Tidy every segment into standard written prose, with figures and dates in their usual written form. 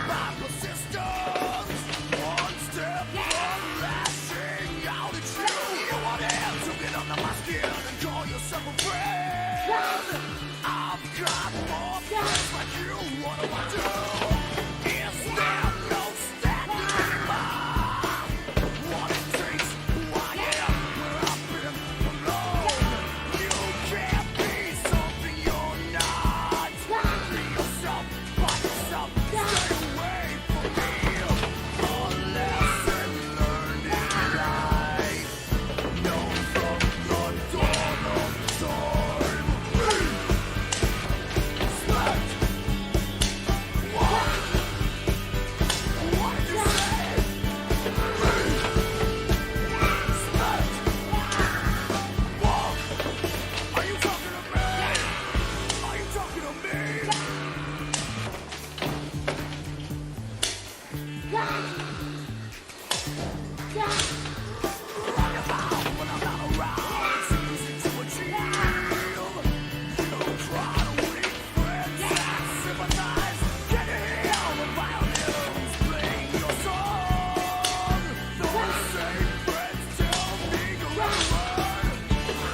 by persistence. One step from lashing out at you. You want to get under my skin and call yourself a friend. I've got more friends like you. What do I do? Is there no standard anymore? What it takes, who I am, where I've been alone. You can't be something you're not. Be yourself, by yourself. Stay away from me. A lesson learned in life. Known from the dawn of time. Slept. Walk. What did you say? Slept. Walk. Are you talking to me? Are you talking to me? Roundabout when I'm not around. It's easy to achieve. You try to weak friends and sympathize. Can you hear the violins playing your song? Those same friends tell me to run.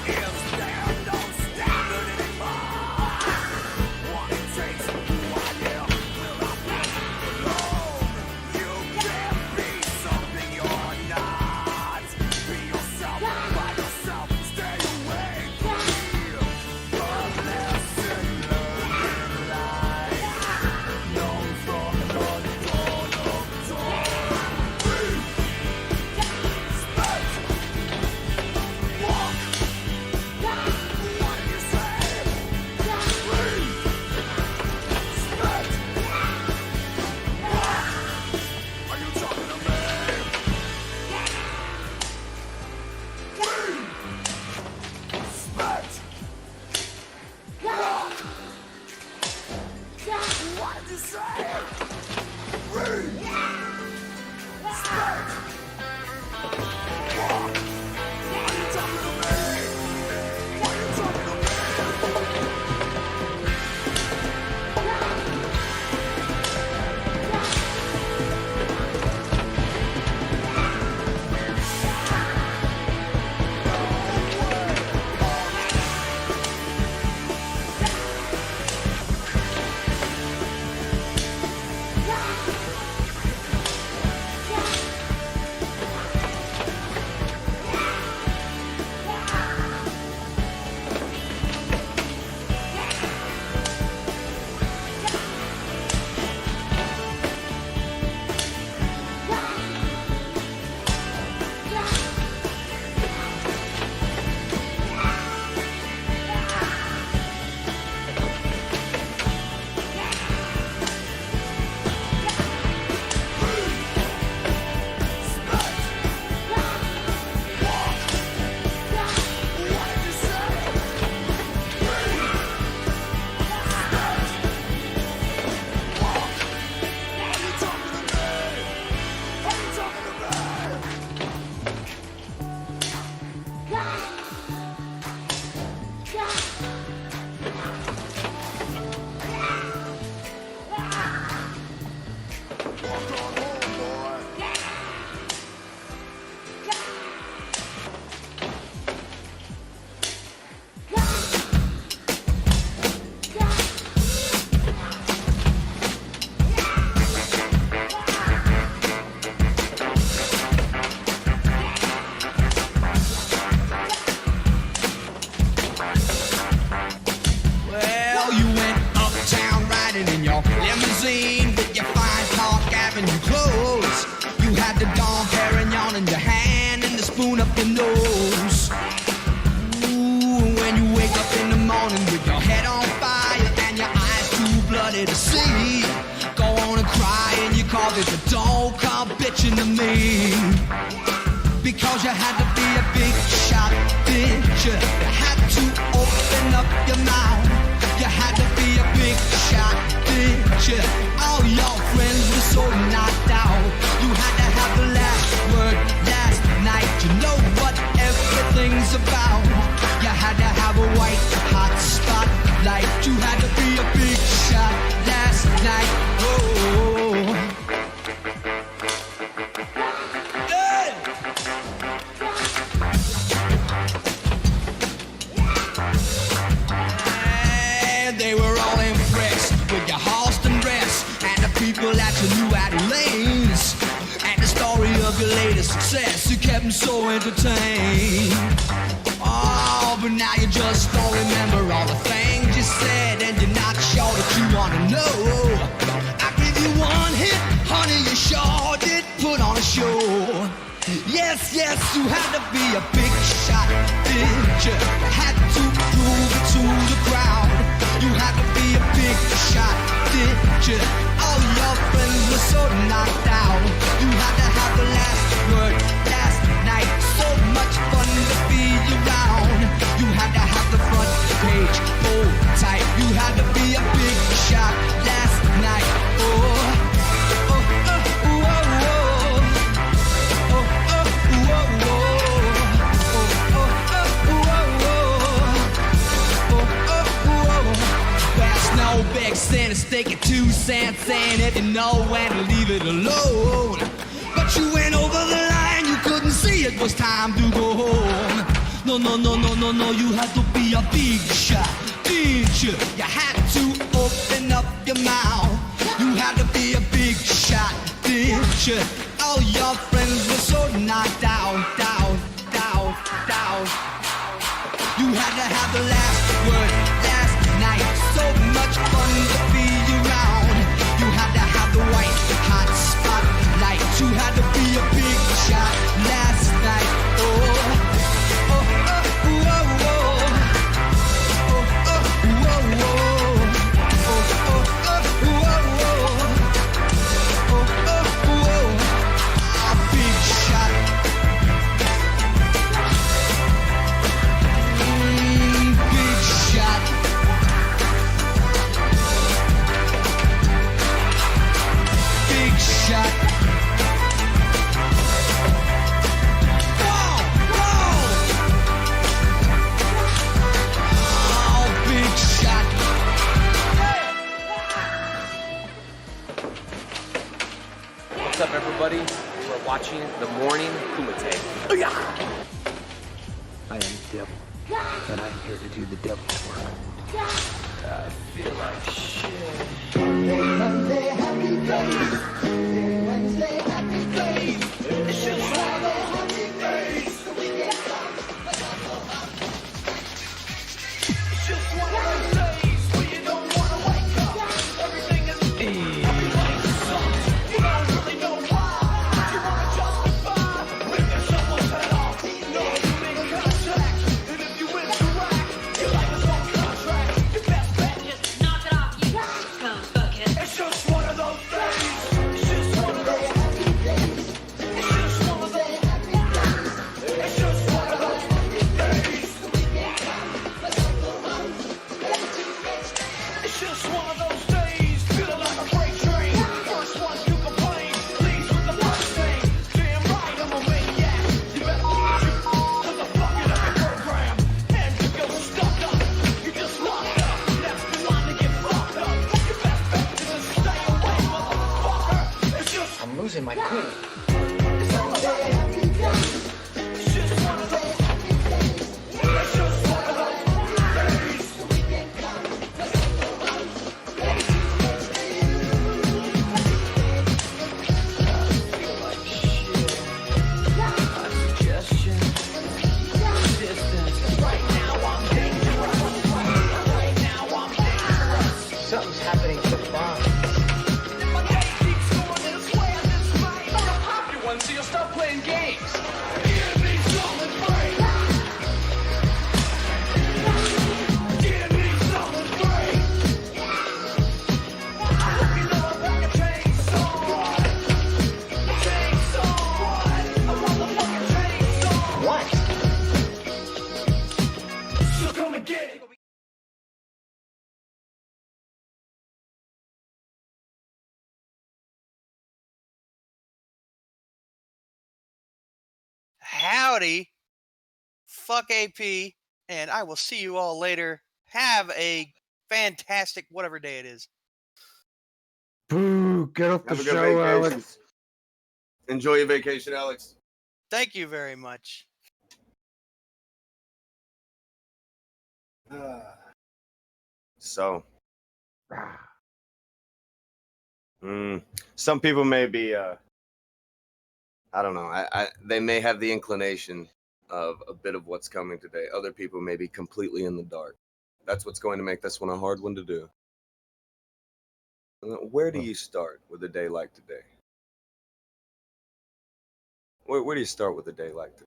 Is there no standard anymore? What it takes, who I am, will I be alone? You can't be something you're not. Be yourself, by yourself, stay away from me. A lesson learned in life, known from the dawn of time. Spent. Walk. What did you say? Spent. Walk. Are you talking to me? Spent. Walk. What did you say? Spent. Walk. Are you talking to me? Are you talking to me? Well, you went uptown riding in your limousine with your fine Park Avenue clothes. You had the Dom Perignon in your hand and the spoon up your nose. Ooh, when you wake up in the morning with your head on fire and your eyes too bloody to see, go on and cry and you called it the don't come bitching to me. Because you had to be a big shot bitch. You had to open up your mouth. You had to be a big shot bitch. All your friends were so knocked out. You had to have the last word last night. You know what everything's about. You had to have a white hot spotlight. You had to be a big shot last night. Oh. marvel at your new Adonis and the story of your latest success. You kept them so entertained. Oh, but now you just don't remember all the things you said, and you're not sure that you wanna know. I give you one hit, honey, you sure did put on a show. Yes, yes, you had to be a big shot, didn't you? Had to prove it to the crowd. You had to be a big shot, didn't you? All your friends were so knocked out. You had to have the last word last night. So much fun to be around. You had to have the front page full tight. You had to be a big shot last night. Oh. No big cent, stick it 2 cents in if you know when to leave it alone. But you went over the line, you couldn't see it was time to go home. No, no, no, no, no, no, you had to be a big shot, didn't you? You had to open up your mouth. You had to be a big shot, didn't you? All your friends were so knocked out, down, down, down. You had to have the last word last night. So much fun to be around. You had to have the white hot spotlight. You had to be a big shot last night. Oh, oh, oh, oh, oh, oh, oh, oh, oh, a big shot. Big shot. Big shot. Whoa, whoa. Oh, big shot. What's up, everybody? We're watching The Morning Kumite. I am the devil, and I'm here to do the devil's work. I feel like shit. Monday, happy days. Wednesday, happy days. It's just Friday, happy days. The weekend comes, but not so hot. It's just one of those days where you don't want to wake up. Everything is everything sucks. You don't really know why. You want to justify ripping someone's head off. No, you make contact, and if you interact, you're like a song contract. Your best bet is Knock it off, you scum bucket. it's just one of those days. It's just one of those happy days. It's just one of those happy days. It's just one of those happy days. It's just one of those days. Feeling like a freight train. First one to complain leaves with the first thing. Damn right, I'm a maniac. You better watch it, 'cause I'm fucking up your program. And you go stuck up. You just locked up. Next in line to get fucked up. Your best bet is to stay away, motherfucker. It's just I'm losing my cool. it's all about happy days. It's just one of those happy days. It's just one of those happy days. The weekend comes, but not so hot. Suggestion. Distance. Right now I'm dangerous. Right now I'm dangerous. Something's happening to the bomb. My day keeps going this way and this way. I'll pop you one so you'll stop playing games. Give me something free. Give me something free. You know I'm like a chainsaw. Chainsaw. I want the fucking chainsaw. What? So come and get it. Howdy, fuck AP, and I will see you all later. Have a fantastic whatever day it is. Boo, get off the Have a good show, vacation. Alex. Enjoy your vacation, Alex. Thank you very much. So, Some people may be, I don't know. They may have the inclination of a bit of what's coming today. Other people may be completely in the dark. That's what's going to make this one a hard one to do. Where do you start with a day like today? Where do you start with a day like today?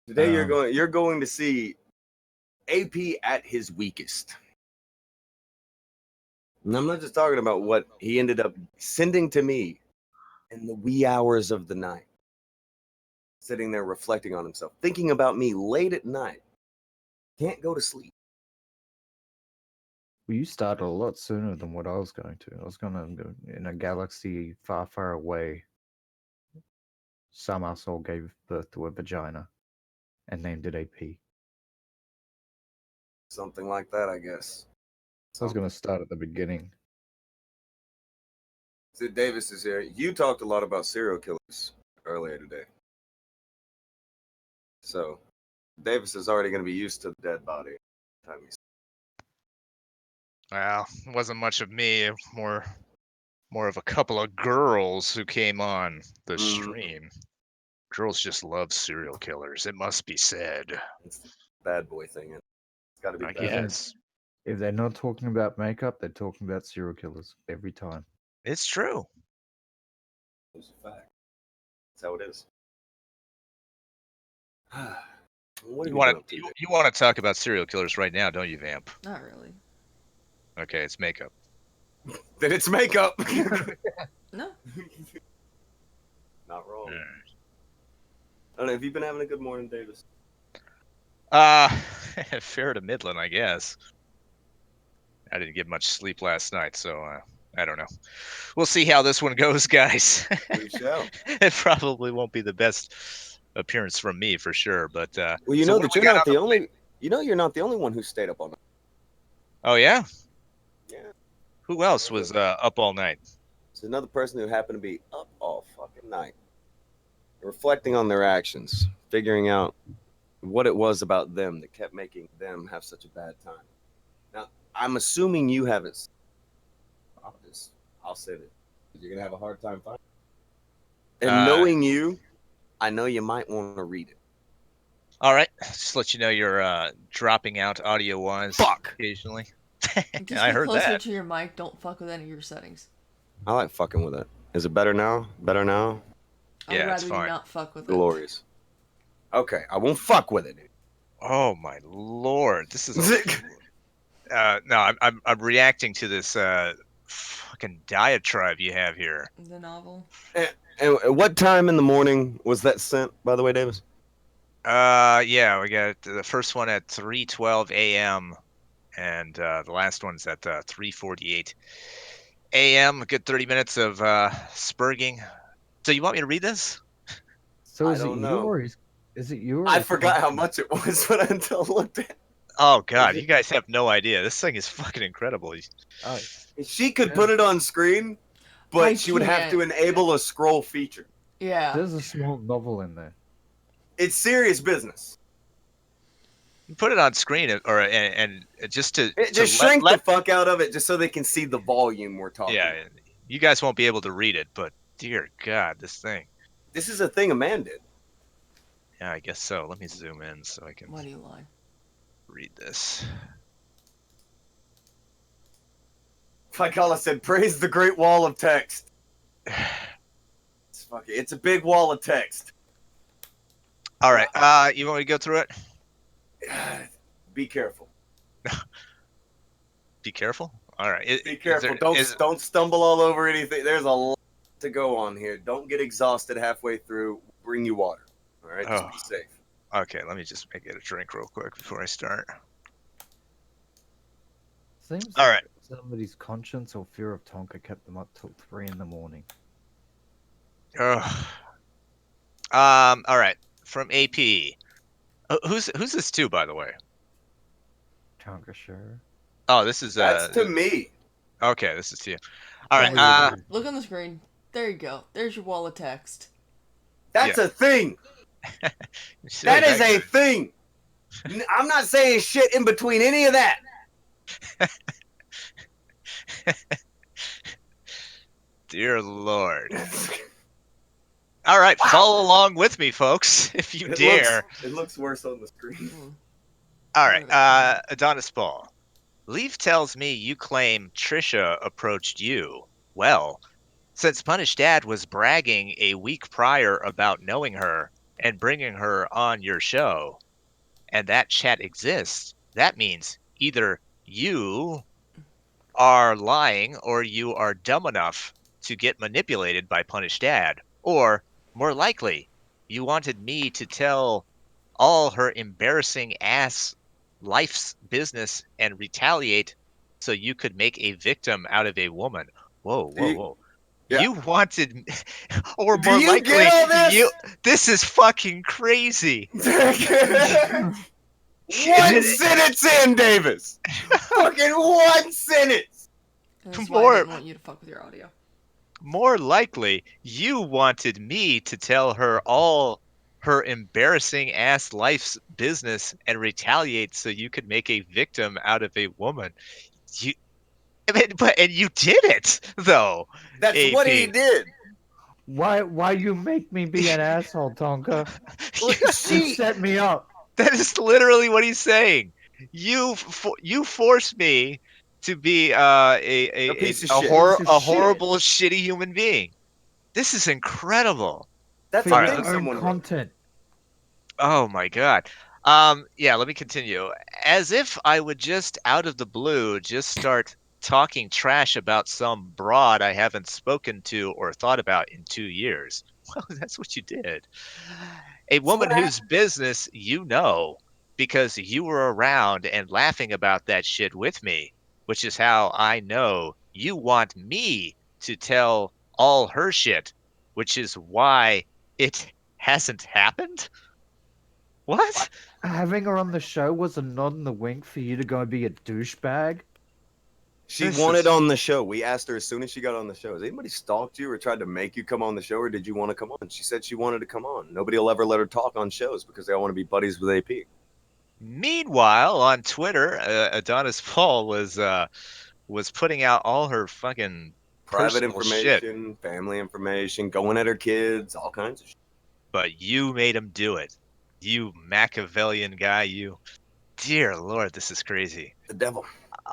Today you're going to see AP at his weakest. And I'm not just talking about what he ended up sending to me in the wee hours of the night. Sitting there reflecting on himself, thinking about me late at night. Can't go to sleep. Well, you started a lot sooner than what I was going to. I was going to go in a galaxy far, far away. Some asshole gave birth to a vagina and named it AP. Something like that, I guess. I was going to start at the beginning. Sid Davis is here. You talked a lot about serial killers earlier today. So, Davis is already going to be used to the dead body. Well, it wasn't much of me, more of a couple of girls who came on the stream. Girls just love serial killers. It must be said. It's the bad boy thing. It's got to be I bad. guess. If they're not talking about makeup, they're talking about serial killers every time. It's true. It's a fact. That's how it is. What You want to talk about serial killers right now, don't you, Vamp? Not really. Okay, it's makeup. Then it's makeup. No. Not wrong. I don't know. Have you been having a good morning, Davis? Fair to Midland, I guess. I didn't get much sleep last night, so I don't know. We'll see how this one goes, guys. We shall. It probably won't be the best appearance from me for sure, but well, you so know what that do we you're got not on the only. You know you're not the only one who stayed up all night. Oh yeah? Yeah. Who else was up all night? It's another person who happened to be up all fucking night, reflecting on their actions, figuring out what it was about them that kept making them have such a bad time. Now, I'm assuming you haven't. I'll say that you're gonna have a hard time finding it. And knowing you, I know you might want to read it. All right, just let you know you're dropping out audio-wise. Fuck. Occasionally. Just I get heard closer that. to your mic. Don't fuck with any of your settings. I like fucking with it. Is it better now? Better now? I'd Yeah, it's rather you fine. not fuck with Glorious. Okay, I won't fuck with it. Oh my lord, this is no, I'm reacting to this fucking diatribe you have here. it. The novel. And what time in the morning was that sent, by the way, Davis? Yeah, we got the first one at 3:12 a.m. and the last one's at 3:48 a.m. A good 30 minutes of spurging. So you want me to read this? So I is it don't you know. or is it you or I is forgot how Tonka? much it was when until I looked at. Oh god, you guys have no idea. This thing is fucking incredible. Oh, She could put it on screen, but I she would have to can't. enable a scroll feature. Yeah. there's a small novel in there. It's serious business. You put it on screen and just to Just shrink the fuck out of it just so they can see the volume we're talking yeah, about. you guys won't be able to read it, but dear god, this thing. This is a thing a man did. Yeah, I guess so. Let me zoom in so I can Why do you lie? read this. Like Allah said, praise the great wall of text. It's a big wall of text. All right, you want me to go through it? Be careful. Be careful. All right. Be careful. Don't stumble all over anything. There's a lot to go on here. Don't get exhausted halfway through. Bring you water. All right, just be safe. Okay, let me just get a drink real quick before I start. Seems all like right. Somebody's conscience or fear of Tonka kept them up till 3 in the morning. All right. From AP. Who's this to, by the way? Tonka, sure. Oh, this is That's to me. Okay, this is to you. All right. Look on the screen. There you go. There's your wall of text. That's a thing. That is a thing. I'm not saying shit in between any of that. Dear Lord. All right, follow along with me, folks, if you dare. It looks worse on the screen. All right, Adonis Paul. Leaf tells me you claim Trisha approached you. Well, since Punished Dad was bragging a week prior about knowing her and bringing her on your show, and that chat exists, that means either you are lying or you are dumb enough to get manipulated by Punished Dad. Or, more likely, you wanted me to tell all her embarrassing ass life's business and retaliate so you could make a victim out of a woman. Whoa, whoa, whoa. Yeah. You wanted, or Do more you likely, get all this? this is fucking crazy. One sentence in, Davis. Fucking one sentence. And that's why I didn't want you to fuck with your audio. More likely, you wanted me to tell her all her embarrassing ass life's business and retaliate so you could make a victim out of a woman. You, and you did it though. That's AP. what he did. Why you make me be an asshole, Tonka? You set me up. That is literally what he's saying. You forced me to be a piece of shit. Piece of a shit. horrible, shitty human being. This is incredible. That's For a your thing own someone wrote. content. Oh my god. Yeah, let me continue. As if I would just out of the blue just start talking trash about some broad I haven't spoken to or thought about in 2 years. Well, that's what you did. A woman whose business you know because you were around and laughing about that shit with me, which is how I know you want me to tell all her shit, which is why it hasn't happened? What? Having her on the show was a nod and the wink for you to go be a douchebag. She This wanted is- on the show. We asked her as soon as she got on the show, has anybody stalked you or tried to make you come on the show, or did you want to come on? She said she wanted to come on. Nobody will ever let her talk on shows because they all want to be buddies with AP. Meanwhile, on Twitter, Adonis Paul was putting out all her fucking Private personal shit, information, family information, going at her kids, all kinds of shit. but you made him do it. You Machiavellian guy, you. Dear Lord, this is crazy. The devil.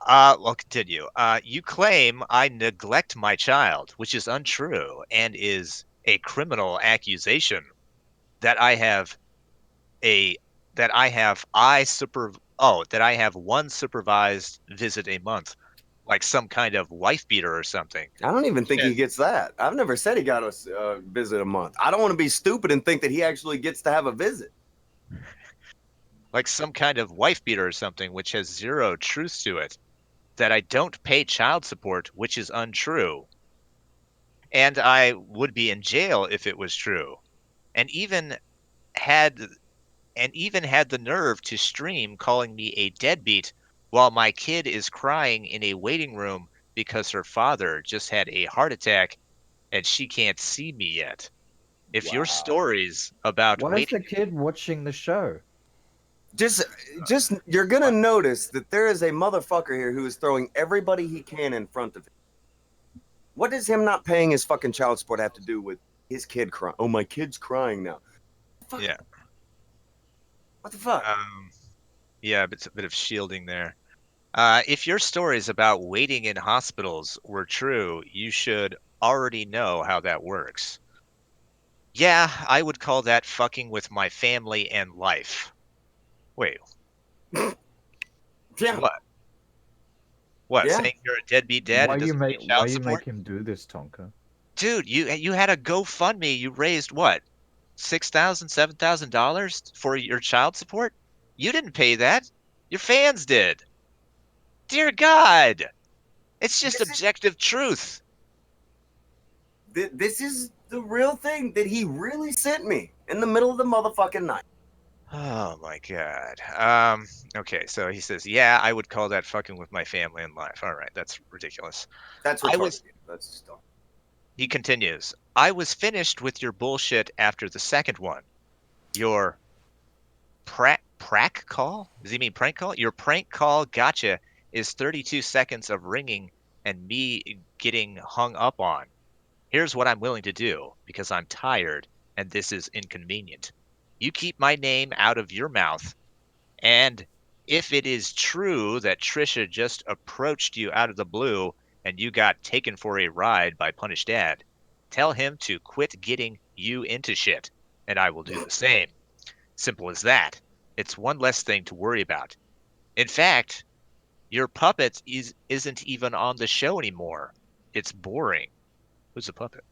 I'll continue. You claim I neglect my child, which is untrue and is a criminal accusation that I have a that I have that I have one supervised visit a month, like some kind of wife beater or something. I don't even think he gets that. I've never said he got a visit a month. I don't want to be stupid and think that he actually gets to have a visit. Like some kind of wife beater or something, which has zero truth to it. That I don't pay child support, which is untrue. And I would be in jail if it was true. And even had the nerve to stream calling me a deadbeat while my kid is crying in a waiting room because her father just had a heart attack and she can't see me yet. If your stories about Why is waiting the kid watching the show? Just you're gonna notice that there is a motherfucker here who is throwing everybody he can in front of him. What does him not paying his fucking child support have to do with his kid crying? Oh, my kid's crying now. Yeah. What the fuck? Yeah, it's a bit of shielding there. If your stories about waiting in hospitals were true, you should already know how that works. Yeah, I would call that fucking with my family and life. Wait. Yeah. What? What? Yeah. Saying you're a deadbeat dad Why and you doesn't pay make child why you support? make him do this, Tonka? Dude, you had a GoFundMe. You raised what? $6,000, $7,000 for your child support? You didn't pay that. Your fans did. Dear God. It's just objective truth. This is the real thing that he really sent me in the middle of the motherfucking night. Oh my God. Okay, so he says, yeah, I would call that fucking with my family and life. All right, that's ridiculous. That's I retarded. was That's just dumb. He continues, I was finished with your bullshit after the second one. Your prank call? Does he mean prank call? Your prank call gotcha is 32 seconds of ringing and me getting hung up on. Here's what I'm willing to do because I'm tired and this is inconvenient. You keep my name out of your mouth, and if it is true that Trisha just approached you out of the blue and you got taken for a ride by Punish Dad, tell him to quit getting you into shit, and I will do the same. Simple as that. It's one less thing to worry about. In fact, your puppet isn't even on the show anymore. It's boring. Who's a puppet?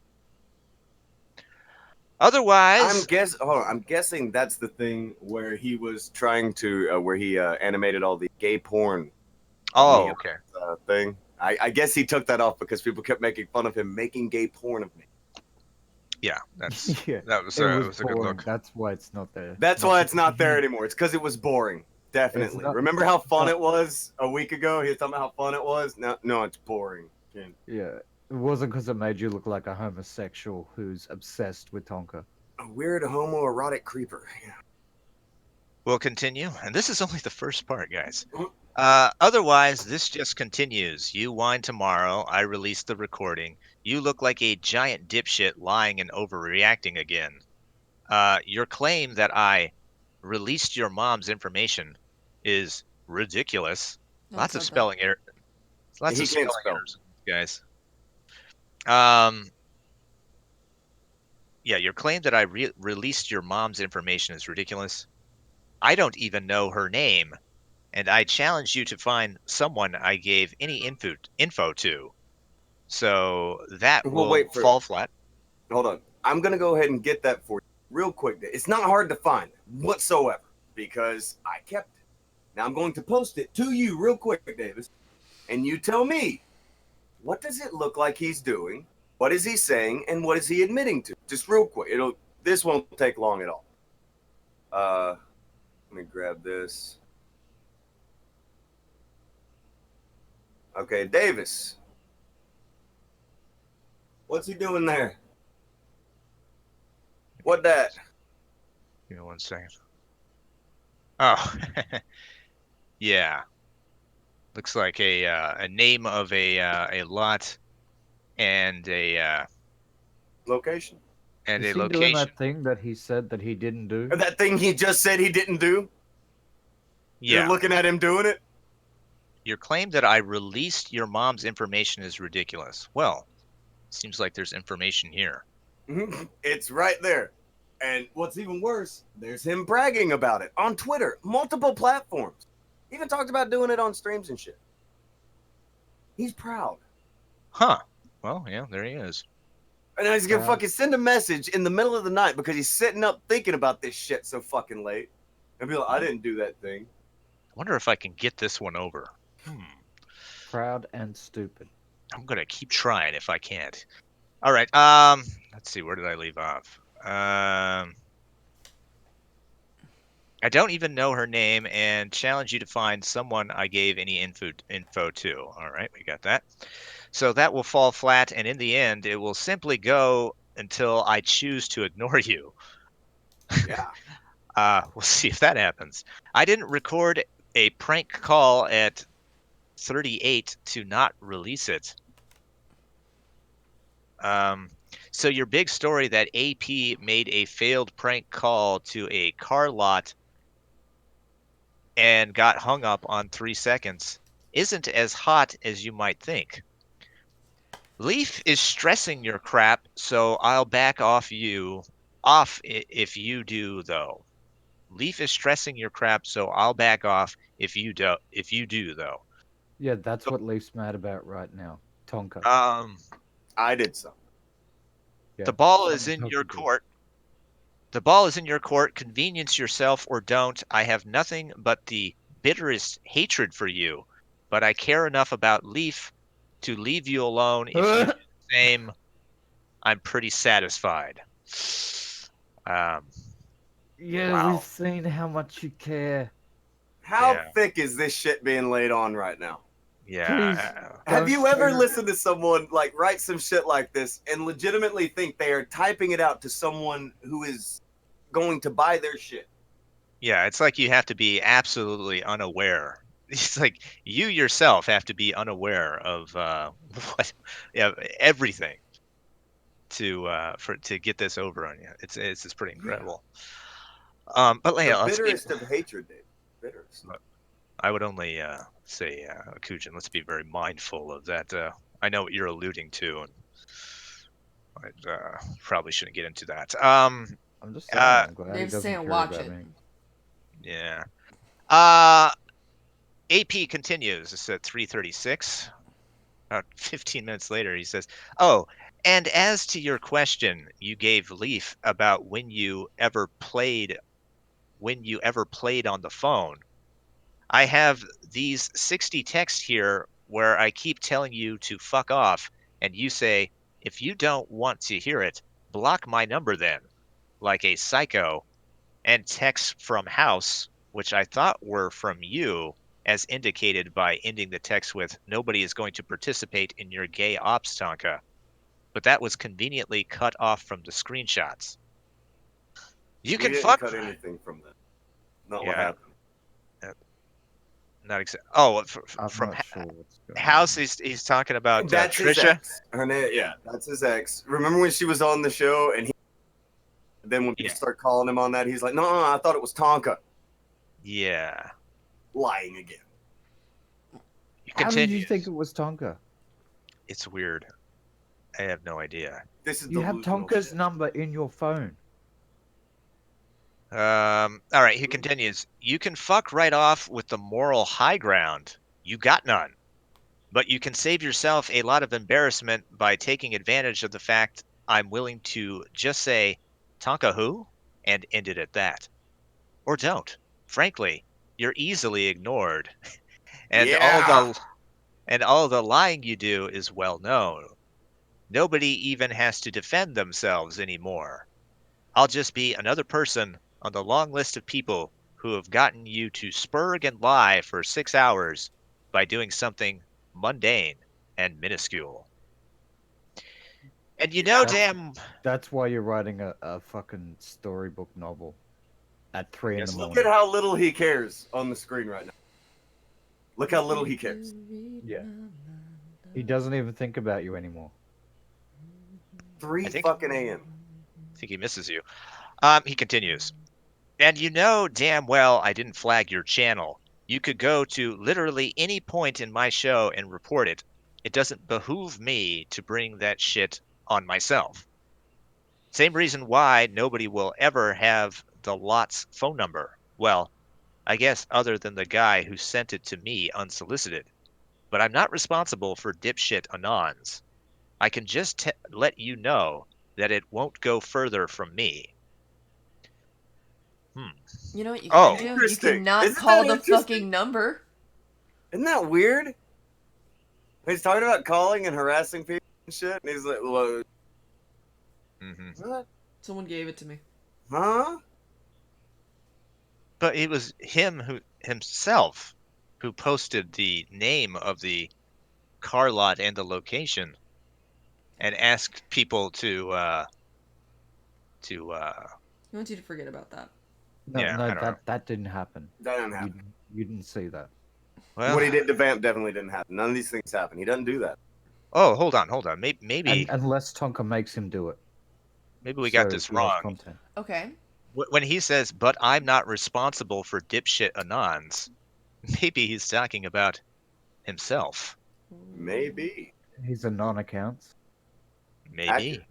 Otherwise, I'm guessing that's the thing where he was trying to, where he animated all the gay porn of oh, Neon okay. thing. I guess he took that off because people kept making fun of him making gay porn of me. Yeah, that's Yeah, that was it a was was a good boring. look. That's why it's not there. That's why it's not there anymore. It's because it was boring. Definitely. not- Remember how fun not- it was a week ago? He was talking about how fun it was. No, it's boring. Yeah, it wasn't because it made you look like a homosexual who's obsessed with Tonka. A weird homoerotic creeper. Yeah. We'll continue, and this is only the first part, guys. Otherwise, this just continues. You whine tomorrow. I release the recording. You look like a giant dipshit lying and overreacting again. Your claim that I released your mom's information is ridiculous. Don't Lots of said that. spelling error. Lots He of can't spelling spell. errors, guys. Yeah, your claim that I released your mom's information is ridiculous. I don't even know her name, and I challenge you to find someone I gave any info to. So that We'll will wait for. fall flat. Hold on. I'm gonna go ahead and get that for you real quick. It's not hard to find whatsoever because I kept it. Now I'm going to post it to you real quick, Davis, and you tell me what does it look like he's doing, what is he saying, and what is he admitting to? Just real quick. This won't take long at all. Let me grab this. Okay, Davis. What's he doing there? What that? Give me 1 second. Oh, yeah. Looks like a name of a lot and a Location? Is he doing location. that thing that he said that he didn't do? Or that thing he just said he didn't do? You're Yeah. looking at him doing it? Your claim that I released your mom's information is ridiculous. Well, seems like there's information here. It's right there. And what's even worse, there's him bragging about it on Twitter, multiple platforms. Even talked about doing it on streams and shit. He's proud. Huh. Well, yeah, there he is. And now he's gonna Proud. fucking send a message in the middle of the night because he's sitting up thinking about this shit so fucking late. And be like, I didn't do that thing. I wonder if I can get this one over. Proud and stupid. I'm gonna keep trying if I can't. All right. Let's see. Where did I leave off? I don't even know her name and challenge you to find someone I gave any info to. All right, we got that. So that will fall flat, and in the end, it will simply go until I choose to ignore you. Yeah. We'll see if that happens. I didn't record a prank call at 38 to not release it. So your big story that AP made a failed prank call to a car lot and got hung up on 3 seconds isn't as hot as you might think. Leaf is stressing your crap, so I'll back off if you do though. Leaf is stressing your crap, so I'll back off if you do though. Yeah, that's what Leaf's mad about right now. Tonka. I did something. Yeah, The ball is something in your Tonka did. court. The ball is in your court. Convenience yourself or don't. I have nothing but the bitterest hatred for you, but I care enough about Leaf to leave you alone. If you do the same, I'm pretty satisfied. Yeah, Wow. we've seen how much you care. How Yeah. thick is this shit being laid on right now? Please. Yeah. Have Don't you ever share- listened to someone like write some shit like this and legitimately think they are typing it out to someone who is going to buy their shit? Yeah, it's like you have to be absolutely unaware. It's like you yourself have to be unaware of what, yeah, everything. to get this over on you. It's pretty incredible. But The yeah, let's be. bitterest of hatred, Dave. Bitterest. I would only say, Kujin, let's be very mindful of that. I know what you're alluding to, and I probably shouldn't get into that. I'm just saying, Uh, I'm glad he Dave's doesn't saying care watch about it. me. yeah. AP continues. It's at 3:36. About 15 minutes later, he says, "Oh, and as to your question you gave Leaf about when you ever played on the phone, I have these 60 texts here where I keep telling you to fuck off, and you say, if you don't want to hear it, block my number then, like a psycho, and texts from House, which I thought were from you, as indicated by ending the text with, nobody is going to participate in your gay ops, Tonka. But that was conveniently cut off from the screenshots. You We can didn't fuck. cut anything from that. Not what Yeah, happened. not exactly. Oh, I'm from not sure what's going House, on. he's talking about That's his Trisha. ex. Her name, yeah, that's his ex. Remember when she was on the show, and then when people Yeah. start calling him on that, he's like, "No, I thought it was Tonka." Yeah. Lying again. He How did you continues. think it was Tonka? It's weird. I have no idea. This is You have delusional Tonka's shit. number in your phone. All right, he continues. You can fuck right off with the moral high ground. You got none. But you can save yourself a lot of embarrassment by taking advantage of the fact I'm willing to just say, Tonka who? And end it at that. Or don't. Frankly, you're easily ignored. And Yeah. all the lying you do is well known. Nobody even has to defend themselves anymore. I'll just be another person on the long list of people who have gotten you to spurg and lie for 6 hours by doing something mundane and minuscule. And you know, Yeah. damn, That's why you're writing a fucking storybook novel at 3 in the Yes. Look morning. at how little he cares on the screen right now. Look how little he cares. Yeah. He doesn't even think about you anymore. 3 I think fucking a.m. I think he misses you. He continues. And you know damn well I didn't flag your channel. You could go to literally any point in my show and report it. It doesn't behoove me to bring that shit on myself. Same reason why nobody will ever have the lot's phone number. Well, I guess other than the guy who sent it to me unsolicited. But I'm not responsible for dipshit anons. I can just let you know that it won't go further from me. Hmm. You know what you can Oh, do? You Interesting. cannot Isn't call that the interesting? fucking number. Isn't that weird? He's talking about calling and harassing people and shit, and he's like, well, hmm what? Someone gave it to me. Huh? but it was himself who posted the name of the car lot and the location and asked people to I want you to forget about that. No, yeah, no, I don't know. that didn't happen. That didn't You happen. you didn't see that. Well, What he did to Vamp definitely didn't happen. None of these things happen. He doesn't do that. oh, hold on. And Maybe unless Tonka makes him do it, we got so this he has wrong. content. Okay. When he says, "But I'm not responsible for dipshit anons," maybe he's talking about himself. Maybe. He's a non-accounts. Maybe. Accurate.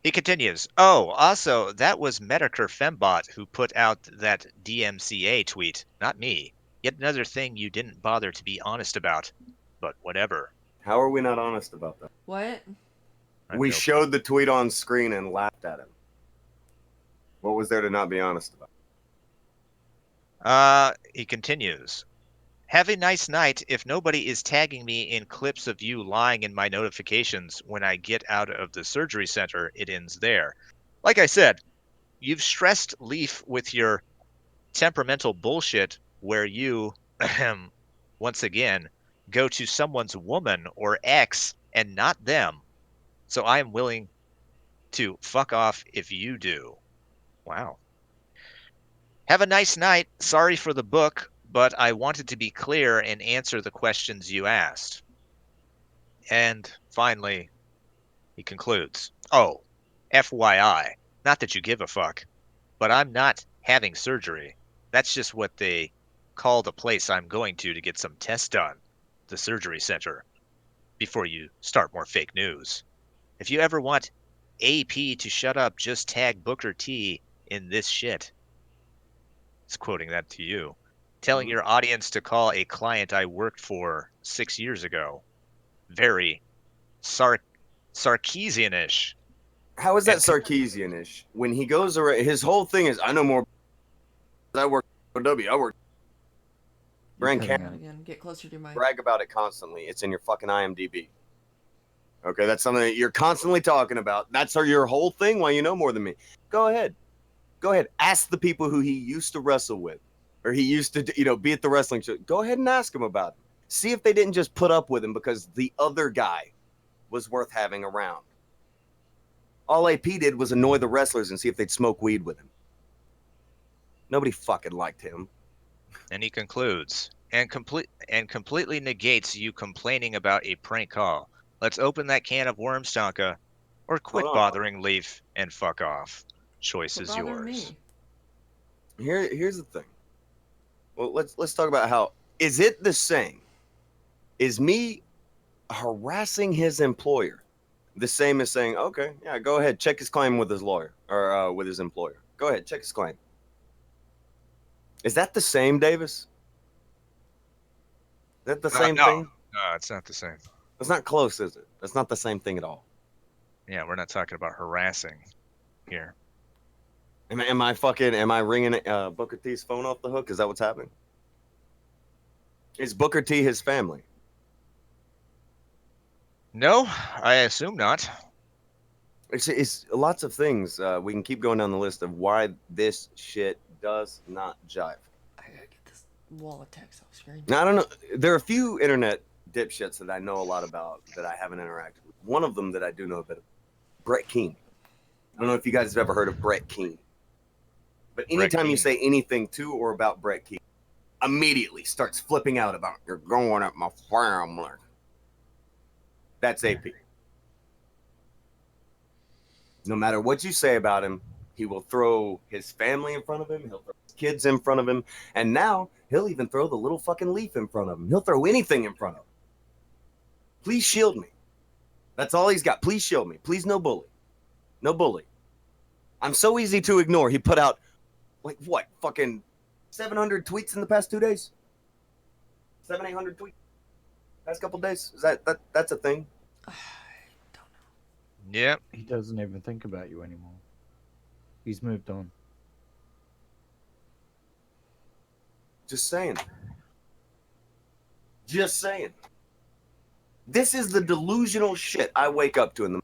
He continues, oh, also, that was Medicare Fembot who put out that DMCA tweet, not me. Yet another thing you didn't bother to be honest about. But whatever. How are we not honest about that? What? I'm We joking. showed the tweet on screen and laughed at him. What was there to not be honest about? He continues, have a nice night if nobody is tagging me in clips of you lying in my notifications when I get out of the surgery center, it ends there. Like I said, you've stressed Leaf with your temperamental bullshit where you, once again, go to someone's woman or ex and not them. So I am willing to fuck off if you do. Wow. Have a nice night. Sorry for the book, but I wanted to be clear and answer the questions you asked. And finally, He concludes, "Oh, FYI, not that you give a fuck, but I'm not having surgery. That's just what they call the place I'm going to get some tests done, the surgery center, before you start more fake news. If you ever want AP to shut up, just tag Booker T in this shit." It's quoting that to you. "Telling your audience to call a client I worked for 6 years ago. Very Sarkeesian-ish." How is that And con- Sarkeesian-ish? When he goes around, his whole thing is, I know more. I work for W. I work. Brand cutting can't out. Again, get closer to your mic. brag about it constantly. It's in your fucking IMDb. Okay, that's something that you're constantly talking about. That's your whole thing. Why you know more than me? Go ahead. Go ahead. Ask the people who he used to wrestle with, or he used to, be at the wrestling show. Go ahead and ask him about it. See if they didn't just put up with him because the other guy was worth having around. All AP did was annoy the wrestlers and see if they'd smoke weed with him. Nobody fucking liked him. And he concludes, and completely negates you complaining about a prank call. Let's open that can of worms, Tonka, or quit Hold on. bothering Leaf and fuck off. Choice Quit is bothering yours. me. Here's the thing. Well, let's talk about how is it the same? Is me harassing his employer the same as saying, okay, yeah, go ahead, check his claim with his lawyer or with his employer. Go ahead, check his claim. Is that the same, Davis? Is that the same No. thing? No, it's not the same. It's not close, is it? It's not the same thing at all. Yeah, we're not talking about harassing here. Am I ringing Booker T's phone off the hook? Is that what's happening? Is Booker T his family? No, I assume not. It's lots of things. We can keep going down the list of why this shit does not jive. I gotta get this wall of text off screen. Now, I don't know. There are a few internet dipshits that I know a lot about that I haven't interacted with. One of them that I do know a bit of, Brett Keane. I don't know if you guys have ever heard of Brett Keane. But anytime you say anything to or about Brett Keane, immediately starts flipping out about, you're going at my family. That's AP. No matter what you say about him, he will throw his family in front of him. He'll throw his kids in front of him. And now he'll even throw the little fucking Leaf in front of him. He'll throw anything in front of him. Please shield me. That's all he's got. Please shield me. Please, no bully. No bully. I'm so easy to ignore. He put out, like, what, fucking 700 tweets in the past 2 days? 800 tweets? Past couple days? Is that's a thing? Yep. He doesn't even think about you anymore. He's moved on. Just saying. Just saying. This is the delusional shit I wake up to in the.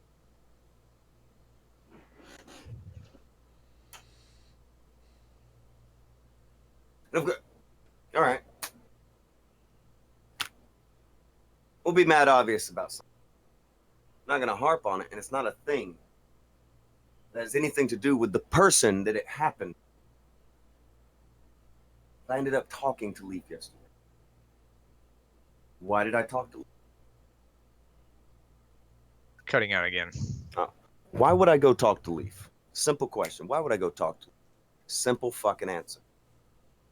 All right. We'll be mad obvious about something. I'm not going to harp on it, and it's not a thing that has anything to do with the person that it happened. I ended up talking to Leaf yesterday. Why did I talk to Leaf? Cutting out again. Why would I go talk to Leaf? Simple question. Why would I go talk to Leaf? Simple fucking answer.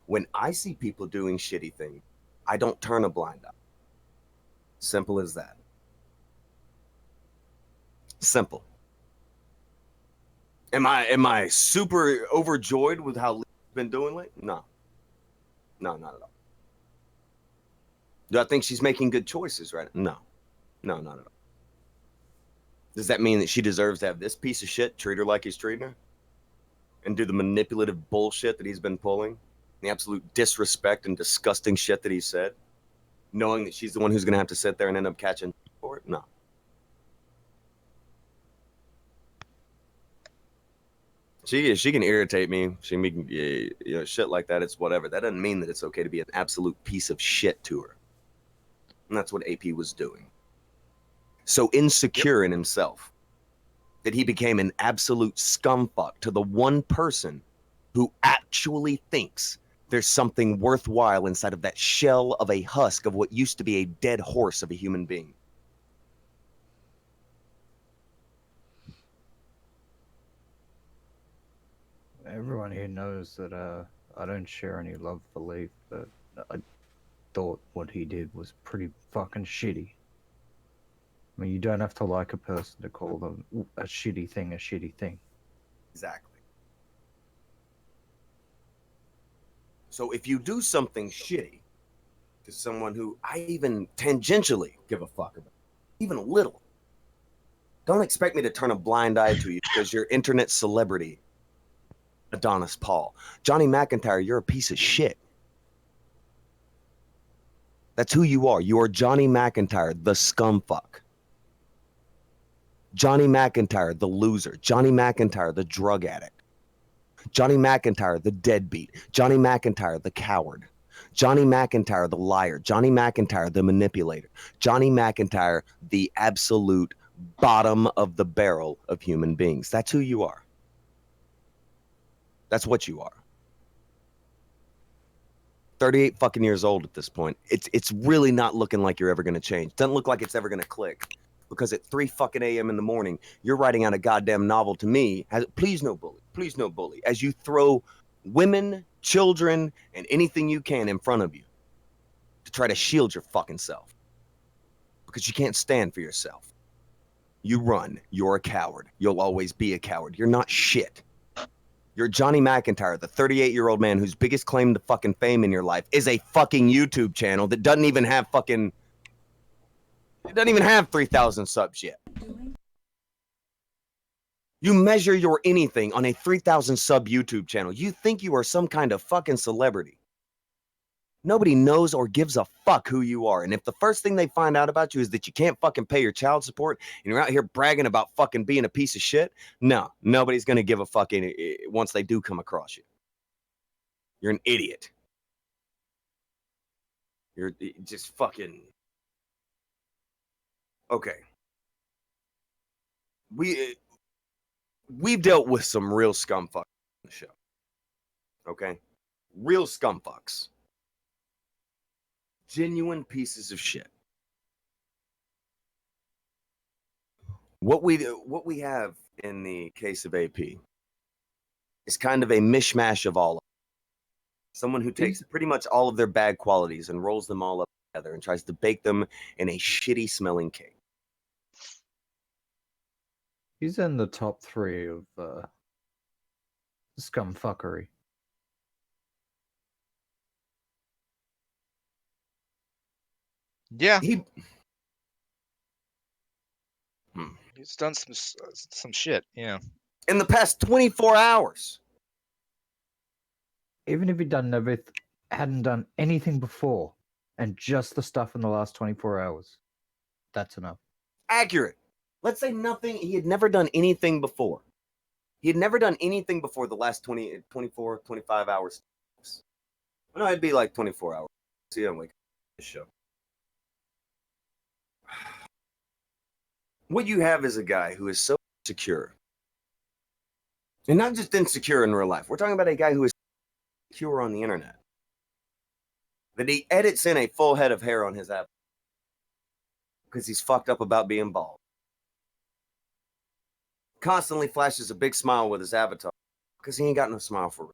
When I see people doing shitty things, I don't turn a blind eye. Simple as that. Simple. Am I super overjoyed with how Leaf's been doing lately? No. No, not at all. Do I think she's making good choices right now? No. No, not at all. Does that mean that she deserves to have this piece of shit treat her like he's treating her? And do the manipulative bullshit that he's been pulling? The absolute disrespect and disgusting shit that he said? Knowing that she's the one who's going to have to sit there and end up catching for it? No. She can irritate me. She can, shit like that. It's whatever. That doesn't mean that it's okay to be an absolute piece of shit to her. And that's what AP was doing. So insecure in himself that he became an absolute scumfuck to the one person who actually thinks there's something worthwhile inside of that shell of a husk of what used to be a dead horse of a human being. Everyone here knows that I don't share any love belief, but I thought what he did was pretty fucking shitty. I mean, you don't have to like a person to call them a shitty thing a shitty thing. Exactly. So if you do something shitty to someone who I even tangentially give a fuck about, even a little, don't expect me to turn a blind eye to you because you're internet celebrity, Adonis Paul. Johnny McIntyre, you're a piece of shit. That's who you are. You are Johnny McIntyre, the scumfuck. Johnny McIntyre, the loser. Johnny McIntyre, the drug addict. Johnny McIntyre, the deadbeat. Johnny McIntyre, the coward. Johnny McIntyre, the liar. Johnny McIntyre, the manipulator. Johnny McIntyre, the absolute bottom of the barrel of human beings. That's who you are. That's what you are. 38 fucking years old at this point. It's really not looking like you're ever going to change. Doesn't look like it's ever going to click. Because at 3 fucking a.m. in the morning, you're writing out a goddamn novel to me. Please no bully. Please no bully. As you throw women, children, and anything you can in front of you to try to shield your fucking self. Because you can't stand for yourself. You run. You're a coward. You'll always be a coward. You're not shit. You're Johnny McIntyre, the 38-year-old man whose biggest claim to fucking fame in your life is a fucking YouTube channel that doesn't even have fucking... It doesn't even have 3,000 subs yet. You measure your anything on a 3,000 sub YouTube channel. You think you are some kind of fucking celebrity. Nobody knows or gives a fuck who you are. And if the first thing they find out about you is that you can't fucking pay your child support and you're out here bragging about fucking being a piece of shit, no, nobody's going to give a fucking once they do come across you. You're an idiot. You're just fucking... Okay. We've dealt with some real scumfucks on the show. Okay? Real scumfucks. Genuine pieces of shit. What we have in the case of AP is kind of a mishmash of all of them. Someone who takes pretty much all of their bad qualities and rolls them all up together and tries to bake them in a shitty smelling cake. He's in the top 3 of scumfuckery. Yeah. He He's done some shit. Yeah. in the past 24 hours. Even if he hadn't done anything before, and just the stuff in the last 24 hours, that's enough. Accurate. Let's say nothing. He had never done anything before. He had never done anything before the last 20, 24, 25 hours. No, it'd be like 24 hours. See, I'm like, this show. What you have is a guy who is so insecure. And not just insecure in real life. We're talking about a guy who is secure on the internet. That he edits in a full head of hair on his app. Because he's fucked up about being bald. Constantly flashes a big smile with his avatar. Because he ain't got no smile for it.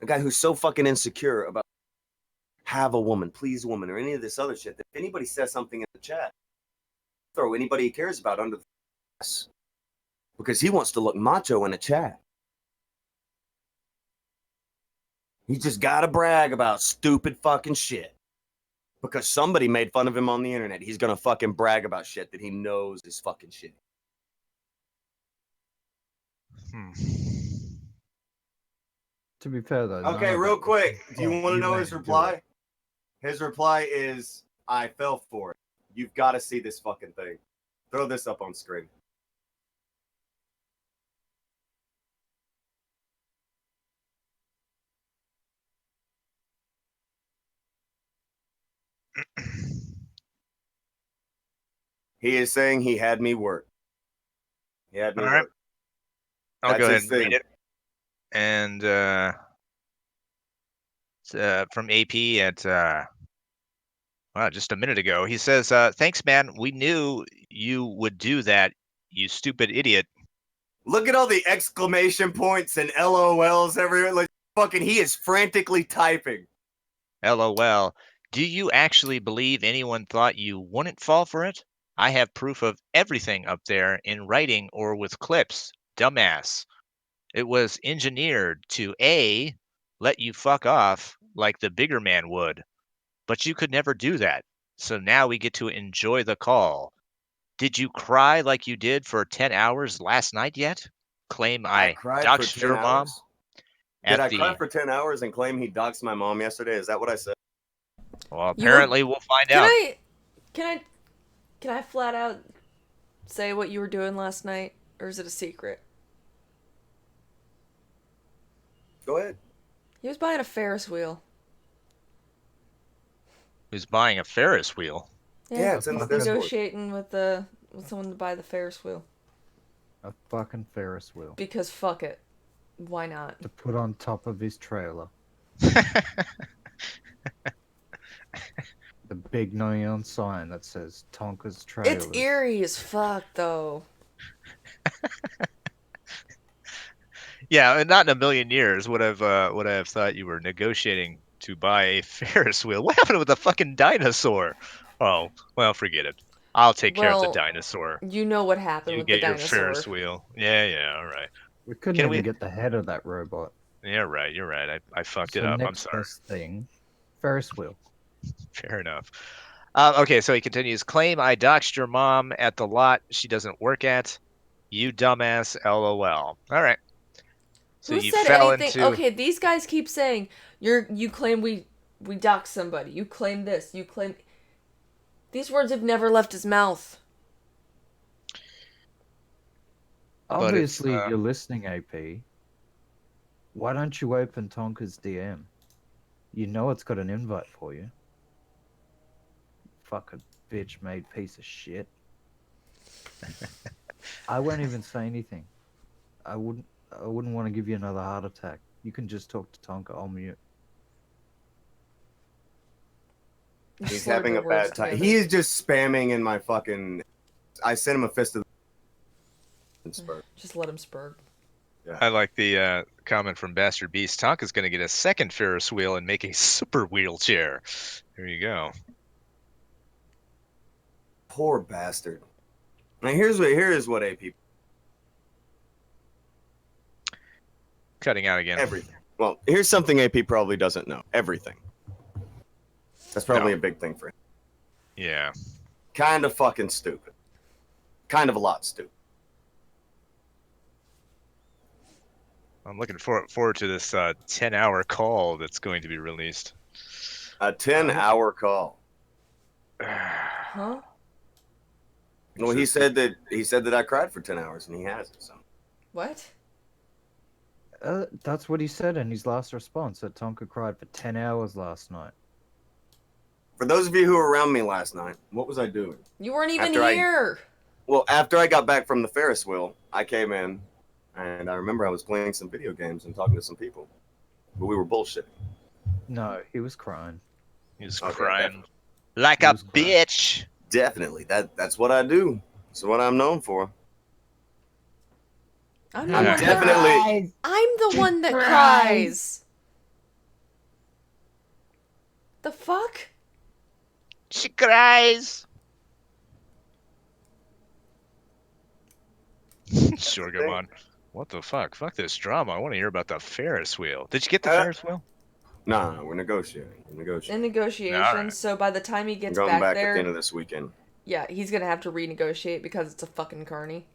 A guy who's so fucking insecure about have a woman, please a woman, or any of this other shit, that if anybody says something in the chat, throw anybody he cares about under the bus. Because he wants to look macho in a chat. He just gotta brag about stupid fucking shit. Because somebody made fun of him on the internet. He's gonna fucking brag about shit that he knows is fucking shit. To be fair, though. Okay, real quick. Do you want to know his reply? His reply is, I fell for it. You've got to see this fucking thing. Throw this up on screen. He is saying he had me work. He had me All right. work. I'll That's go ahead his and read thing. it. And it's from AP at just a minute ago. He says, "Thanks, man. We knew you would do that, you stupid idiot." Look at all the exclamation points and LOLs everywhere. Like fucking, he is frantically typing. LOL. Do you actually believe anyone thought you wouldn't fall for it? I have proof of everything up there in writing or with clips. Dumbass. It was engineered to A, let you fuck off like the bigger man would. But you could never do that. So now we get to enjoy the call. Did you cry like you did for 10 hours last night yet? Claim I I cried for doxed 10 your mom hours. Did at I cry the. for 10 hours and claim he doxed my mom yesterday? Is that what I said? Well, You were- apparently we'll find Can out. can I flat out say what you were doing last night, or is it a secret? Go ahead. He was buying a Ferris wheel. Who's buying a Ferris wheel? Yeah, it's in the he's Discord. negotiating with someone to buy the Ferris wheel. A fucking Ferris wheel. Because fuck it. Why not? To put on top of his trailer. The big neon sign that says Tonka's Trailers. It's eerie as fuck, though. Yeah, and not in a million years would I have thought you were negotiating to buy a Ferris wheel. What happened with the fucking dinosaur? Oh, well, forget it. I'll take care of the Well, dinosaur. You know what happened You with the get your dinosaur. Ferris wheel. Yeah, all right. We couldn't Can even we- get the head of that robot. Yeah, right. You're right. I fucked So it up. I'm next sorry. best thing, Ferris wheel. Fair enough. Okay, so he continues. Claim I doxed your mom at the lot she doesn't work at. You dumbass. LOL. All right. So Who you said fell anything? into. Okay, these guys keep saying you claim we doxed somebody. You claim this. You claim. These words have never left his mouth. But it's, Obviously, you're listening, AP. Why don't you open Tonka's DM? You know it's got an invite for you. Fucking bitch-made piece of shit. I won't even say anything. I wouldn't want to give you another heart attack. You can just talk to Tonka on mute. He's Slurred having your a words bad time. together. He is just spamming in my fucking. I sent him a fist of the spur. Just let him spurg. I like the comment from Bastard Beast. Tonka's going to get a second Ferris wheel and make a super wheelchair. There you go. Poor bastard. Now here's what AP. Cutting out again. Everything. Well, here's something AP probably doesn't know. Everything. That's probably No. a big thing for him. Yeah. Kind of fucking stupid. Kind of a lot stupid. I'm looking forward to this 10-hour call that's going to be released. A 10-hour call. Huh? Well, he said that I cried for 10 hours, and he hasn't. So What? That's what he said in his last response, that Tonka cried for 10 hours last night. for those of you who were around me last night, what was I doing? You weren't even After here. Well, after I got back from the Ferris wheel, I came in, and I remember I was playing some video games and talking to some people, but we were bullshitting. No, he was crying. He was Okay, crying definitely. like He a was crying. bitch. Definitely. That's what I do. That's what I'm known for. I'm the Yeah. one that Definitely. I'm the one that cries. The fuck? She cries. Sure, come on. What the fuck? Fuck this drama. I want to hear about the Ferris wheel. Did you get the Ferris wheel? No, we're negotiating. We're negotiating. In negotiations, Alright. so by the time he I'm gets going back back at there, the end of this weekend. yeah, he's gonna have to renegotiate because it's a fucking carny.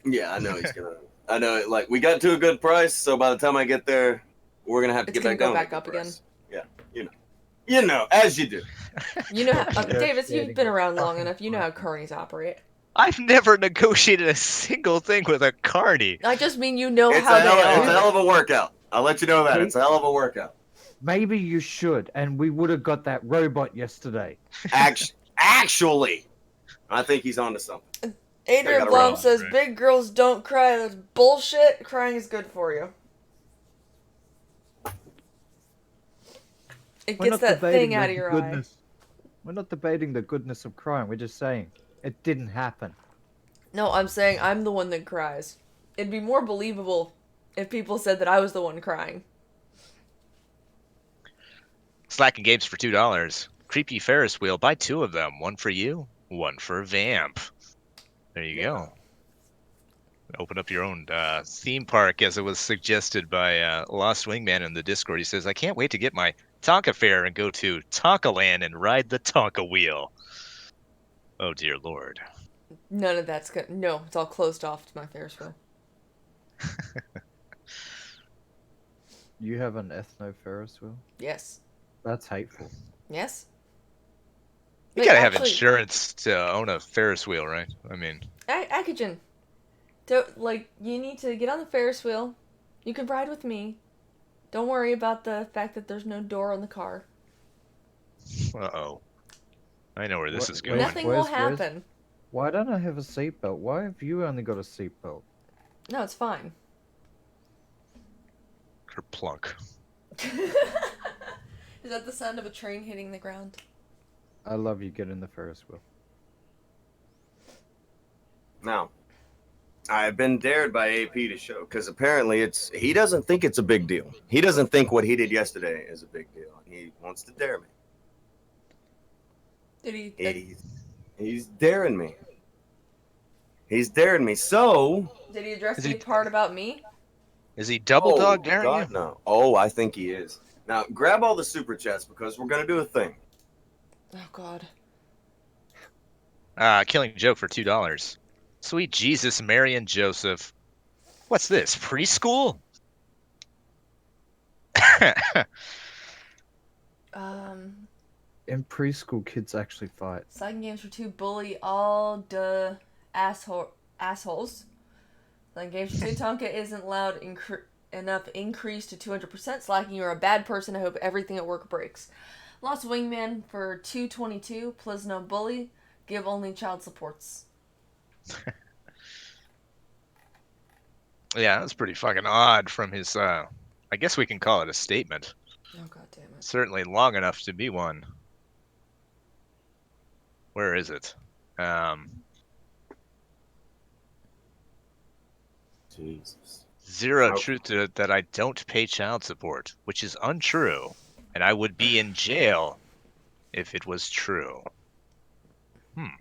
Yeah, I know he's gonna. I know it. Like, we got to a good price, so by the time I get there, we're gonna have to It's get gonna back go down to a back good up again. price. Yeah, you know, as you do. You know, how, Davis, you've Negotiating been with around long fucking enough. You know how carnies operate. I've never negotiated a single thing with a carny. I just mean you know It's how a they hell are. of a workout. I'll let you know that. It's a hell of a workout. Maybe you should, and we would have got that robot yesterday. Actually, I think he's onto something. Adrian gotta Blum roll, says right? big girls don't cry. That's bullshit. Crying is good for you. It We're gets not that debating thing out the of your goodness. We're not debating the goodness of crying. We're just saying it didn't happen. eye. No, I'm saying I'm the one that cries. It'd be more believable if people said that I was the one crying. Slacking games for $2. Creepy Ferris wheel. Buy 2 of them. 1 for you, 1 for Vamp. There you go. Open up your own theme park, as it was suggested by Lost Wingman in the Discord. He says, I can't wait to get my Tonka fare and go to Tonka Land and ride the Tonka wheel. Oh, dear Lord. None of that's good. No, it's all closed off to my Ferris wheel. You have an ethno Ferris wheel? Yes. That's hateful. Yes. You Wait, gotta have actually, insurance to own a Ferris wheel, right? I mean, Akagen. So, like, you need to get on the Ferris wheel. You can ride with me. Don't worry about the fact that there's no door on the car. uh-oh. I know where this is Wait, going. Nothing will happen. Why don't I have a seatbelt? Why have you only got a seatbelt? No, it's fine. Kerplunk. Is that the sound of a train hitting the ground? I love you getting the Ferris wheel. Now, I've been dared by AP to show, because apparently he doesn't think it's a big deal. He doesn't think what he did yesterday is a big deal. He wants to dare me. Did he? He's daring me. He's daring me. So. Did he address any part about me? Is he double dog daring God, you? No. Oh, I think he is. Now, grab all the super chats because we're going to do a thing. Oh, God. Killing joke for $2. Sweet Jesus, Mary and Joseph. What's this, preschool? In preschool, kids actually fight. Slacking games for 2. Bully all the assholes. Slacking games for 2. Tonka isn't loud enough increase to 200%. Slacking, you're a bad person. I hope everything at work breaks. Lost Wingman for 222. Please no bully. Give only child supports. Yeah, that's pretty fucking odd from his, I guess we can call it a statement. Oh, God damn it. Certainly long enough to be one. Where is it? Jesus. Zero truth to it that I don't pay child support, which is untrue, and I would be in jail if it was true. Are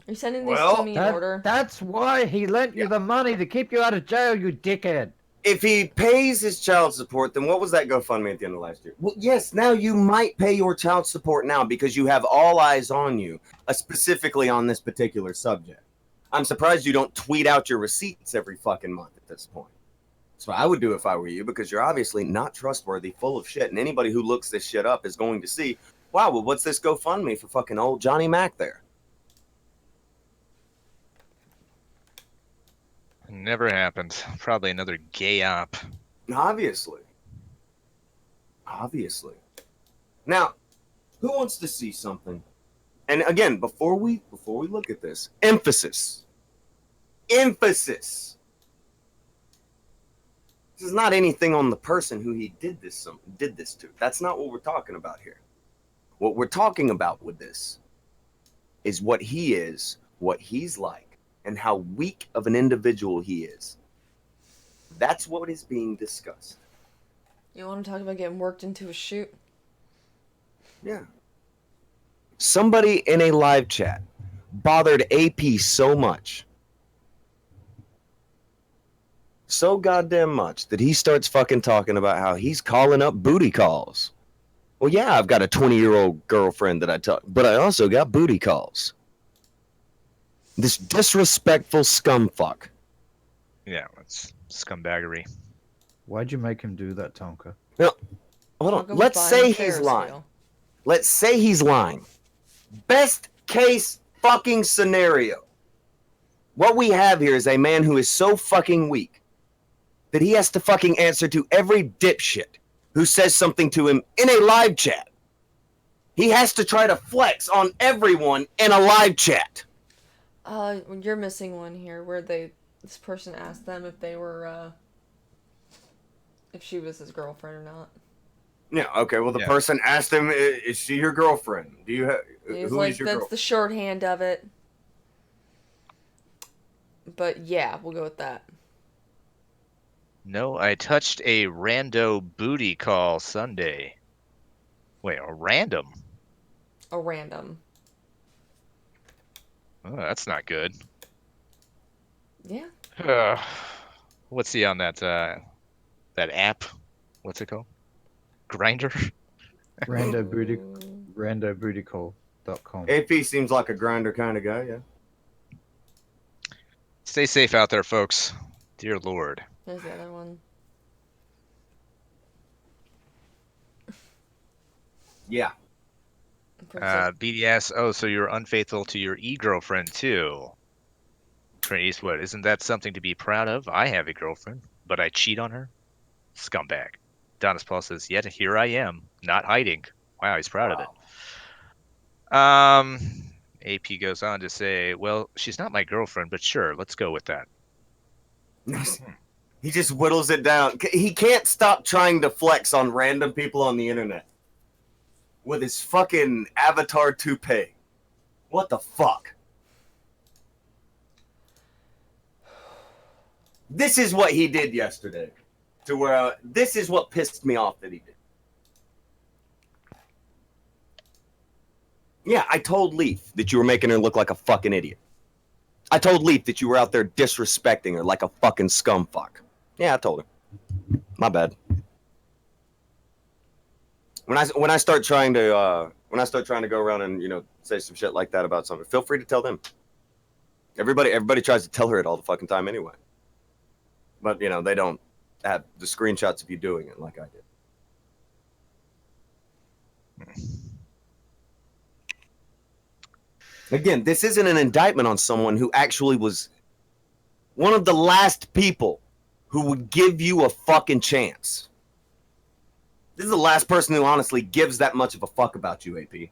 you sending these to me in order? That's why he lent you the money to keep you out of jail, you dickhead. If he pays his child support, then what was that GoFundMe at the end of last year? Well, yes, now you might pay your child support now because you have all eyes on you, specifically on this particular subject. I'm surprised you don't tweet out your receipts every fucking month at this point. That's what I would do if I were you, because you're obviously not trustworthy, full of shit, and anybody who looks this shit up is going to see, wow, well, what's this GoFundMe for fucking old Johnny Mac there? Never happened. Probably another gay op. Obviously. Now, who wants to see something? And again, before we look at this, emphasis. This is not anything on the person who he did this to. That's not what we're talking about here. What we're talking about with this is what he is, what he's like, and how weak of an individual he is. That's what is being discussed. You want to talk about getting worked into a shoot? Yeah. Somebody in a live chat bothered AP so much, so goddamn much, that he starts fucking talking about how he's calling up booty calls. Well, yeah, I've got a 20-year-old girlfriend that I talk, but I also got booty calls. This disrespectful scumfuck. Yeah, it's scumbaggery. Why'd you make him do that, Tonka? Now, hold on. Let's say he's lying. Let's say he's lying. Best case fucking scenario. What we have here is a man who is so fucking weak that he has to fucking answer to every dipshit who says something to him in a live chat. He has to try to flex on everyone in a live chat. You're missing one here where this person asked them if they were, if she was his girlfriend or not. Yeah, okay, well, the person asked him, is she your girlfriend? Do you have, He's who like, is your that's girlfriend? the shorthand of it. But yeah, we'll go with that. No, I touched a rando booty call Sunday. Wait, a random? A random. Oh, that's not good. Yeah. What's he on that app? What's it called? Grinder? Rando booty, Ooh. randobootycall.com. AP seems like a grinder kind of guy, yeah. Stay safe out there, folks. Dear Lord. There's the other one. Yeah. BDS. Oh, so you're unfaithful to your e-girlfriend too. Trent Eastwood. Isn't that something to be proud of? I have a girlfriend, but I cheat on her. Scumbag. Adonis Paul says, yet here I am, not hiding. Wow, he's proud of it. AP goes on to say, well, she's not my girlfriend, but sure, let's go with that. He just whittles it down. He can't stop trying to flex on random people on the internet with his fucking avatar toupee. What the fuck? This is what he did yesterday. To where this is what pissed me off that he did. Yeah, I told Leaf that you were making her look like a fucking idiot. I told Leaf that you were out there disrespecting her like a fucking scumfuck. Yeah, I told her. My bad. When I start trying to go around and say some shit like that about something, feel free to tell them. Everybody tries to tell her it all the fucking time anyway. But they don't have the screenshots of you doing it like I did. Again, this isn't an indictment on someone who actually was one of the last people who would give you a fucking chance. This is the last person who honestly gives that much of a fuck about you, AP.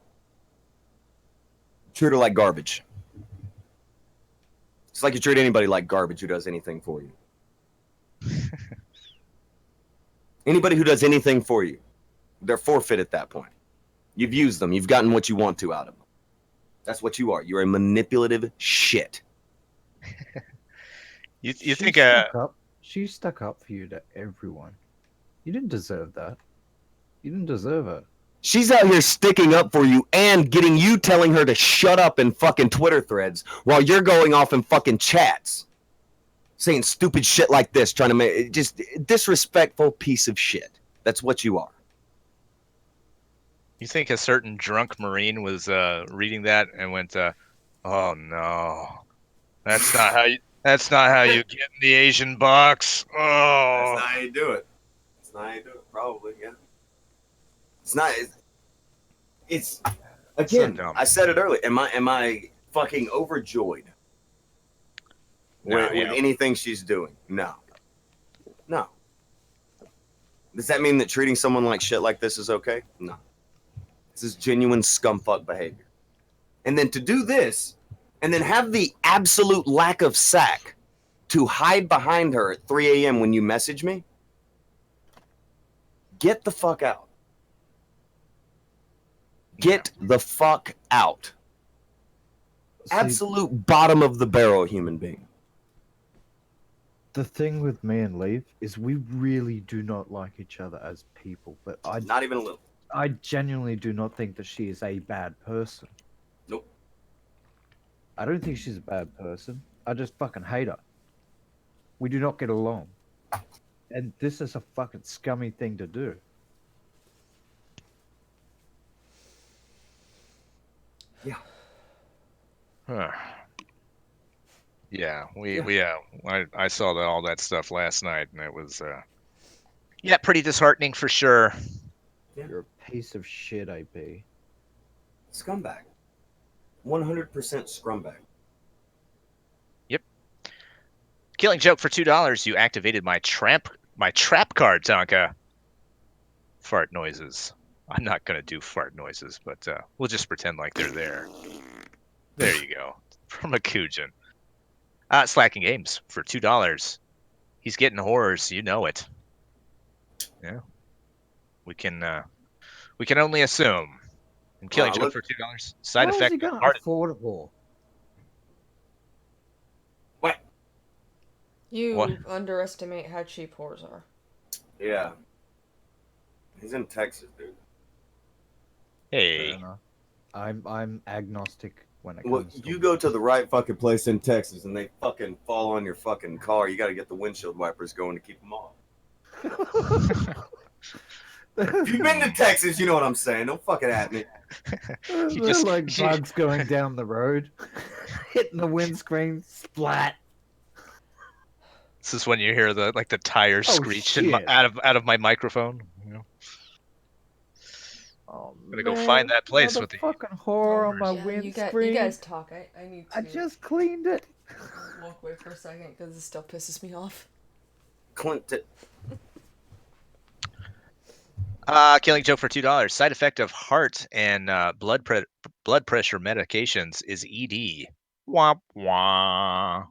Treat her like garbage. It's like you treat anybody like garbage who does anything for you. Anybody who does anything for you, they're forfeit at that point. You've used them. You've gotten what you want to out of them. That's what you are. You're a manipulative shit. You think She stuck up for you to everyone. You didn't deserve that. You didn't deserve it. She's out here sticking up for you and getting you telling her to shut up in fucking Twitter threads while you're going off in fucking chats. Saying stupid shit like this, trying to make just disrespectful piece of shit. That's what you are. You think a certain drunk Marine was reading that and went, "Oh no, that's not how you get in the Asian box." Oh, That's not how you do it. That's not how you do it. Probably, yeah. It's not. It's again. So dumb. I said it earlier. Am I fucking overjoyed with anything she's doing? No. Does that mean that treating someone like shit like this is okay? No. This is genuine scumfuck behavior. And then to do this, and then have the absolute lack of sack to hide behind her at 3 a.m. when you message me, get the fuck out. Get the fuck out. Absolute bottom of the barrel human being. The thing with me and Leaf is we really do not like each other as people, but Not even a little. I genuinely do not think that she is a bad person. Nope. I don't think she's a bad person. I just fucking hate her. We do not get along. And this is a fucking scummy thing to do. Yeah. I saw all that stuff last night, and it was pretty disheartening for sure. Yeah. You're a piece of shit, AP. Scumbag. 100% scumbag. Yep. Killing joke for $2. You activated my trap card, Tonka. Fart noises. I'm not gonna do fart noises, but we'll just pretend like they're there. There you go. From a Kujin. Slacking Games for $2. He's getting horrors, you know it. Yeah. We can only assume. And killing joke for $2. Side How effect. is he gonna afford a whore? What? You underestimate how cheap whores are. Yeah. He's in Texas, dude. Fair Hey, enough. I'm agnostic when it Well, comes to you go to the right fucking place in Texas and they fucking fall on your fucking car. You got to get the windshield wipers going to keep them off. If you've been to Texas, you know what I'm saying. Don't fucking at me. you They're just like bugs going down the road, hitting the windscreen, splat. this is when you hear the tire Oh screech shit! out of my microphone. You know? Oh Gonna go find man, that place with the motherfucking horror on my Yeah, you windscreen. guys talk. I need I to just cleaned it. walk away for a second because this still pisses me off. Clint, Killing joke for $2. Side effect of heart and blood pressure medications is ED. Wah wah.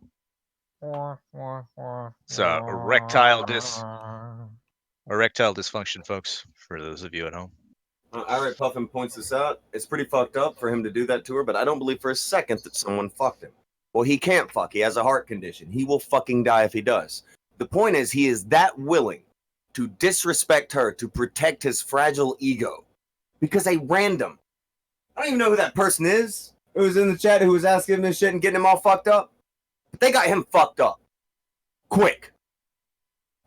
It's erectile dysfunction, folks. For those of you at home. Irate Puffin points this out. It's pretty fucked up for him to do that to her, but I don't believe for a second that someone fucked him. Well, he can't fuck. He has a heart condition. He will fucking die if he does. The point is, he is that willing to disrespect her to protect his fragile ego because a random, I don't even know who that person is who was in the chat who was asking him this shit and getting him all fucked up. But they got him fucked up quick.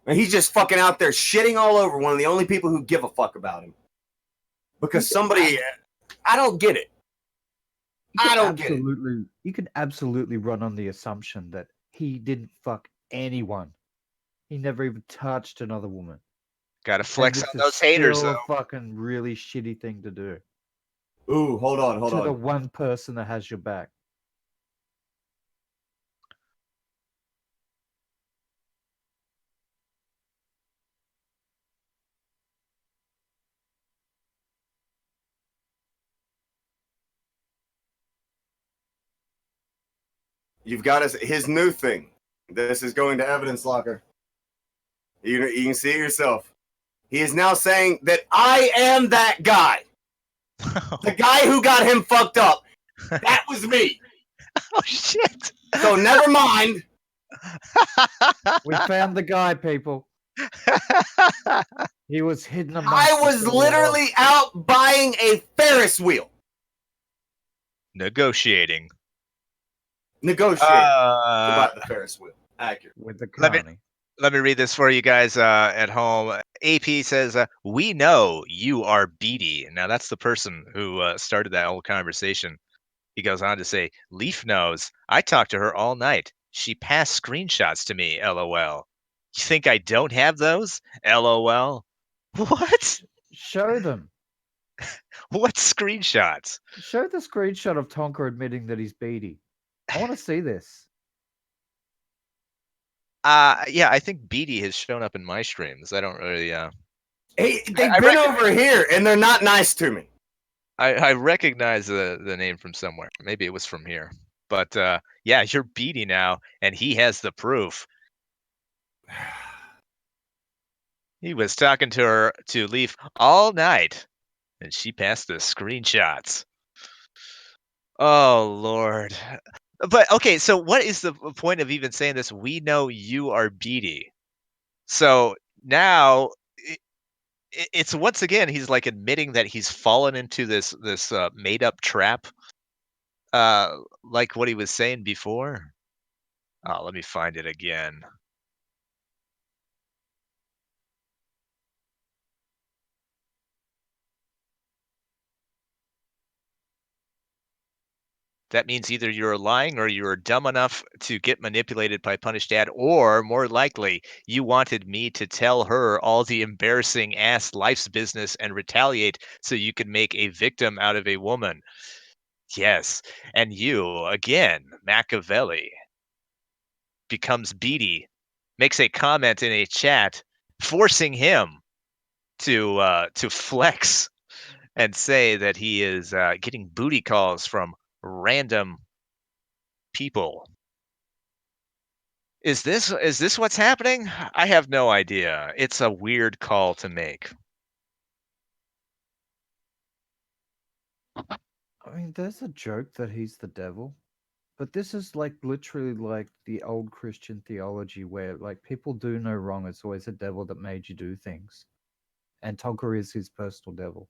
And he's just fucking out there shitting all over one of the only people who give a fuck about him. Because somebody, I don't get it. I don't get it. You can absolutely run on the assumption that he didn't fuck anyone. He never even touched another woman. Gotta And flex this on is those haters, still though. a fucking really shitty thing to do. Ooh, hold on. To the one person that has your back. You've got his new thing. This is going to evidence locker. You can see it yourself. He is now saying that I am that guy. The guy who got him fucked up. That was me. Oh shit. So never mind. We found the guy, people. He was hidden amongst I us was all literally out buying a Ferris wheel. Negotiating. Negotiate to buy the Ferris wheel. Accurate. with the Let me carny. let me read this for you guys at home. AP says, "We know you are Beatty." Now that's the person who started that whole conversation. He goes on to say, "Leaf knows. I talked to her all night. She passed screenshots to me. LOL. You think I don't have those? LOL. What? Show them. What screenshots? Show the screenshot of Tonka admitting that he's beady. I want to see this. Yeah, I think Beatty has shown up in my streams. I don't really. Hey, they've I been reckon- over here and they're not nice to me. I recognize the name from somewhere. Maybe it was from here. But yeah, you're Beatty now, and he has the proof. He was talking to Leaf all night, and she passed the screenshots. Oh Lord. But okay, so what is the point of even saying this? We know you are Beatty. So now it's once again he's like admitting that he's fallen into this made up trap, like what he was saying before. Oh, let me find it again. That means either you're lying or you're dumb enough to get manipulated by Punish Dad, or more likely, you wanted me to tell her all the embarrassing ass life's business and retaliate so you could make a victim out of a woman. Yes, and you, again, Machiavelli, becomes Beatty, makes a comment in a chat, forcing him to flex and say that he is getting booty calls from random people. Is this what's happening? I have no idea. It's a weird call to make. I mean, there's a joke that he's the devil, But this is like literally like the old Christian theology where like people do no wrong. It's always a devil that made you do things. And Tonka is his personal devil.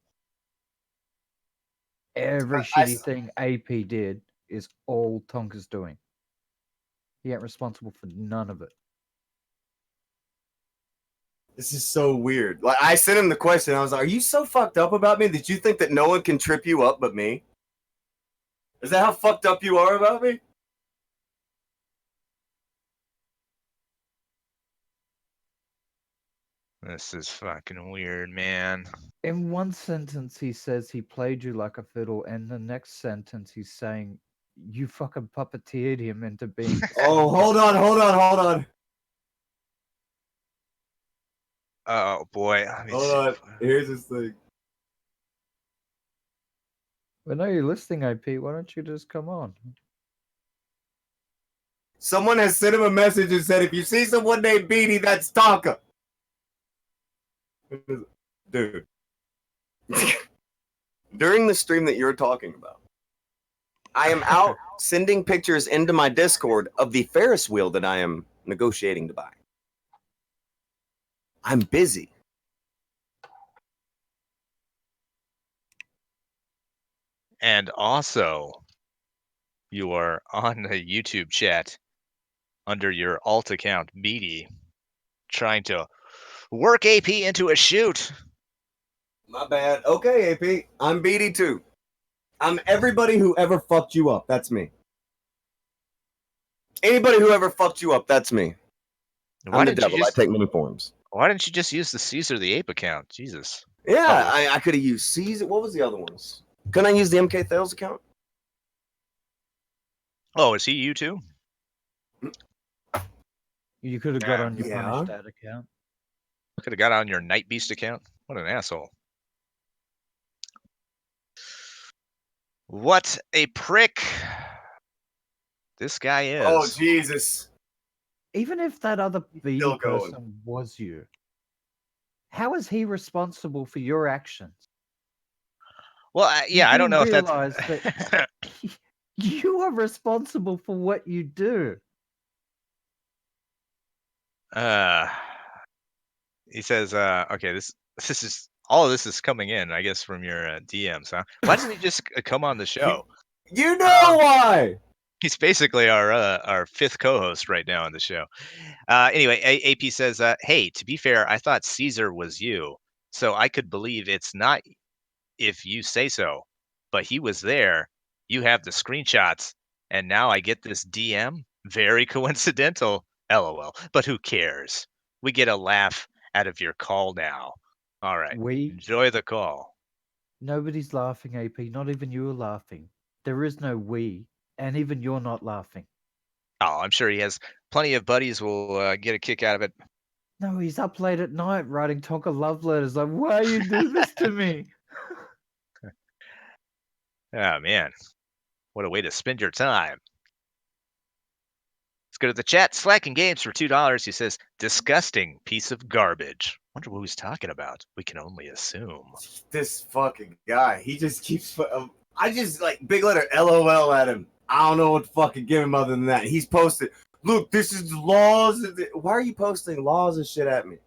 Every shitty thing AP did is all Tonka's doing. He ain't responsible for none of it. This is so weird. Like, I sent him the question. I was like, "Are you so fucked up about me that you think that no one can trip you up but me? Is that how fucked up you are about me?" This is fucking weird, man. In one sentence, he says he played you like a fiddle, and the next sentence, he's saying you fucking puppeteered him into being. Oh, hold on. Oh boy. Let me Hold see. on. Here's this thing. I know you're listening, AP. Why don't you just come on? Someone has sent him a message and said, "If you see someone named Beanie, that's Tonka." Dude. During the stream that you're talking about, I am out sending pictures into my Discord of the Ferris wheel that I am negotiating to buy. I'm busy. And also, you are on the YouTube chat under your alt account, Meaty, trying to work AP into a shoot. My bad. Okay, AP. I'm Beatty too. I'm everybody who ever fucked you up. That's me. Anybody who ever fucked you up, that's me. I'm the devil. I take many forms. Why didn't you just use the Caesar the Ape account? Jesus. Yeah, Oh. I could have used Caesar. What was the other ones? Couldn't I use the MK Thales account? Oh, is he you too? You could have got on your Yeah. Punished Dad account. Could have got on your Night Beast account. What an asshole. What a prick. This guy is. Oh, Jesus. Even if that other beady Still going. person was you, how is he responsible for your actions? Well, yeah, I don't know if that's. Realize that you are responsible for what you do. He says, okay, this is all of this is coming in, I guess, from your DMs, huh? Why doesn't he just come on the show? You know why? He's basically our fifth co-host right now on the show. Anyway, AP says, hey, to be fair, I thought Caesar was you, so I could believe it's not if you say so. But he was there. You have the screenshots, and now I get this DM. Very coincidental. LOL. But who cares? We get a laugh out of your call now. All right. Enjoy the call. Nobody's laughing, AP. Not even you are laughing. There is no we, and even you're not laughing. Oh, I'm sure he has plenty of buddies who will get a kick out of it. No, he's up late at night writing Tonka love letters. Like, why you do this to me? Oh, man. What a way to spend your time. Let's go to the chat. Slacking Games for $2. He says, disgusting piece of garbage. Wonder what he's talking about. We can only assume. This fucking guy. He just keeps. I just like big letter LOL at him. I don't know what to fucking give him other than that. He's posted, look, this is laws. Why are you posting laws and shit at me?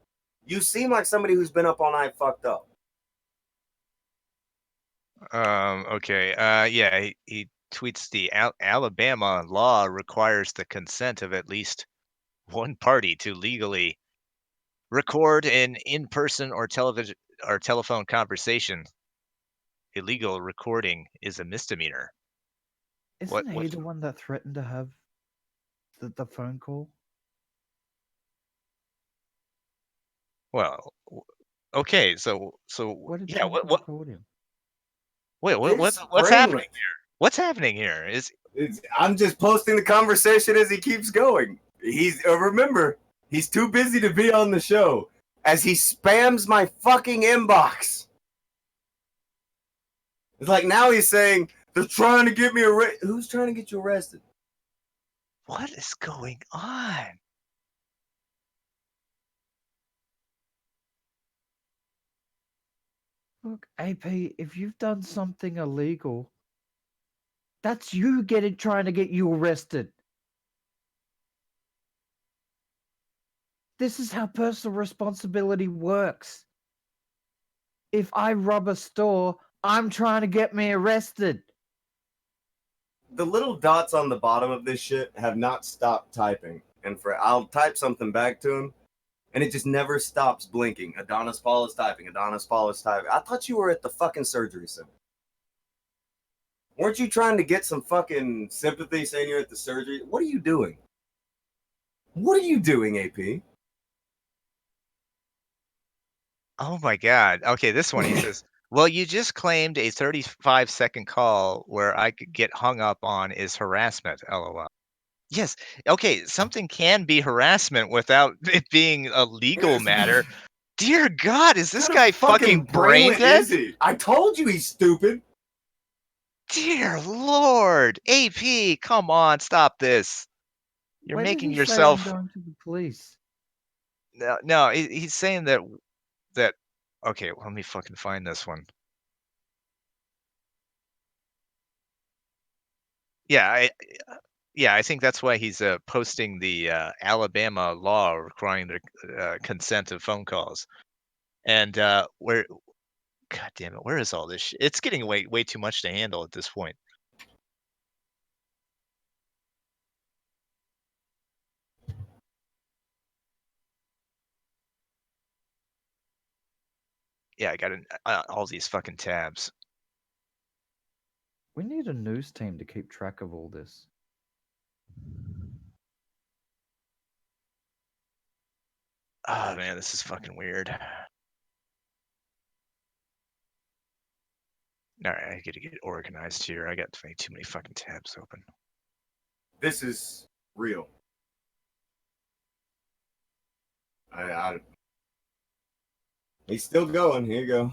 You seem like somebody who's been up all night fucked up. Okay. Yeah, he tweets the Alabama law requires the consent of at least one party to legally record an in-person or television or telephone conversation. Illegal recording is a misdemeanor. Isn't he the one that threatened to have the phone call? Well, okay, so What did yeah, Tonka record him? wait, what's Brainless. happening here? What's happening here? I'm just posting the conversation as he keeps going. He's remember, he's too busy to be on the show as he spams my fucking inbox. It's like now he's saying they're trying to get me arrested. Who's trying to get you arrested? What is going on? Look, AP, if you've done something illegal, That's you trying to get you arrested. This is how personal responsibility works. If I rob a store, I'm trying to get me arrested. The little dots on the bottom of this shit have not stopped typing. And I'll type something back to him, and it just never stops blinking. Adonis Paul is typing. Adonis Paul is typing. I thought you were at the fucking surgery center. Weren't you trying to get some fucking sympathy saying you're at the surgery? What are you doing? What are you doing, AP? Oh my God. Okay, this one he says, well, you just claimed a 35-second call where I could get hung up on is harassment, LOL. Yes. Okay, something can be harassment without it being a legal matter. Dear God, is this What guy kind of fucking brain brainlet dead? is he? I told you he's stupid. Dear Lord. AP, come on, stop this. You're When did making he say I'm yourself going to the police? no, he's saying that okay, let me fucking find this one. Yeah, I think that's why he's posting the Alabama law requiring the consent of phone calls. And where, God damn it, where is all this shit? It's getting way too much to handle at this point. Yeah, I got all these fucking tabs. We need a news team to keep track of all this. Oh man, this is fucking weird. All right, I gotta get organized here. I got too many fucking tabs open. This is real. He's still going. Here you go.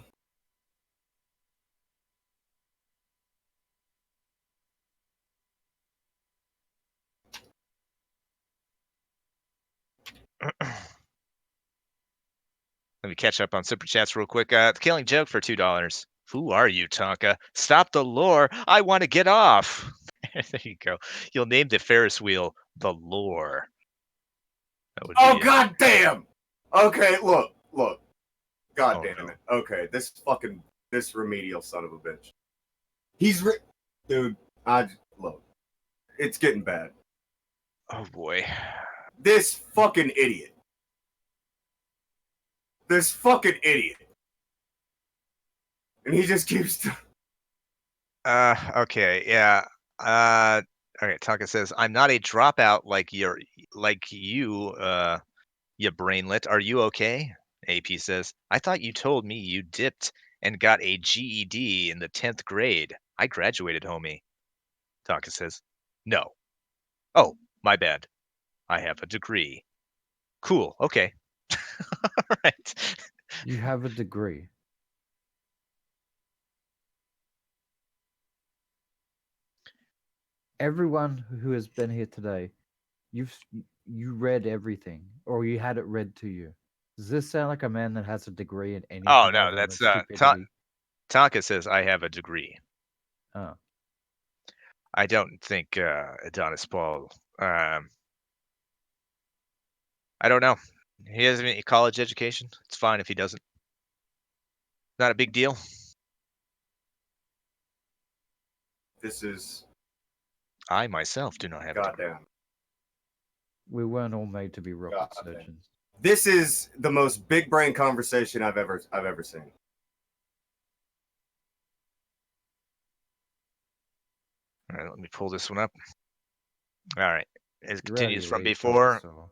Let me catch up on super chats real quick. The Killing Joke for $2. Who are you, Tonka? Stop the lore. I want to get off. There you go. You'll name the Ferris wheel the lore. That would Oh be god damn! Okay, look. God Oh, damn no. it. Okay, this remedial son of a bitch. Dude, look. It's getting bad. Oh boy. This fucking idiot. And he just keeps Okay, yeah. Okay, Tonka says, I'm not a dropout like you, you brainlet. Are you okay? AP says, I thought you told me you dipped and got a GED in the 10th grade. I graduated, homie. Tonka says, no. Oh, my bad. I have a degree. Cool. Okay. All right. You have a degree. Everyone who has been here today, you read everything, or you had it read to you. Does this sound like a man that has a degree in Oh anything no, other than that's stupidity? Tonka says I have a degree. Oh. I don't think Adonis Paul. I don't know. He has a college education. It's fine if he doesn't. Not a big deal. This is I myself do not have a degree. goddamn. We weren't all made to be rocket Goddamn. surgeons. This is the most big brain conversation I've ever seen. All right, let me pull this one up. All right. It You're out of continues your from league, Tonka, before. so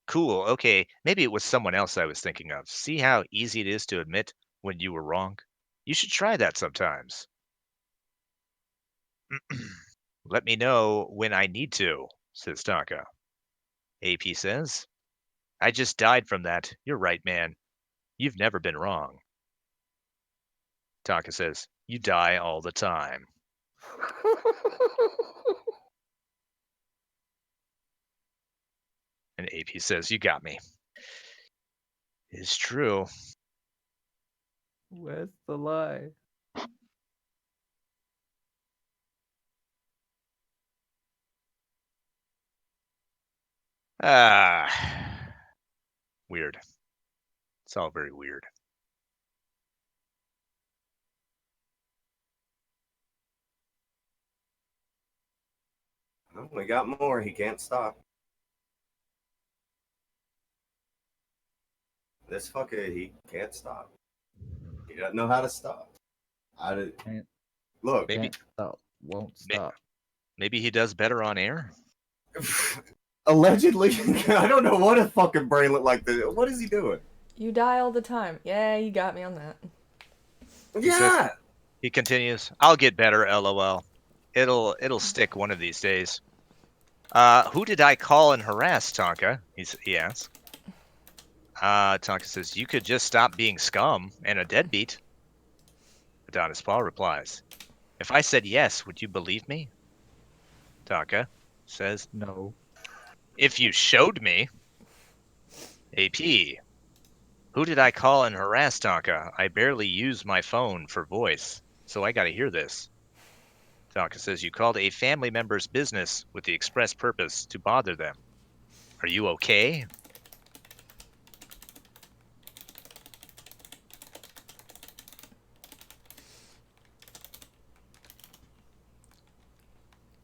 Cool. Okay. Maybe it was someone else I was thinking of. See how easy it is to admit when you were wrong? You should try that sometimes. Let me know when I need to, says Tonka. AP says, I just died from that. You're right, man. You've never been wrong. Tonka says, you die all the time. And AP says, you got me. It's true. where's the lie? Weird. It's all very weird. Oh, we got more. He can't stop. This fucker, he can't stop. He doesn't know how to stop. Can't, Look, Maybe- can't stop, won't stop. Maybe he does better on air. allegedly, I don't know what a fucking brain looked like. What is he doing? You die all the time. Yeah, you got me on that. He says- Yeah. He continues, "I'll get better, LOL. It'll stick one of these days." Who did I call and harass, Tonka? He asks. Tonka says, "You could just stop being scum and a deadbeat." Adonis Paul replies, "If I said yes, would you believe me?" Tonka says, No. "If you showed me." AP, who did I call and harass, Tonka? I barely use my phone for voice, so I gotta hear this. Tonka says, "You called a family member's business with the express purpose to bother them. Are you okay?"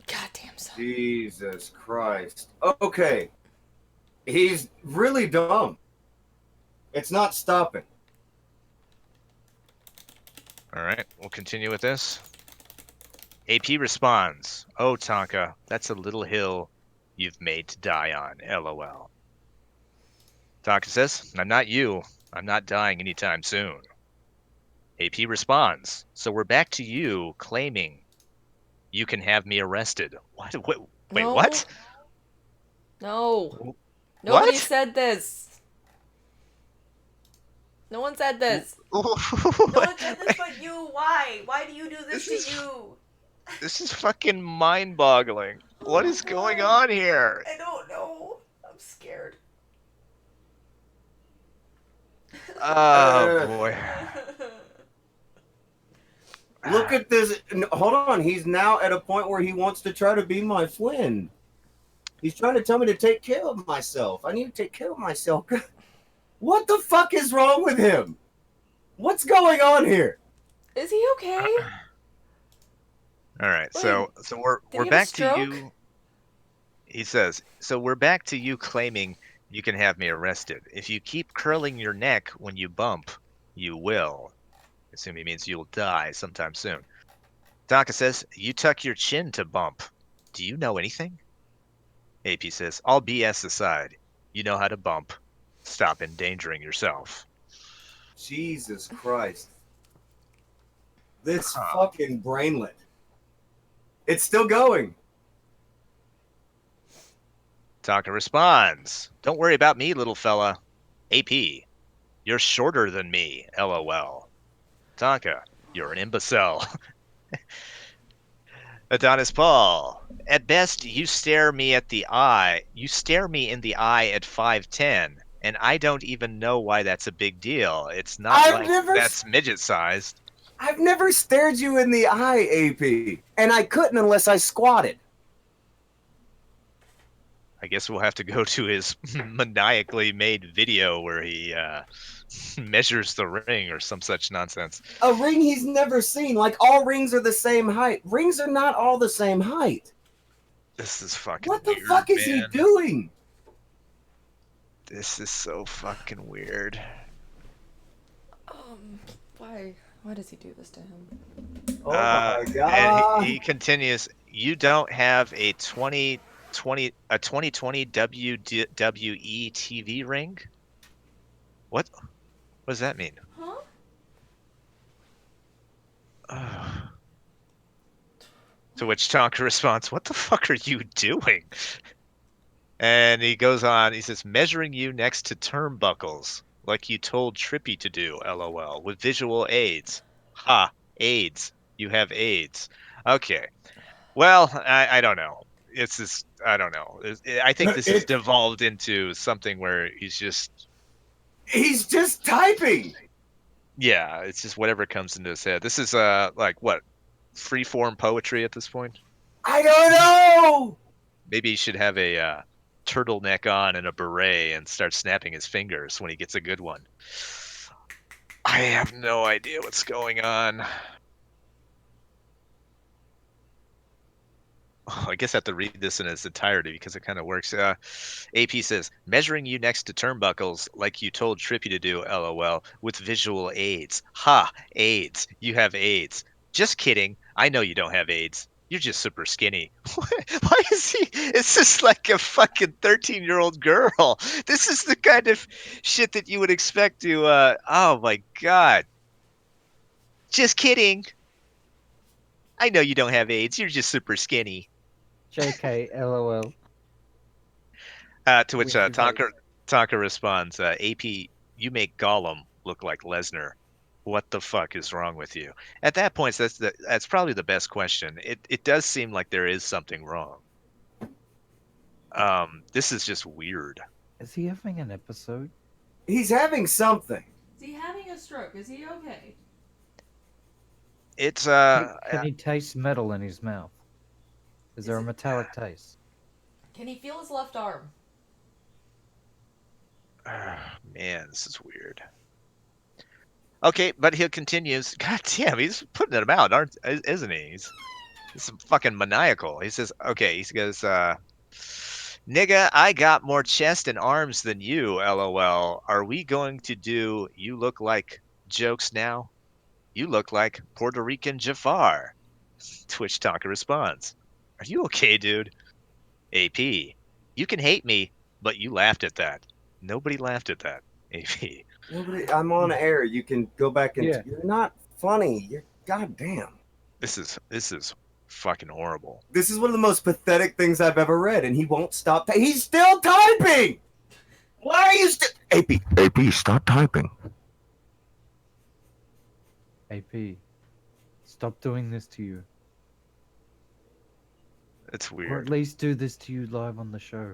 Goddamn son. Jesus Christ. Okay. He's really dumb. It's not stopping. All right, we'll continue with this. AP responds, "Oh, Tonka, that's a little hill you've made to die on, LOL." Tonka says, "I'm not you. I'm not dying anytime soon." AP responds, "So we're back to you claiming you can have me arrested." What? Wait, No. what? No. Nobody What? said this. No one said this. No one said this but you. Why? Why do you do this This to you? This is fucking mind-boggling. What is going on here? I don't know. I'm scared. Oh boy. Look at this. Hold on. He's now at a point where he wants to try to be my friend. He's trying to tell me to take care of myself. I need to take care of myself. What the fuck is wrong with him? What's going on here? Is he okay? All right, Wait, so did we're he have a back to stroke? you. He says, "So we're back to you claiming you can have me arrested. If you keep curling your neck when you bump, you will." I assume he means you'll die sometime soon. Tonka says, "You tuck your chin to bump. Do you know anything?" AP says, "All BS aside, you know how to bump. Stop endangering yourself." Jesus Christ. This fucking brainlet. It's still going. Tonka responds, "Don't worry about me, little fella. AP, you're shorter than me, LOL. Tonka, you're an imbecile." Adonis Paul, "At best, you stare me in the eye at 5'10", and I don't even know why that's a big deal. It's not that's midget sized." I've never stared you in the eye, AP. And I couldn't unless I squatted. I guess we'll have to go to his maniacally made video where he measures the ring or some such nonsense. A ring he's never seen. Like, all rings are the same height. Rings are not all the same height. This is fucking What the weird, fuck is he man. doing? This is so fucking weird. Why? Why does he do this to him? Oh my god. And he continues, "You don't have a 2020 WWE TV ring? What does that mean?" Huh? To which Tonka responds, "What the fuck are you doing?" And he goes on, he says, "Measuring you next to turnbuckles, like you told Trippy to do, LOL, with visual aids. Ha, AIDS. You have AIDS." Okay. Well, I don't know. It's just, I don't know. I think this has devolved into something where he's just typing. Yeah, it's just whatever comes into his head. This is like what, free form poetry at this point? I don't know. Maybe he should have a turtleneck on and a beret and starts snapping his fingers when he gets a good one. I have no idea what's going on. Oh, I guess I have to read this in its entirety because it kind of works. AP says, measuring you next to turnbuckles like you told Trippy to do, LOL, with visual aids. Ha, AIDS. You have AIDS. Just kidding. I know you don't have AIDS. You're just super skinny. Why is he? It's just like a fucking 13-year-old girl. This is the kind of shit that you would expect to, oh my God. Just kidding. I know you don't have AIDS. You're just super skinny. JK, LOL. To which With his Tonka responds, AP, you make Gollum look like Lesnar. What the fuck is wrong with you? At that point, that's probably the best question. It does seem like there is something wrong. This is just weird. Is he having an episode? He's having something. Is he having a stroke? Is he okay? It's Can he taste metal in his mouth? Is there a metallic taste? Can he feel his left arm? man, this is weird. Okay, but he continues. God damn, he's putting them out, isn't he? He's fucking maniacal. He says, okay, he goes, nigga, I got more chest and arms than you, LOL. Are we going to do you look like jokes now? You look like Puerto Rican Jafar. Twitch Tonka responds, are you okay, dude? AP, you can hate me, but you laughed at that. Nobody laughed at that, AP. Nobody, I'm on air. You can go back and Yeah. you're not funny. You're goddamn. This is fucking horrible. This is one of the most pathetic things I've ever read, and he won't stop. He's still typing. Why are you still? AP, stop typing. AP, stop doing this to you. It's Or weird. at least do this to you live on the show.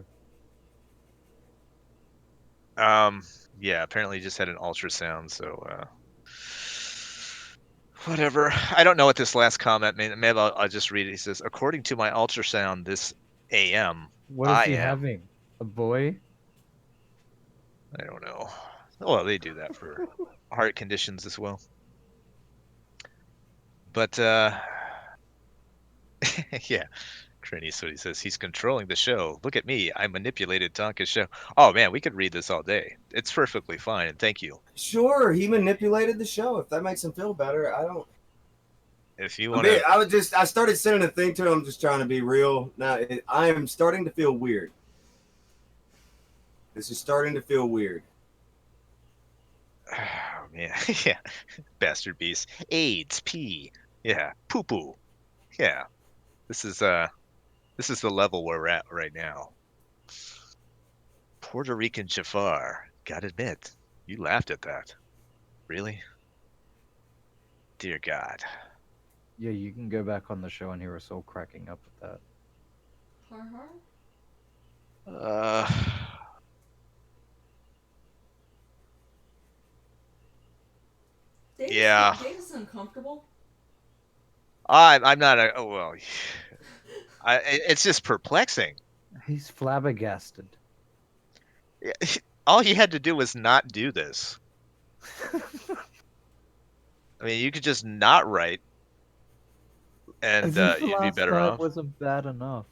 Yeah, apparently he just had an ultrasound, so whatever. I don't know what this last comment means. Maybe I'll just read it. He says, according to my ultrasound this AM, What is I he am. having? A boy? I don't know. Well, they do that for heart conditions as well. But yeah. Trini, what he says. He's controlling the show. Look at me. I manipulated Tonka's show. Oh man, we could read this all day. It's perfectly fine, and thank you. Sure, he manipulated the show. If that makes him feel better, I don't. If you want to, I started sending a thing to him, just trying to be real. Now I am starting to feel weird. This is starting to feel weird. oh man, yeah, bastard beast, AIDS, pee, yeah, poo poo, yeah. This is the level we're at right now. Puerto Rican Jafar. Gotta admit, you laughed at that. Really? Dear God. Yeah, you can go back on the show and hear us all cracking up at that. Har har. Yeah. Data's uncomfortable. I'm not a. Oh well. It's just perplexing. He's flabbergasted. All he had to do was not do this. I mean, you could just not write, and As if you'd be last better night off. wasn't bad enough.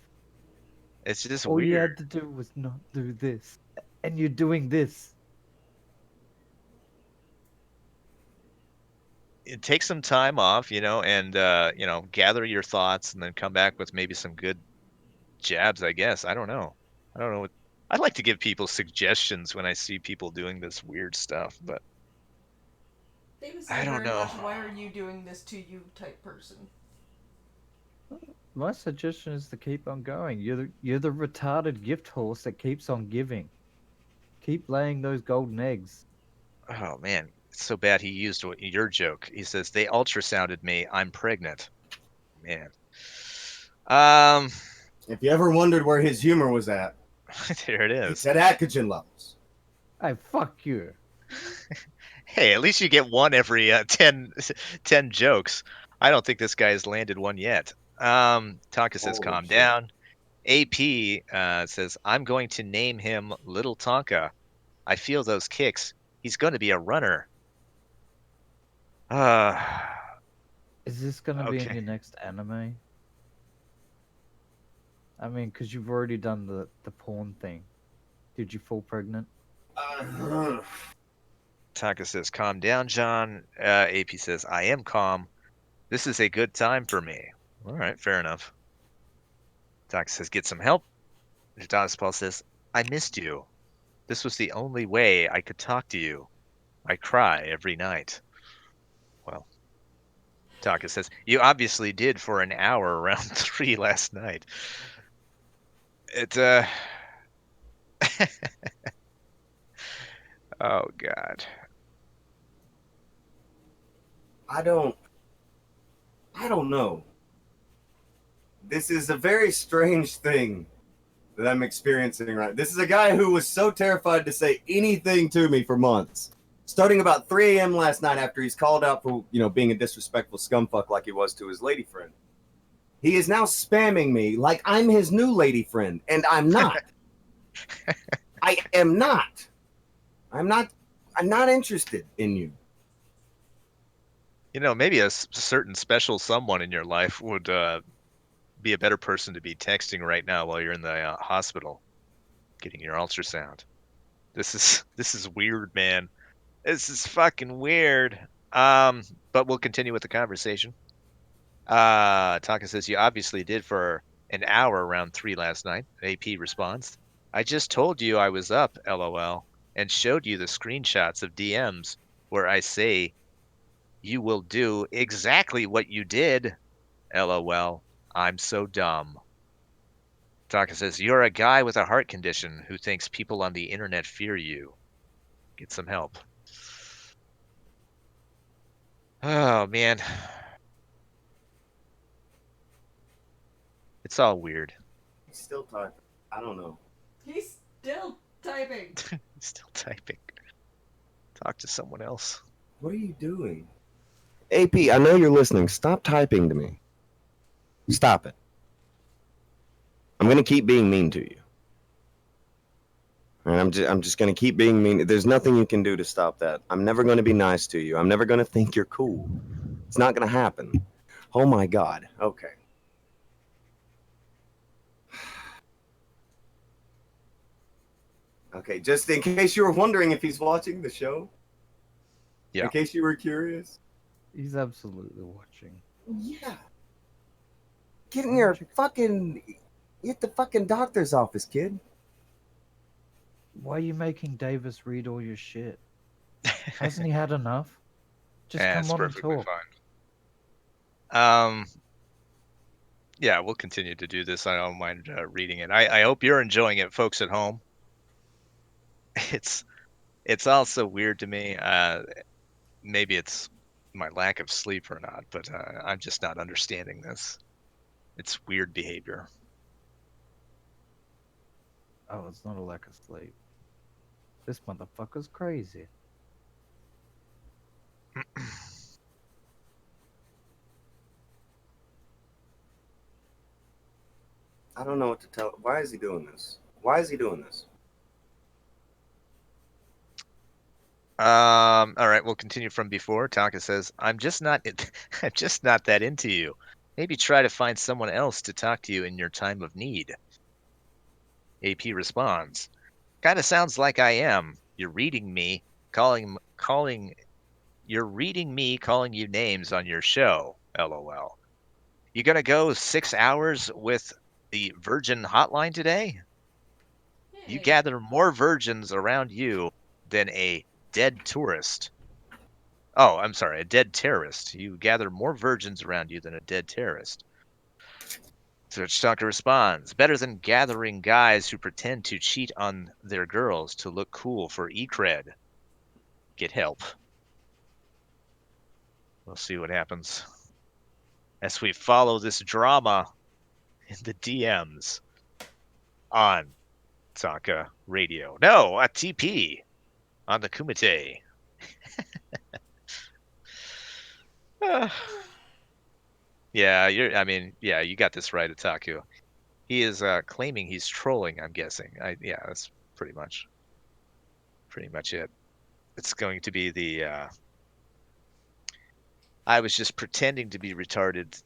It's just All you weird. had to do was not do this. And you're doing this. Take some time off, and gather your thoughts, and then come back with maybe some good jabs. I guess I don't know. I'd like to give people suggestions when I see people doing this weird stuff, but Davis I is don't very know. much why are you doing this to you type person. My suggestion is to keep on going. You're the retarded gift horse that keeps on giving. Keep laying those golden eggs. Oh man, it's so bad. He used your joke. He says they ultrasounded me. I'm pregnant. Man. If you ever wondered where his humor was at, There it it's is. at Atkinson levels. Hey, fuck you. Hey, at least you get one every 10 jokes. I don't think this guy has landed one yet. Tonka says, Holy calm shit. down. AP says, I'm going to name him Little Tonka. I feel those kicks. He's going to be a runner. Is this gonna be in Okay. your next anime? I mean, because you've already done the porn thing. Did you fall pregnant? Tonka says, calm down, John. AP says, I am calm. This is a good time for me. All right, fair enough. Tonka says, get some help. Adonis Paul says, I missed you. This was the only way I could talk to you. I cry every night. Well, Tonka says, you obviously did for an hour around 3 last night. It, oh, God. I don't know. This is a very strange thing that I'm experiencing right. This is a guy who was so terrified to say anything to me for months. Starting about 3 a.m. last night after he's called out for, being a disrespectful scumfuck like he was to his lady friend. He is now spamming me like I'm his new lady friend, and I'm not. I am not. I'm not interested in you. Maybe a certain special someone in your life would be a better person to be texting right now while you're in the hospital getting your ultrasound. This is weird, man. This is fucking weird. But we'll continue with the conversation. Tonka says, you obviously did for an hour around 3 last night. AP responds, I just told you I was up, LOL, and showed you the screenshots of DMs where I say you will do exactly what you did. LOL, I'm so dumb. Tonka says, you're a guy with a heart condition who thinks people on the internet fear you. Get some help. Oh, man. It's all weird. He's still typing. I don't know. He's still typing. Still typing. Talk to someone else. What are you doing? AP, I know you're listening. Stop typing to me. Stop it. I'm gonna keep being mean to you. And I'm just gonna keep being mean. There's nothing you can do to stop that. I'm never gonna be nice to you. I'm never gonna think you're cool. It's not gonna happen. Oh my God. Okay. Okay, just in case you were wondering if he's watching the show. Yeah. In case you were curious. He's absolutely watching. Yeah. Get in your fucking. Get the fucking doctor's office, kid. Why are you making Davis read all your shit? Hasn't he had enough? Just Yeah, come it's on and perfectly talk. fine. Yeah, we'll continue to do this. I don't mind reading it. I hope you're enjoying it, folks at home. It's also weird to me. Maybe it's my lack of sleep or not, but I'm just not understanding this. It's weird behavior. Oh, it's not a lack of sleep. This motherfucker's crazy. I don't know what to tell. Why is he doing this? Why is he doing this? All right, we'll continue from before. Tonka says, I'm just not I'm just not that into you. Maybe try to find someone else to talk to you in your time of need. AP responds, kind of sounds like I am. You're reading me, you're reading me calling you names on your show. LOL. You gonna go 6 hours with the Virgin Hotline today? You Hey. gather more virgins around you than a dead tourist. Oh, I'm sorry, a dead terrorist. You gather more virgins around you than a dead terrorist. Search Talker responds, better than gathering guys who pretend to cheat on their girls to look cool for E-Cred. Get help. We'll see what happens as we follow this drama in the DMs on Tonka Radio. No, a TP on the Kumite. Yeah, you got this right, Otaku. He is claiming he's trolling, I'm guessing. Yeah, that's pretty much it. It's going to be the I was just pretending to be retarded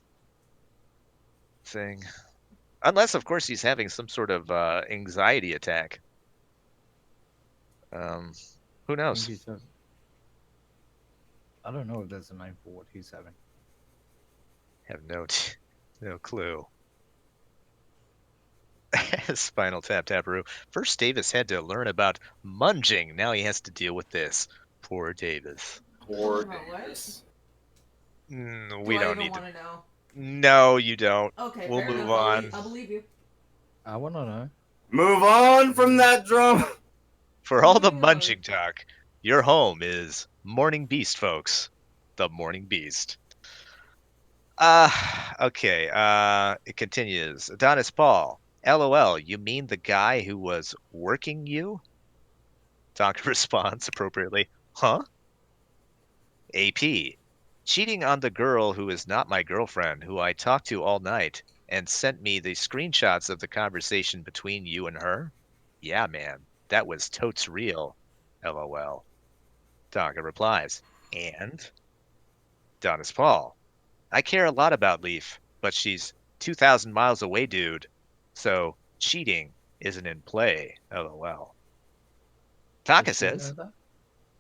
thing. Unless, of course, he's having some sort of anxiety attack. Who I think knows? he's I don't know if there's a name for what he's having. Have no clue. Spinal Tap Taparoo. First, Davis had to learn about munging. Now he has to deal with this. Poor Davis. Poor About what? Davis. We Do I don't even need to. want to know? No, you don't. Okay, We'll fair move enough. on. I'll believe you. I want to know. Move on from that drum. For all the Moving on. munging talk, your home is Morning Beast, folks. The Morning Beast. Okay. It continues. Adonis Paul. LOL, you mean the guy who was working you? Tonka responds appropriately. Huh? AP. Cheating on the girl who is not my girlfriend, who I talked to all night, and sent me the screenshots of the conversation between you and her? Yeah, man, that was totes real. LOL. Tonka replies. And? Adonis Paul. I care a lot about Leaf, but she's 2,000 miles away, dude. So cheating isn't in play. LOL. Does Tonka she know says, that?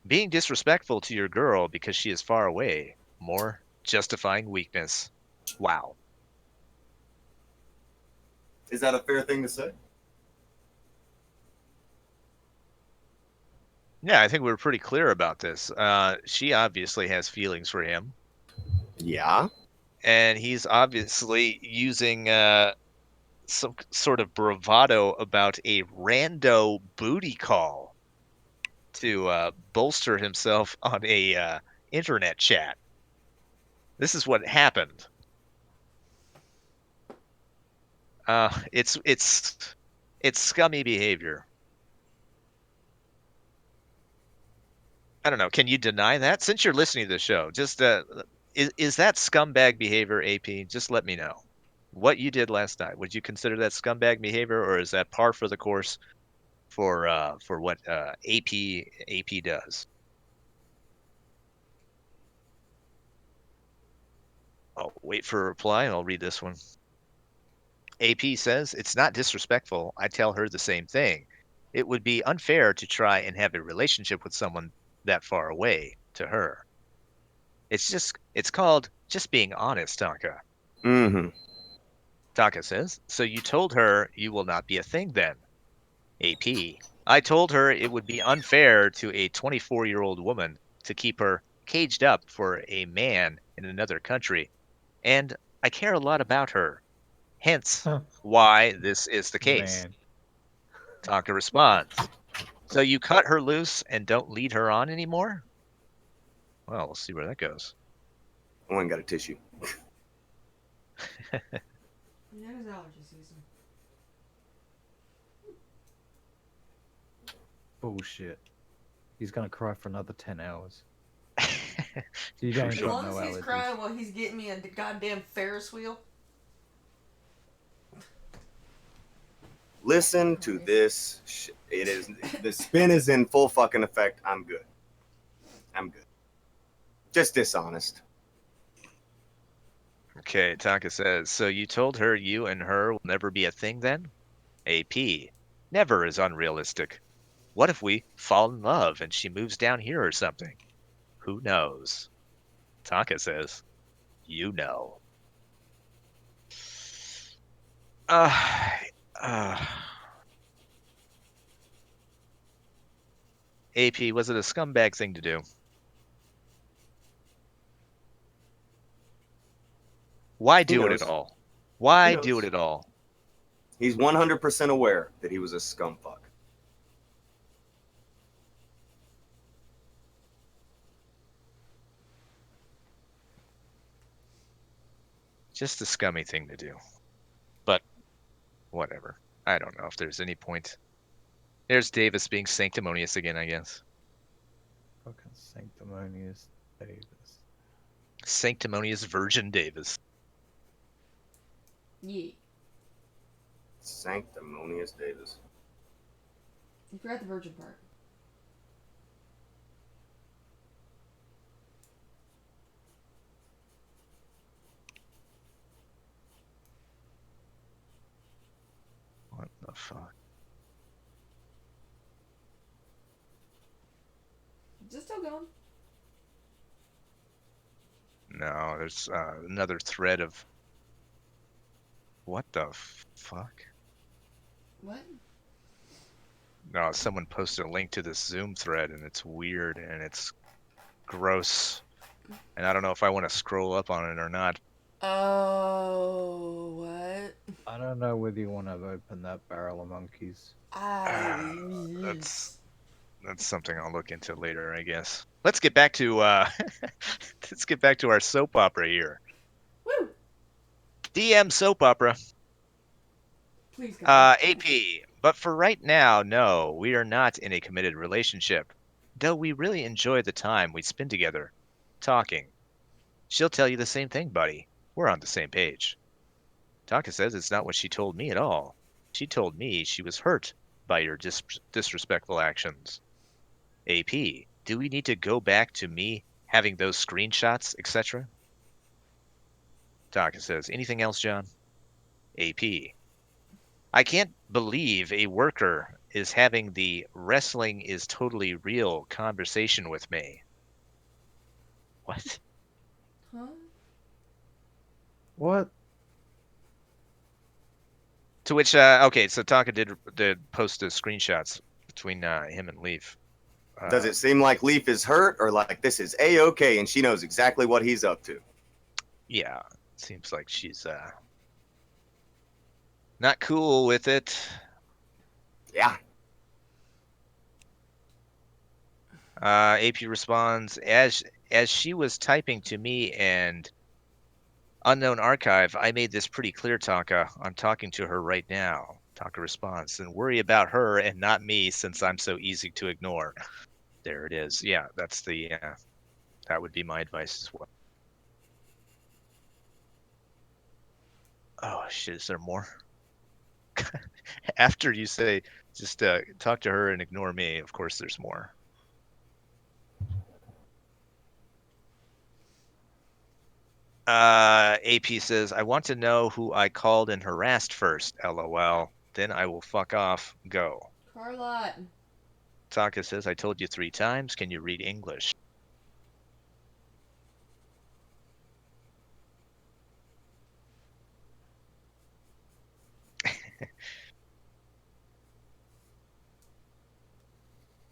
being disrespectful to your girl because she is far away. More justifying weakness. Wow. Is that a fair thing to say? Yeah, I think we were pretty clear about this. She obviously has feelings for him, Yeah. and he's obviously using some sort of bravado about a rando booty call to bolster himself on a internet chat. This is what happened. It's scummy behavior. I don't know. Can you deny that? Since you're listening to the show, just is that scumbag behavior, AP? Just let me know. What you did last night, would you consider that scumbag behavior, or is that par for the course for what AP does? I'll wait for a reply and I'll read this one. AP says, it's not disrespectful. I tell her the same thing. It would be unfair to try and have a relationship with someone that far away to her. It's called just being honest, Tonka. Mm-hmm. Tonka says, so you told her you will not be a thing then? AP, I told her it would be unfair to a 24-year-old woman to keep her caged up for a man in another country, and I care a lot about her. Hence, why this is the case. Man. Tonka responds, so you cut her loose and don't lead her on anymore? Well, we'll see where that goes. I ain't got a tissue. Yeah, it's allergy season. Bullshit. He's gonna cry for another 10 hours. You don't As got long no as he's allergies. crying while he's getting me a goddamn Ferris wheel. Listen to this. It is the spin is in full fucking effect. I'm good. I'm good. Just dishonest. Okay, Tonka says, so you told her you and her will never be a thing then? AP, never is unrealistic. What if we fall in love and she moves down here or something? Who knows? Tonka says, you know. Uh, AP, was it a scumbag thing to do? Why He do it knows. at all? He Why knows. do it at all? He's 100% aware that he was a scumfuck. Just a scummy thing to do. But whatever. I don't know if there's any point. There's Davis being sanctimonious again, I guess. Fucking sanctimonious Davis. Sanctimonious Virgin Davis. Yeah. Sanctimonious Davis. You forgot the virgin part. What the fuck? Is it still going? No, there's another thread of. What the fuck? What? No, someone posted a link to this Zoom thread, and it's weird and it's gross, and I don't know if I want to scroll up on it or not. Oh, what? I don't know whether you want to open that barrel of monkeys. That's something I'll look into later, I guess. Let's get back to let's get back to our soap opera here. Woo! DM soap opera. Please, God. AP. But for right now, no, we are not in a committed relationship. Though we really enjoy the time we spend together, talking. She'll tell you the same thing, buddy. We're on the same page. Tonka says it's not what she told me at all. She told me she was hurt by your disrespectful actions. AP, do we need to go back to me having those screenshots, etc.? Tonka says, anything else, John? AP, I can't believe a worker is having the wrestling is totally real conversation with me. What? Huh? What? To which, okay, so Tonka did post the screenshots between him and Leaf. Does it seem like Leaf is hurt, or like this is A-okay and she knows exactly what he's up to? Yeah, seems like she's not cool with it. Yeah. AP responds, as she was typing to me and Unknown Archive, I made this pretty clear, Tonka. I'm talking to her right now. Tonka responds, and worry about her and not me since I'm so easy to ignore. There it is. Yeah, that's the that would be my advice as well. Oh shit, is there more? After you say just talk to her and ignore me, of course there's more. AP says, I want to know who I called and harassed first, LOL. Then I will fuck off. Go. Carlot. Taka says, I told you 3 times. Can you read English?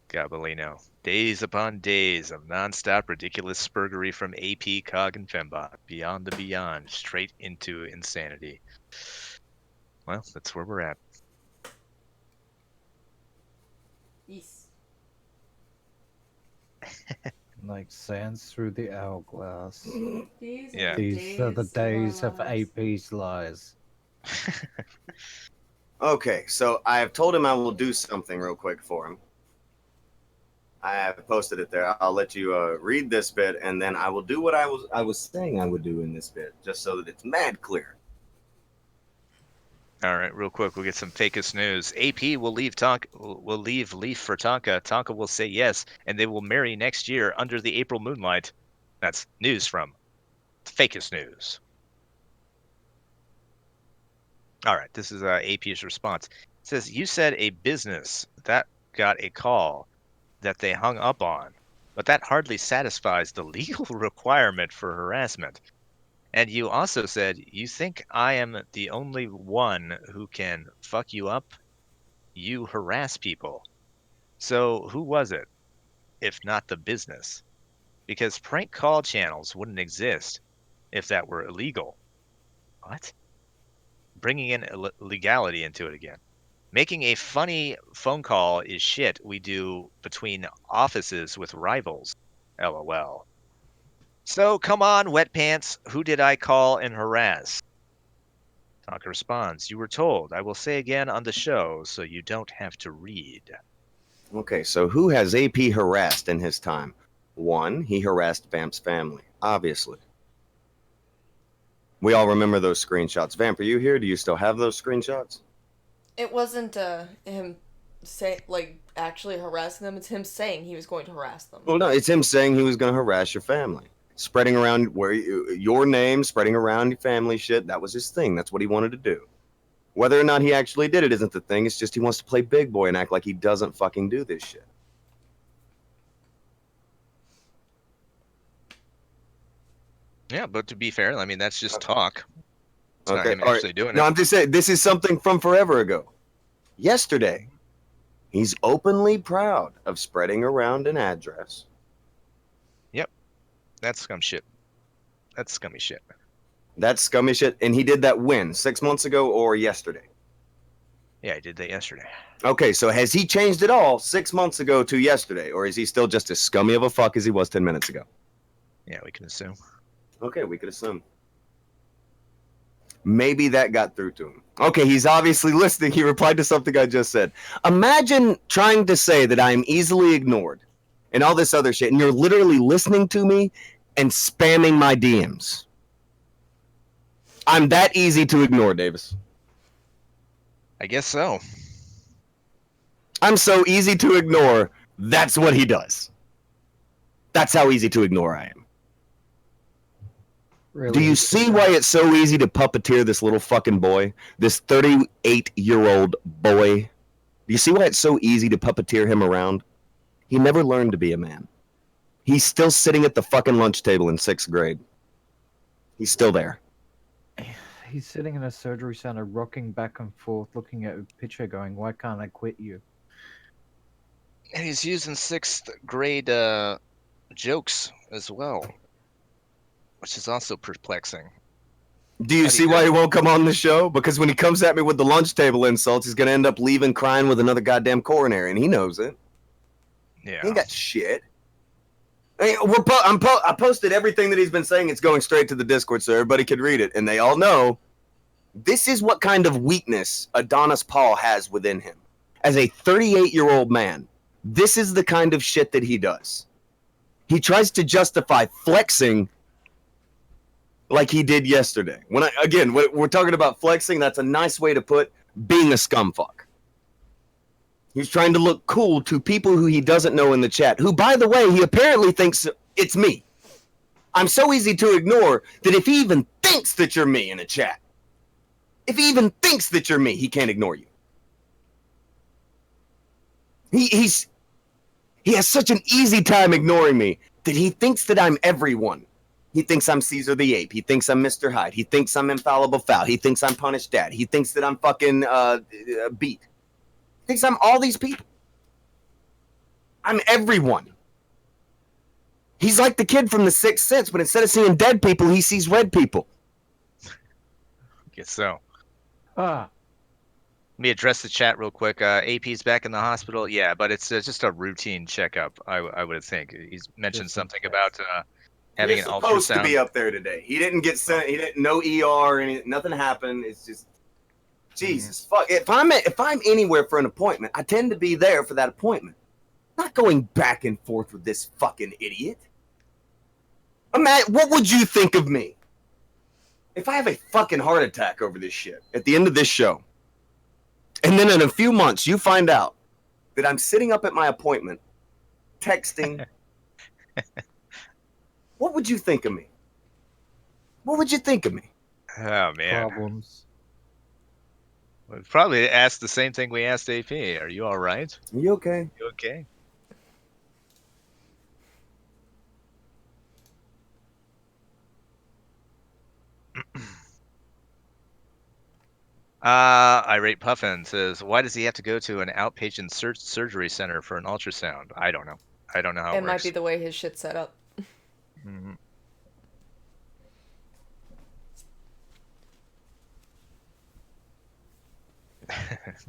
Gabellino. Days upon days of nonstop ridiculous spurgery from AP, Cog, and Fembot. Beyond the beyond. Straight into insanity. Well, that's where we're at. Yes. Like sands through the hourglass. These Yeah. These are the days of lives. AP's lies. Okay, so I have told him I will do something real quick for him. I have posted it there. I'll let you read this bit, and then I will do what I was saying I would do in this bit, just so that it's mad clear. All right, real quick, we'll get some fakest news. AP will leave Leaf for Tonka. Tonka will say yes, and they will marry next year under the April moonlight. That's news from fakest news. All right, this is AP's response. It says, you said a business that got a call that they hung up on, but that hardly satisfies the legal requirement for harassment. And you also said, you think I am the only one who can fuck you up? You harass people. So who was it, if not the business? Because prank call channels wouldn't exist if that were illegal. What? Bringing in legality into it again. Making a funny phone call is shit we do between offices with rivals. LOL. So come on, wet pants. Who did I call and harass? Tonka responds, you were told. I will say again on the show so you don't have to read. Okay, so who has AP harassed in his time? 1, he harassed Vamp's family, obviously. We all remember those screenshots. Vamp, are you here? Do you still have those screenshots? It wasn't him say like actually harassing them. It's him saying he was going to harass them. Well, no, it's him saying he was going to harass your family, spreading around your name, spreading around your family shit. That was his thing. That's what he wanted to do. Whether or not he actually did it isn't the thing. It's just he wants to play big boy and act like he doesn't fucking do this shit. Yeah, but to be fair, I mean that's just talk. It's not Okay, him all actually right. doing No, it. I'm just saying this is something from forever ago. Yesterday, he's openly proud of spreading around an address. Yep, that's scum shit. That's scummy shit. That's scummy shit. And he did that when? 6 months ago or yesterday? Yeah, I did that yesterday. Okay, so has he changed at all 6 months ago to yesterday? Or is he still just as scummy of a fuck as he was 10 minutes ago? Yeah, we can assume. Okay, we could assume. Maybe that got through to him. Okay, he's obviously listening. He replied to something I just said. Imagine trying to say that I'm easily ignored and all this other shit, and you're literally listening to me and spamming my DMs. I'm that easy to ignore, Davis. I guess so. I'm so easy to ignore, that's what he does. That's how easy to ignore I am. Really, Do you see why it's so easy to puppeteer this little fucking boy? This 38-year-old boy? Do you see why it's so easy to puppeteer him around? He never learned to be a man. He's still sitting at the fucking lunch table in 6th grade. He's still there. He's sitting in a surgery center, rocking back and forth, looking at a picture, going, "Why can't I quit you?" And he's using 6th grade jokes as well, which is also perplexing. Do you see why he won't come on the show? Because when he comes at me with the lunch table insults, he's going to end up leaving crying with another goddamn coronary, and he knows it. Yeah. He ain't got shit. I posted everything that he's been saying. It's going straight to the Discord so everybody can read it, and they all know this is what kind of weakness Adonis Paul has within him. As a 38-year-old man, this is the kind of shit that he does. He tries to justify flexing like he did yesterday. When we're talking about flexing, that's a nice way to put being a scumfuck. He's trying to look cool to people who he doesn't know in the chat, who, by the way, he apparently thinks it's me. I'm so easy to ignore that if he even thinks that you're me in a chat, if he even thinks that you're me, he can't ignore you. He has such an easy time ignoring me that he thinks that I'm everyone. He thinks I'm Caesar the Ape. He thinks I'm Mr. Hyde. He thinks I'm Infallible Foul. He thinks I'm Punished Dad. He thinks that I'm fucking Beat. He thinks I'm all these people. I'm everyone. He's like the kid from The Sixth Sense, but instead of seeing dead people, he sees red people. Guess so. Ah, Let me address the chat real quick. AP's back in the hospital. Yeah, but it's just a routine checkup, I would think. He's mentioned Just in something case. about having He's an supposed to be ultrasound. up there today. He didn't get sent. He didn't no ER. Nothing happened. It's just Jesus fuck. If I'm anywhere for an appointment, I tend to be there for that appointment. Not going back and forth with this fucking idiot. What would you think of me if I have a fucking heart attack over this shit at the end of this show, and then in a few months you find out that I'm sitting up at my appointment, texting? What would you think of me? What would you think of me? Oh man. problems. We'd probably ask the same thing we asked AP. Are you all right? Are you okay? You okay? Irate Puffin says, "Why does he have to go to an outpatient surgery center for an ultrasound?" I don't know. I don't know how it It might works. be the way his shit's set up. Mhm.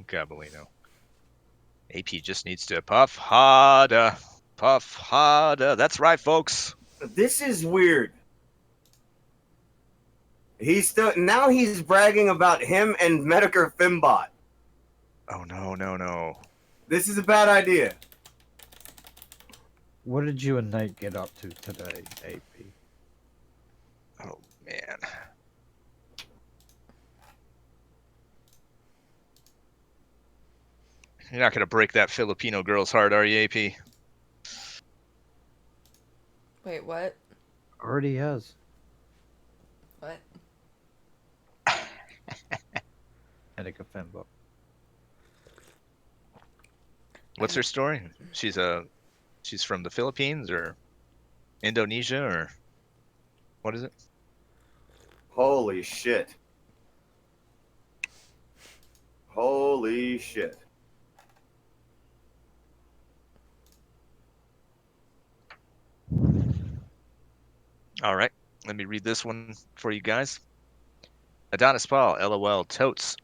Gabolino. AP just needs to puff harder. Puff harder. That's right, folks. This is weird. He's bragging about him and Medicare Fimbot. Oh no, no, no. This is a bad idea. What did you and Nate get up to today, AP? Oh man. You're not gonna break that Filipino girl's heart, are you, AP? Wait, what? Already has. What? Etika Fembo. What's her story? She's from the Philippines or Indonesia or what is it? Holy shit. Holy shit. All right, let me read this one for you guys. Adonis Paul, LOL, totes.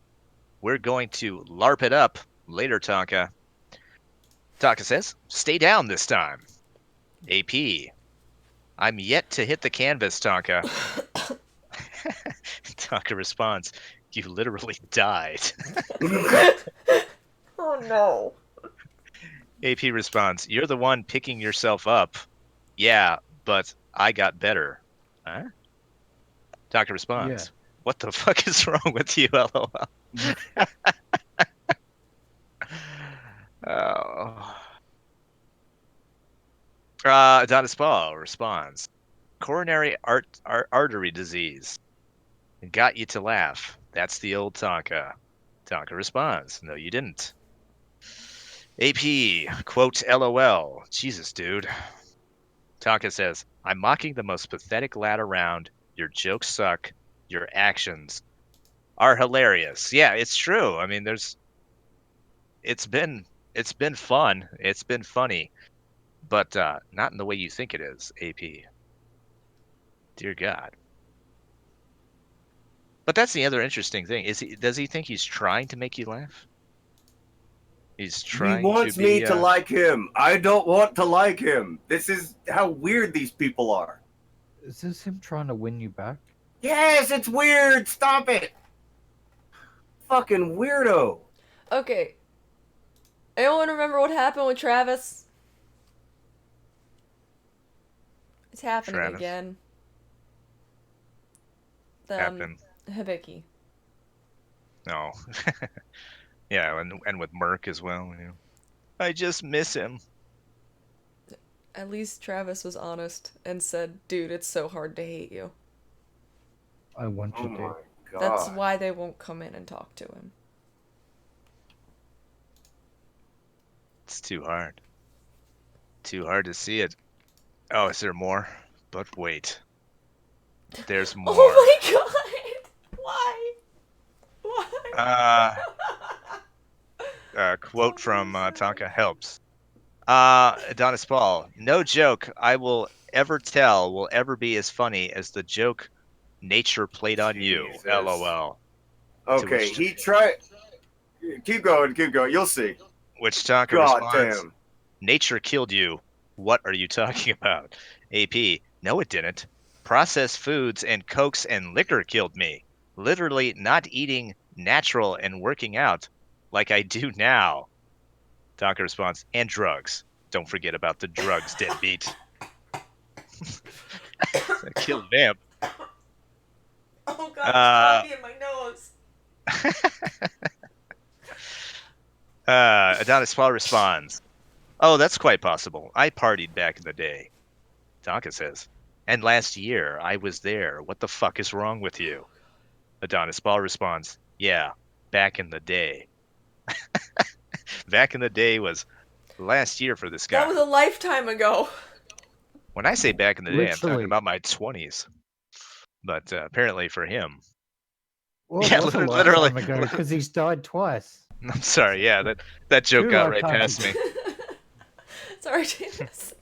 We're going to LARP it up later, Tonka. Tonka says, stay down this time. AP, I'm yet to hit the canvas, Tonka. Tonka responds, you literally died. Oh no. AP responds, you're the one picking yourself up. Yeah, but I got better. Huh? Tonka responds, Yeah. what the fuck is wrong with you, LOL? Oh. Adonis Paul responds, coronary artery disease. It got you to laugh. That's the old Tonka. Tonka responds, no, you didn't. AP, quote, LOL. Jesus, dude. Tonka says, I'm mocking the most pathetic lad around. Your jokes suck. Your actions are hilarious. Yeah, it's true. I mean, it's been fun. It's been funny, but not in the way you think it is, AP. Dear God. But that's the other interesting thing. Does he think he's trying to make you laugh? He's He trying to wants be me to like him. I don't want to like him. This is how weird these people are. Is this him trying to win you back? Yes, it's weird. Stop it. Fucking weirdo. Okay. Anyone remember what happened with Travis? It's happening Travis. again. Happen. Hibiki. No. Yeah, and with Merc as well. You know. I just miss him. At least Travis was honest and said, dude, it's so hard to hate you. I want Oh you my to. god. That's why they won't come in and talk to him. It's too hard. Too hard to see it. Oh, is there more? But wait. There's more. Oh my god! Why? Why? Quote from Tonka helps. Adonis Paul, no joke I will ever tell will ever be as funny as the joke nature played on you. Jesus. LOL. Okay, he tried. Keep going, keep going. You'll see. Which Tonka God responds, damn. nature killed you. What are you talking about? AP, no it didn't. Processed foods and cokes and liquor killed me. Literally not eating natural and working out like I do now. Tonka responds, and drugs. Don't forget about the drugs, deadbeat. Killed Vamp. Oh god, there's coffee in my nose. Adonis Paul responds, oh, that's quite possible. I partied back in the day. Tonka says, and last year I was there. What the fuck is wrong with you? Adonis Paul responds, yeah, back in the day. Back in the day was last year for this guy. That was a lifetime ago. When I say back in the day, I'm Literally. talking about my 20s. But apparently for him. Well, Yeah, it was a literally. lifetime ago because he's died twice. I'm sorry, yeah, that joke Two got right lifetimes past me. Sorry, James.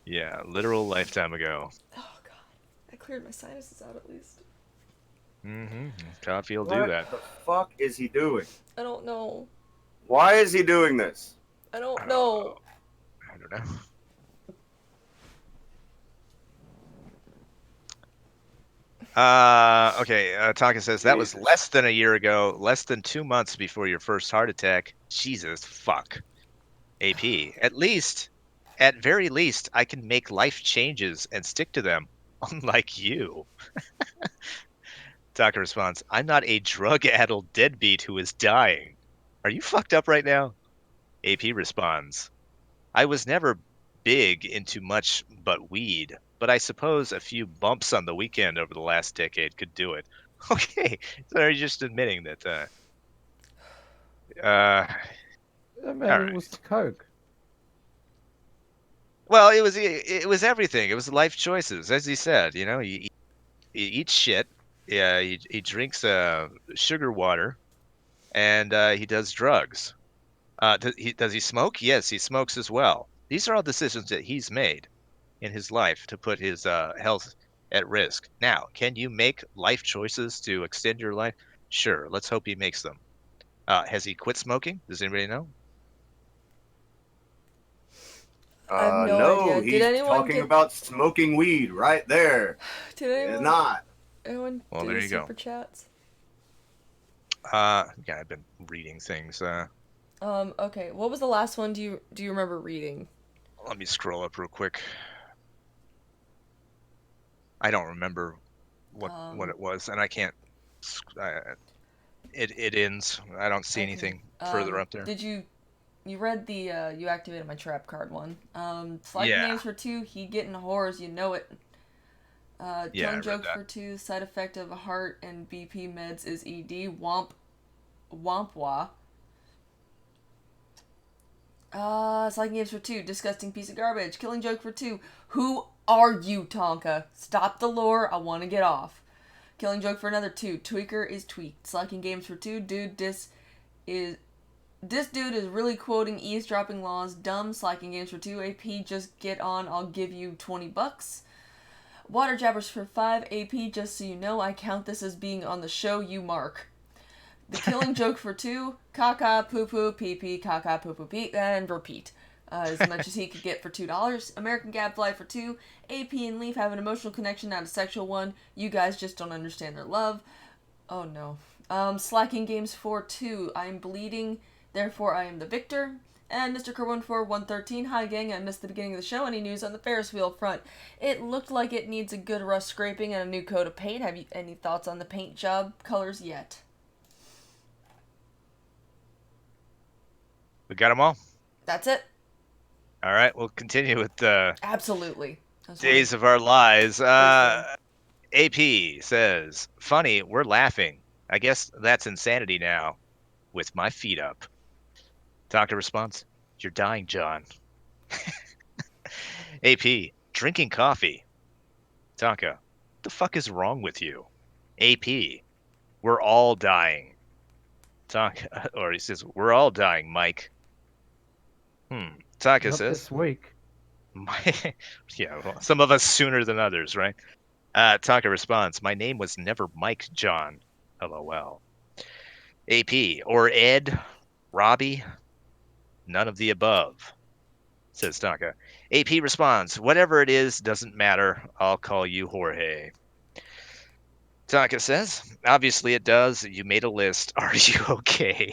Yeah, literal lifetime ago. Oh god. I cleared my sinuses out at least. Mm-hmm. Coffee will What do that. the fuck is he doing? I don't know. Why is he doing this? I don't know. I don't know. Okay, Tonka says, that was Jesus. less than a year ago, less than 2 months before your first heart attack. Jesus, fuck. AP, at very least, I can make life changes and stick to them, unlike you. Tonka responds, I'm not a drug-addled deadbeat who is dying. Are you fucked up right now? AP responds, I was never big into much but weed, but I suppose a few bumps on the weekend over the last decade could do it. Okay, so are you just admitting that, Maybe all it right. was the coke. Well, it was everything. It was life choices, as he said. You know, he eats shit. Yeah, he drinks sugar water, and he does drugs. Does he smoke? Yes, he smokes as well. These are all decisions that he's made in his life to put his health at risk. Now, can you make life choices to extend your life? Sure. Let's hope he makes them. Has he quit smoking? Does anybody know? I have no No, idea. Did he's anyone talking get? about smoking weed right there. Did It's anyone? not. Anyone Well, do there the you go. super chats? Yeah, I've been reading things. Okay. What was the last one? Do you remember reading? Let me scroll up real quick. I don't remember what it was, and I can't. It ends. I don't see Okay. anything further up there. Did you read the you activated my trap card one? Slacking Yeah, games for 2, he getting whores, you know it. yeah, I Tone read joke that. for 2, side effect of heart and BP meds is ED. Womp wah. Slacking games for 2, disgusting piece of garbage. Killing joke for 2, who are you, Tonka? Stop the lore, I want to get off. Killing joke for another 2, tweaker is tweaked. Slacking games for 2, this dude is really quoting eavesdropping laws. Dumb. Slacking games for 2. AP, just get on. I'll give you $20. Water jabbers for 5. AP, just so you know, I count this as being on the show, you mark. The killing joke for 2. Caca, poo poo, pee pee, caca, poo poo, pee, and repeat. As much as he could get for $2. American Gadfly for 2. AP and Leaf have an emotional connection, not a sexual one. You guys just don't understand their love. Oh no. Slacking games for 2. I am bleeding. Therefore, I am the victor. And Mr. Kerwin for 113. Hi, gang. I missed the beginning of the show. Any news on the Ferris wheel front? It looked like it needs a good rust scraping and a new coat of paint. Have you any thoughts on the paint job colors yet? We got them all. That's it. All right, we'll continue with Absolutely. That's Days of Our Lives. First AP says, funny, we're laughing. I guess that's insanity now. With my feet up. Doctor responds, you're dying, John. AP, drinking coffee. Tonka, what the fuck is wrong with you? AP, we're all dying. Tonka, or he says, we're all dying, Mike. Tonka Not says, this week. yeah, well, some of us sooner than others, right? Tonka responds, my name was never Mike, John. LOL. AP, or Ed, Robbie, none of the above, says Tonka. AP responds, whatever it is, doesn't matter. I'll call you Jorge. Tonka says, obviously it does. You made a list. Are you okay?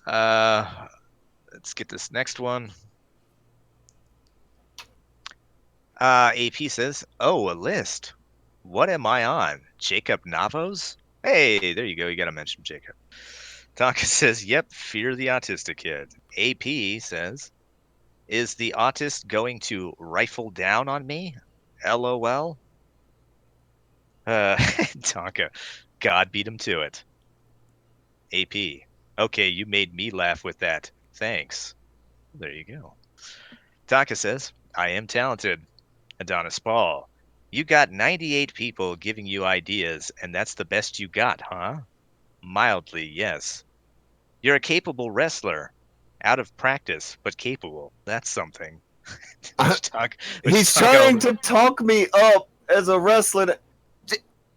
Let's get this next one. AP says, oh, a list. What am I on? Jacob Navos? Hey, there you go. You got to mention Jacob. Tonka says, yep, fear the autistic kid. AP says, is the autist going to rifle down on me? LOL. Tonka, God beat him to it. AP, okay, you made me laugh with that. Thanks. There you go. Tonka says, I am talented. Adonis Paul, you got 98 people giving you ideas, and that's the best you got, huh? Mildly, yes. You're a capable wrestler. Out of practice, but capable. That's something. He's trying to talk me up as a wrestler.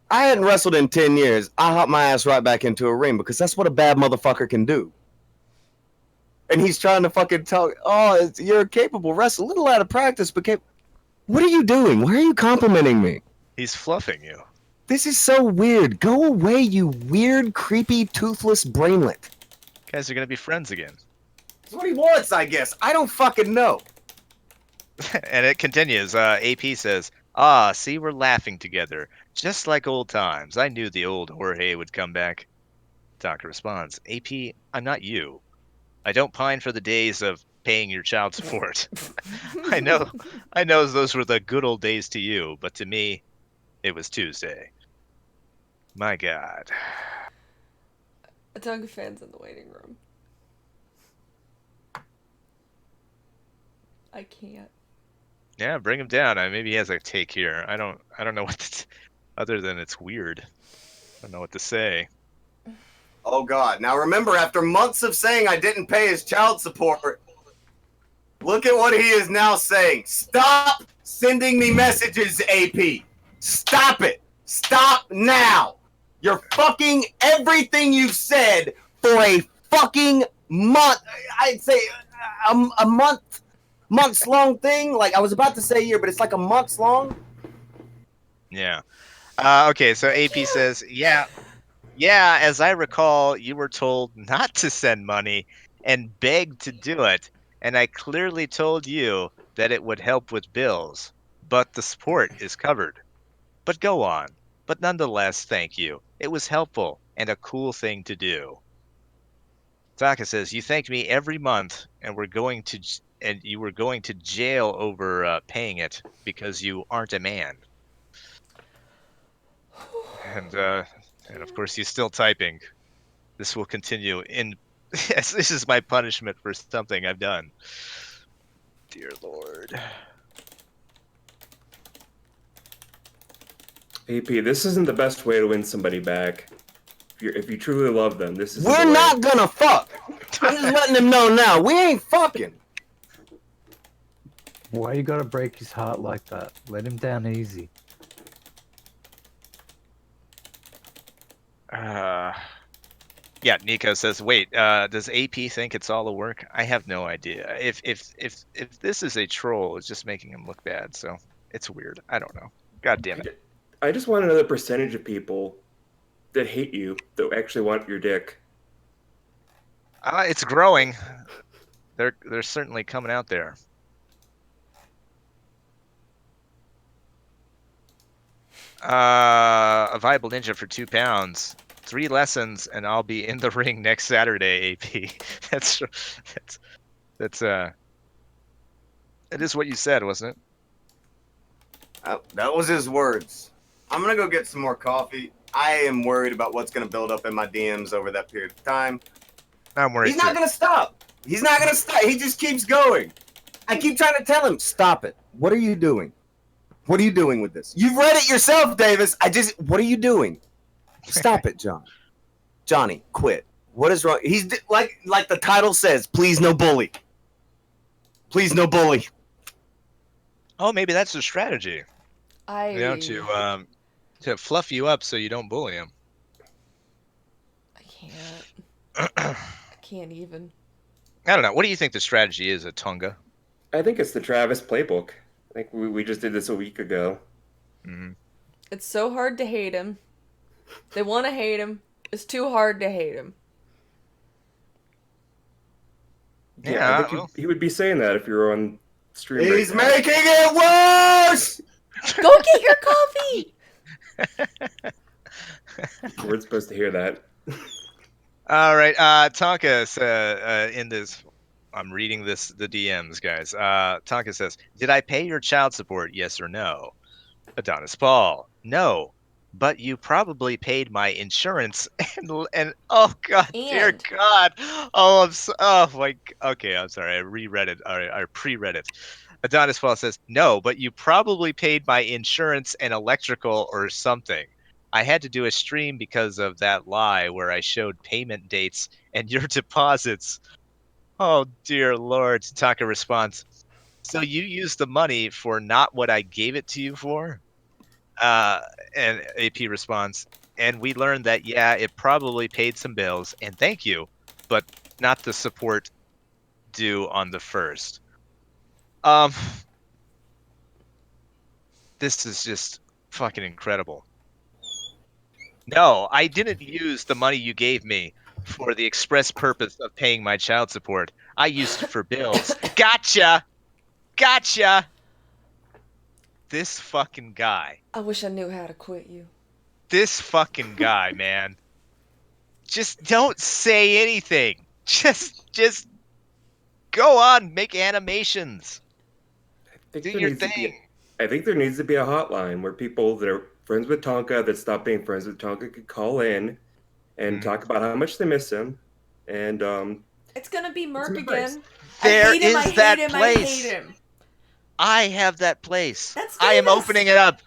I hadn't wrestled in 10 years. I hop my ass right back into a ring because that's what a bad motherfucker can do. And he's trying to fucking talk. Oh, you're a capable wrestler. A little out of practice, but what are you doing? Why are you complimenting me? He's fluffing you. This is so weird. Go away, you weird, creepy, toothless brainlet. Guys are gonna be friends again. That's what he wants, I guess. I don't fucking know. And it continues. AP says, Ah, see, we're laughing together. Just like old times. I knew the old Jorge would come back. Tonka responds, AP, I'm not you. I don't pine for the days of paying your child support. I know those were the good old days to you, but to me, it was Tuesday. My God. A Tonka fan's in the waiting room. I can't. Yeah, bring him down. Maybe he has a take here. I don't know what other than it's weird. I don't know what to say. Oh God! Now remember, after months of saying I didn't pay his child support, look at what he is now saying. Stop sending me messages, AP. Stop it. Stop now. You're fucking everything you've said for a fucking month. I'd say a months long thing. Like I was about to say year, but it's like a months long. Yeah. Okay, so AP says, yeah, as I recall, you were told not to send money and begged to do it, and I clearly told you that it would help with bills, but the support is covered. But go on. But nonetheless, thank you. It was helpful and a cool thing to do. Taka says, you thanked me every month, and you were going to jail over paying it because you aren't a man. And of course, he's still typing. This will continue in. Yes, this is my punishment for something I've done. Dear Lord. AP, this isn't the best way to win somebody back. If you truly love them, this isn't We're the way. not gonna fuck. I'm just letting him know now. We ain't fucking. Why you gotta break his heart like that? Let him down easy. Yeah, Nico says, wait, does AP think it's all a work? I have no idea. If this is a troll, it's just making him look bad, so it's weird. I don't know. God damn it. I just want to know the percentage of people that hate you that actually want your dick. It's growing. They're certainly coming out there. A viable ninja for £2. 3 lessons, and I'll be in the ring next Saturday. AP. That is what you said, wasn't it? That was his words. I'm gonna go get some more coffee. I am worried about what's gonna build up in my DMs over that period of time. I'm worried. He's not gonna stop. He's not gonna stop. He just keeps going. I keep trying to tell him, stop it. What are you doing? What are you doing with this? You've read it yourself, Davis. What are you doing? Stop it, John. Johnny, quit. What is wrong? He's like the title says, please no bully. Please no bully. Oh, maybe that's the strategy. I To fluff you up so you don't bully him. I can't even. I don't know. What do you think the strategy is at Tonga? I think it's the Travis playbook. I think we just did this a week ago. Mm-hmm. It's so hard to hate him. They want to hate him. It's too hard to hate him. Yeah, I think he would be saying that if you were on stream. He's making it worse! Go get your coffee! We're supposed to hear that. All right, Tonka in this, I'm reading the DMs, guys. Tonka says, did I pay your child support, yes or no? Adonis Paul, no, but you probably paid my insurance and oh God, dear God. Oh, okay, I'm sorry, I reread it, I pre-read it. Adonis Paul says, no, but you probably paid my insurance and electrical or something. I had to do a stream because of that lie where I showed payment dates and your deposits. Oh, dear Lord. Taka responds, so you used the money for not what I gave it to you for? And AP responds, and we learned that, yeah, it probably paid some bills, and thank you, but not the support due on the 1st. This is just fucking incredible. No, I didn't use the money you gave me for the express purpose of paying my child support. I used it for bills. Gotcha! This fucking guy. I wish I knew how to quit you. This fucking guy, man. Just don't say anything. Just go on, make animations. think Do there your needs to be. thing. I think there needs to be a hotline where people that are friends with Tonka that stop being friends with Tonka could call in and talk about how much they miss him, and It's gonna be some Merc advice. again. There I hate him. I is hate that him. I place. hate him. I have that place. That's I am Davis. opening it up.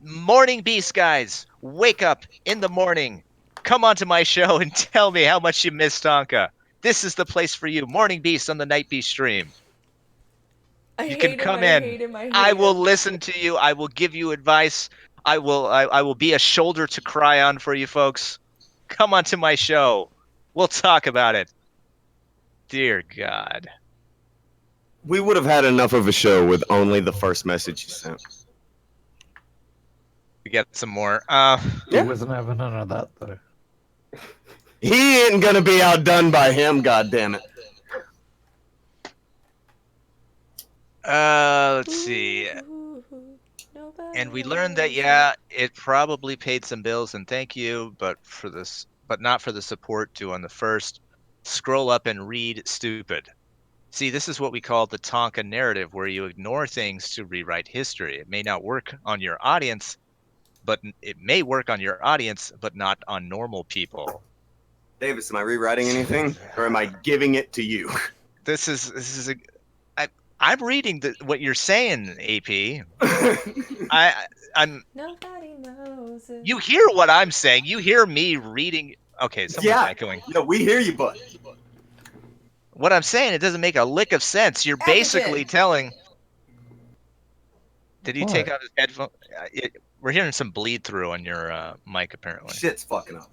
Morning Beast guys, wake up in the morning. Come onto my show and tell me how much you miss Tonka. This is the place for you. Morning Beast on the Night Beast stream. I You hate can him. come I in. hate him. I hate I will him. listen to you. I will give you advice. I will be a shoulder to cry on for you folks. Come onto my show. We'll talk about it. Dear God. We would have had enough of a show with only the first message you sent. We got some more. He wasn't having none of that though. He ain't gonna be outdone by him, goddammit. Let's see. And we learned that it probably paid some bills, and thank you, but not for the support due on the first. Scroll up and read stupid. See, this is what we call the Tonka narrative, where you ignore things to rewrite history. It may not work on your audience, but it may work on your audience, but not on normal people. Davis, am I rewriting anything, or am I giving it to you? I'm reading what you're saying, AP. I'm. Nobody knows it. You hear what I'm saying? You hear me reading? Okay, someone's echoing. Yeah, we hear you, bud. What I'm saying, it doesn't make a lick of sense. You're basically telling. Did he take out his headphone? We're hearing some bleed through on your mic, apparently. Shit's fucking up.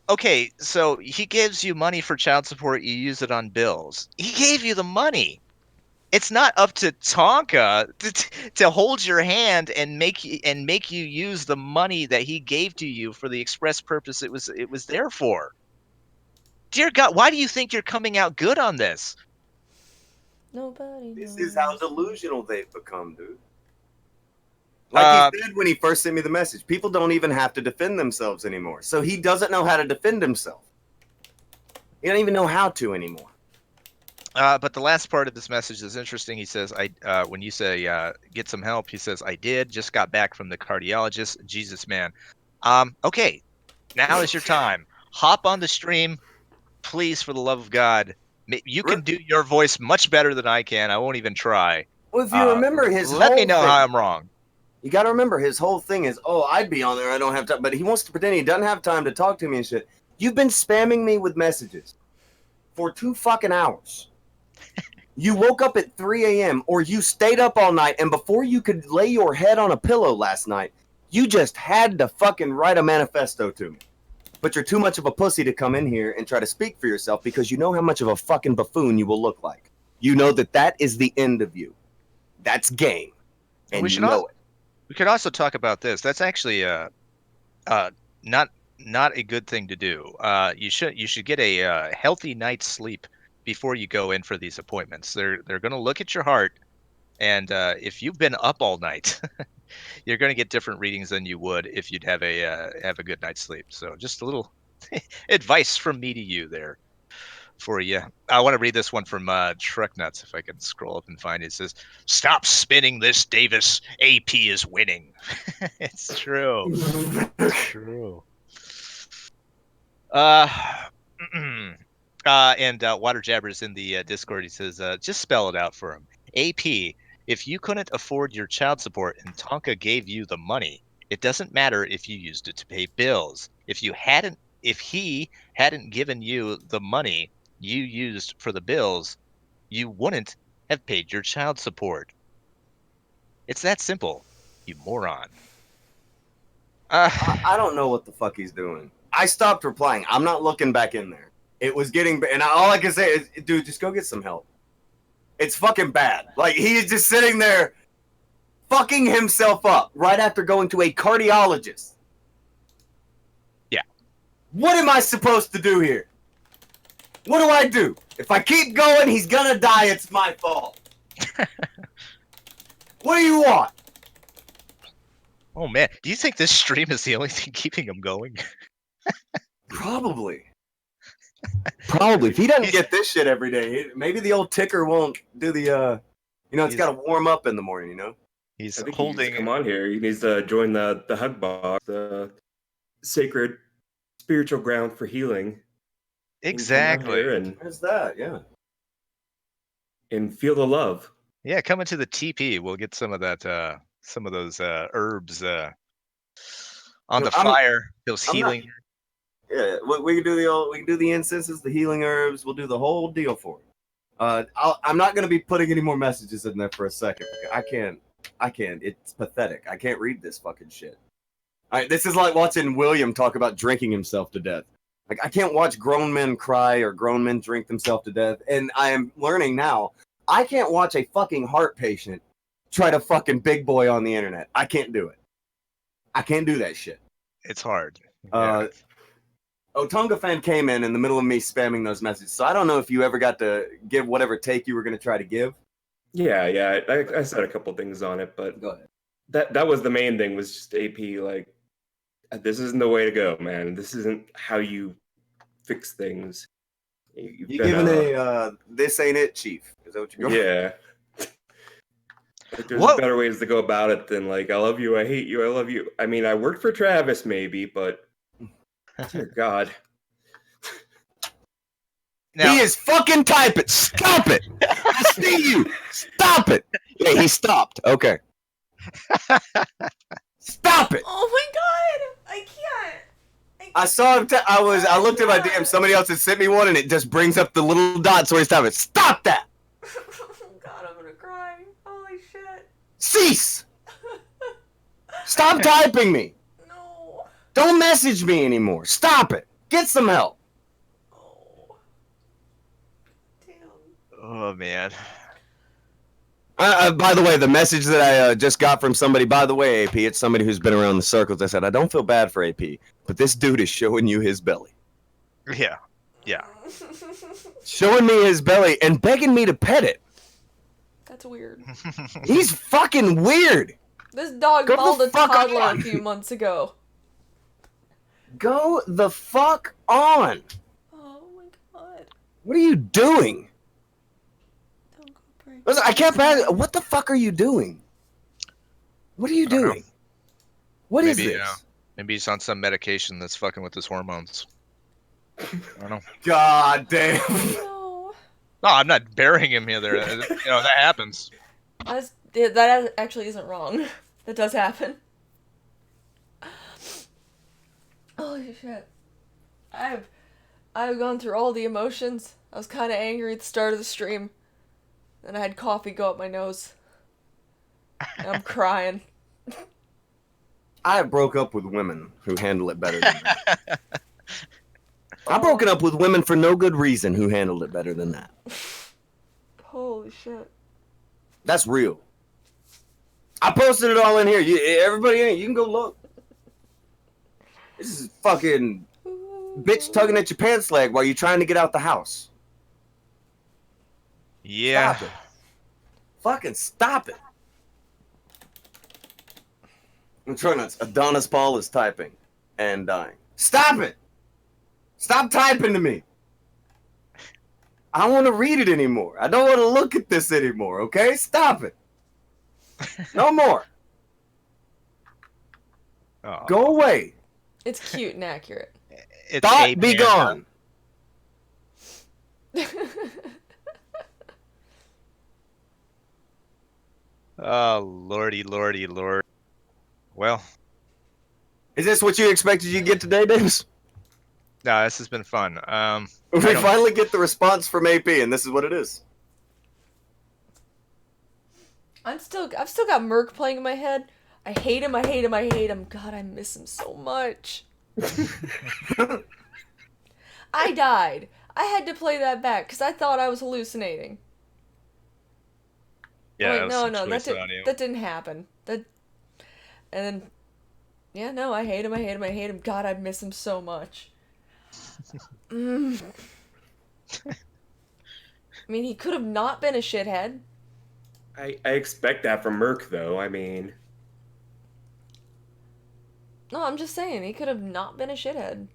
Okay, so he gives you money for child support, you use it on bills. He gave you the money. It's not up to Tonka to hold your hand and make you use the money that he gave to you for the express purpose it was there for. Dear God, why do you think you're coming out good on this? Nobody knows. This is how delusional they've become, dude. Like he said when he first sent me the message, people don't even have to defend themselves anymore. So he doesn't know how to defend himself. He doesn't even know how to anymore. But the last part of this message is interesting. He says, when you say get some help, he says, I did, just got back from the cardiologist. Jesus, man. Okay, now is your time. Hop on the stream, please, for the love of God. You can do your voice much better than I can. I won't even try. Well, if you remember his let whole me know thing, how I'm wrong. You got to remember his whole thing is, oh, I'd be on there, I don't have time. But he wants to pretend he doesn't have time to talk to me and shit. You've been spamming me with messages for 2 fucking hours. You woke up at 3 a.m. or you stayed up all night, and before you could lay your head on a pillow last night, you just had to fucking write a manifesto to me. But you're too much of a pussy to come in here and try to speak for yourself because you know how much of a fucking buffoon you will look like. You know that is the end of you. That's game. And you know it. We could also talk about this. That's actually not a good thing to do. You should get a healthy night's sleep before you go in for these appointments. They're going to look at your heart, and if you've been up all night, you're going to get different readings than you would if you'd have a good night's sleep. So just a little advice from me to you there for you. I want to read this one from Truck Nuts, if I can scroll up and find it. It says, "Stop spinning this, Davis. AP is winning." It's true. It's true. And Water Jabber's in the Discord. He says, just spell it out for him. AP, if you couldn't afford your child support and Tonka gave you the money, it doesn't matter if you used it to pay bills. If he hadn't given you the money you used for the bills, you wouldn't have paid your child support. It's that simple, you moron. I don't know what the fuck he's doing. I stopped replying. I'm not looking back in there. It was getting, and all I can say is, dude, just go get some help. It's fucking bad. Like, he's just sitting there fucking himself up right after going to a cardiologist. Yeah. What am I supposed to do here? What do I do? If I keep going, he's gonna die. It's my fault. What do you want? Oh man, do you think this stream is the only thing keeping him going? Probably. Probably. If he doesn't get this shit every day, maybe the old ticker won't do the. It's got to warm up in the morning. You know. He's I think holding. he needs to come on here. He needs to join the hug box, the sacred spiritual ground for healing. Exactly. Where's that? Yeah. And feel the love. Yeah, come into the TP. We'll get some of that. Some of those herbs on the fire. Those healing. Yeah, we can do we can do the incenses, the healing herbs. We'll do the whole deal for it. I'm not going to be putting any more messages in there for a second. I can't. It's pathetic. I can't read this fucking shit. This is like watching William talk about drinking himself to death. Like, I can't watch grown men cry or grown men drink themselves to death. And I am learning now, I can't watch a fucking heart patient try to fucking big boy on the internet. I can't do it. I can't do that shit. It's hard. Yeah. Tonka fan came in the middle of me spamming those messages. So I don't know if you ever got to give whatever take you were going to try to give. Yeah. I said a couple things on it, but go ahead. That was the main thing, was just AP, like, this isn't the way to go, man. This isn't how you fix things. You're giving this ain't it, chief. Is that what you're going? Yeah. Like, there's better ways to go about it than, like, I love you, I hate you, I love you. I mean, I worked for Travis, maybe, but dear God. Now, he is fucking typing. Stop it. I see you. Stop it. Yeah, he stopped. Okay. Stop it. Oh my god. I can't. I saw him. I looked at my DM. Somebody else had sent me one, and it just brings up the little dots where he's typing. Stop that. God, I'm gonna cry. Holy shit. Cease. Stop typing me. No. Don't message me anymore. Stop it. Get some help. Oh man. By the way, the message that I just got from somebody, by the way, AP, it's somebody who's been around the circles. I said, I don't feel bad for AP, but this dude is showing you his belly. Yeah. Showing me his belly and begging me to pet it. That's weird. He's fucking weird. This dog Go mauled the a fuck toddler on. a few months ago. Go the fuck on. Oh my god. What are you doing? Listen, I kept asking, what the fuck are you doing? What are you doing? What is this? Maybe he's on some medication that's fucking with his hormones. I don't know. God damn. No. No, I'm not burying him here. That happens. That actually isn't wrong. That does happen. Holy shit. I've gone through all the emotions. I was kind of angry at the start of the stream. Then I had coffee go up my nose. And I'm crying. I broke up with women who handle it better than that. I've broken up with women for no good reason who handled it better than that. Holy shit. That's real. I posted it all in here. Everybody, you can go look. This is fucking bitch tugging at your pants leg while you're trying to get out the house. Yeah. Stop it. Fucking stop it. I'm trying to. Adonis Paul is typing and dying. Stop it. Stop typing to me. I don't want to read it anymore. I don't want to look at this anymore, okay? Stop it. No more. Oh. Go away. It's cute and accurate. It's Thought be gone. Oh, lordy. Well. Is this what you expected you'd get today, Davis? No, this has been fun. We finally get the response from AP, and this is what it is. I've still got Merc playing in my head. I hate him. God, I miss him so much. I died. I had to play that back because I thought I was hallucinating. Yeah, Wait, no, that didn't happen. And then, yeah, no, I hate him. God, I miss him so much. I mean, he could have not been a shithead. I expect that from Merc, though. I mean, No, I'm just saying, he could have not been a shithead.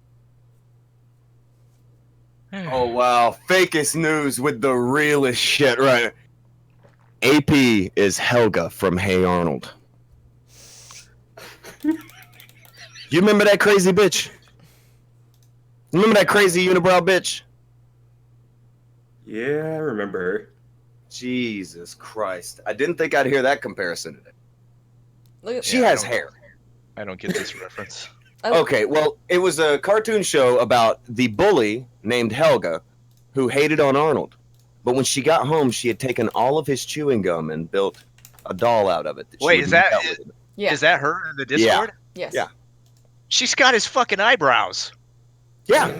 Oh wow, fakest news with the realest shit, right? AP is Helga from Hey Arnold. You remember that crazy bitch? Remember that crazy unibrow bitch? yeah, I remember her. Jesus Christ. I didn't think I'd hear that comparison today. Look at She Yeah, I has don't- hair. I don't get this reference. Okay, well, it was a cartoon show about the bully named Helga who hated on Arnold. But when she got home, she had taken all of his chewing gum and built a doll out of it. She Wait, would is that make out with him. Yeah. is that her in the Discord? Yes. Yeah. She's got his fucking eyebrows. Yeah.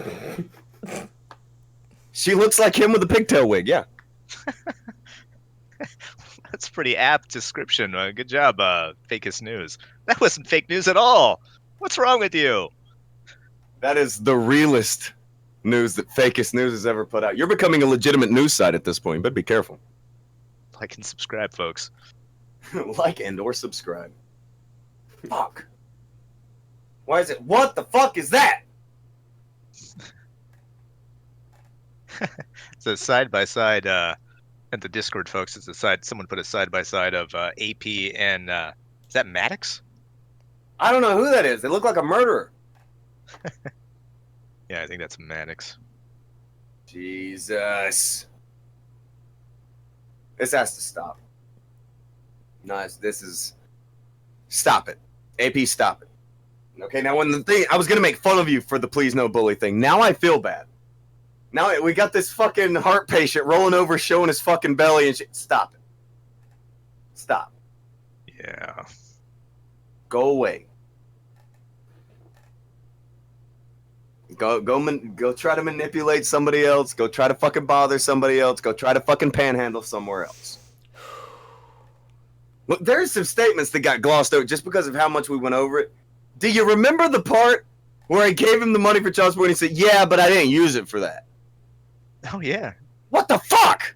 She looks like him with a pigtail wig, yeah. That's a pretty apt description. Good job, fakest news. That wasn't fake news at all. What's wrong with you? That is the realest news that fakest news has ever put out. You're becoming a legitimate news site at this point, but be careful. Like and subscribe, folks. Like and or subscribe. Fuck. Why is it? What the fuck is that? It's a side by side at the Discord, folks. It's a side. Someone put a side by side of AP and is that Maddox? I don't know who that is. They look like a murderer. Yeah, I think that's Maddox. Jesus. This has to stop. No, this is... Stop it. AP, stop it. Okay, now when the thing... I was going to make fun of you for the please no bully thing. Now I feel bad. Now we got this fucking heart patient rolling over showing his fucking belly and shit. Stop it. Stop. Yeah. Go away. Go try to manipulate somebody else. Go try to fucking bother somebody else. Go try to fucking panhandle somewhere else. Look, there's some statements that got glossed over just because of how much we went over it. Do you remember the part where I gave him the money for child support and he said, yeah, but I didn't use it for that? Oh yeah. What the fuck?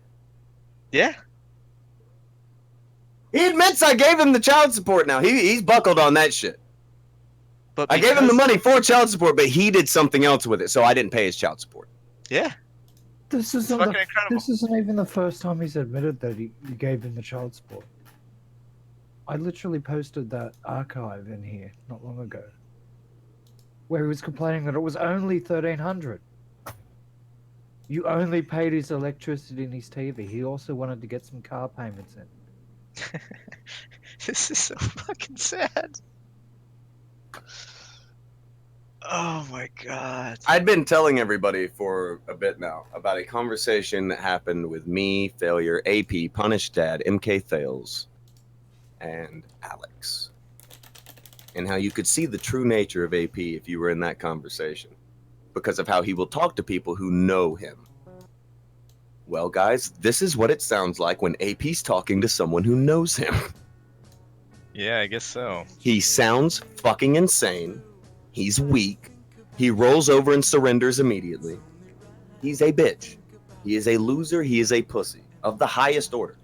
Yeah. He admits I gave him the child support now. He's buckled on that shit. But I gave him the money for child support, but he did something else with it, so I didn't pay his child support. Yeah. This It's isn't fucking incredible. this isn't even the first time he's admitted that you gave him the child support. I literally posted that archive in here not long ago, where he was complaining that it was only 1,300. You only paid his electricity and his TV. He also wanted to get some car payments in. This is so fucking sad. Oh my god. I'd been telling everybody for a bit now about a conversation that happened with me, Failure, AP, Punished Dad, MK Thales, and Alex. And how you could see the true nature of AP if you were in that conversation. Because of how he will talk to people who know him. Well, guys, this is what it sounds like when AP's talking to someone who knows him. Yeah, I guess so. He sounds fucking insane. He's weak. He rolls over and surrenders immediately. He's a bitch. He is a loser. He is a pussy of the highest order.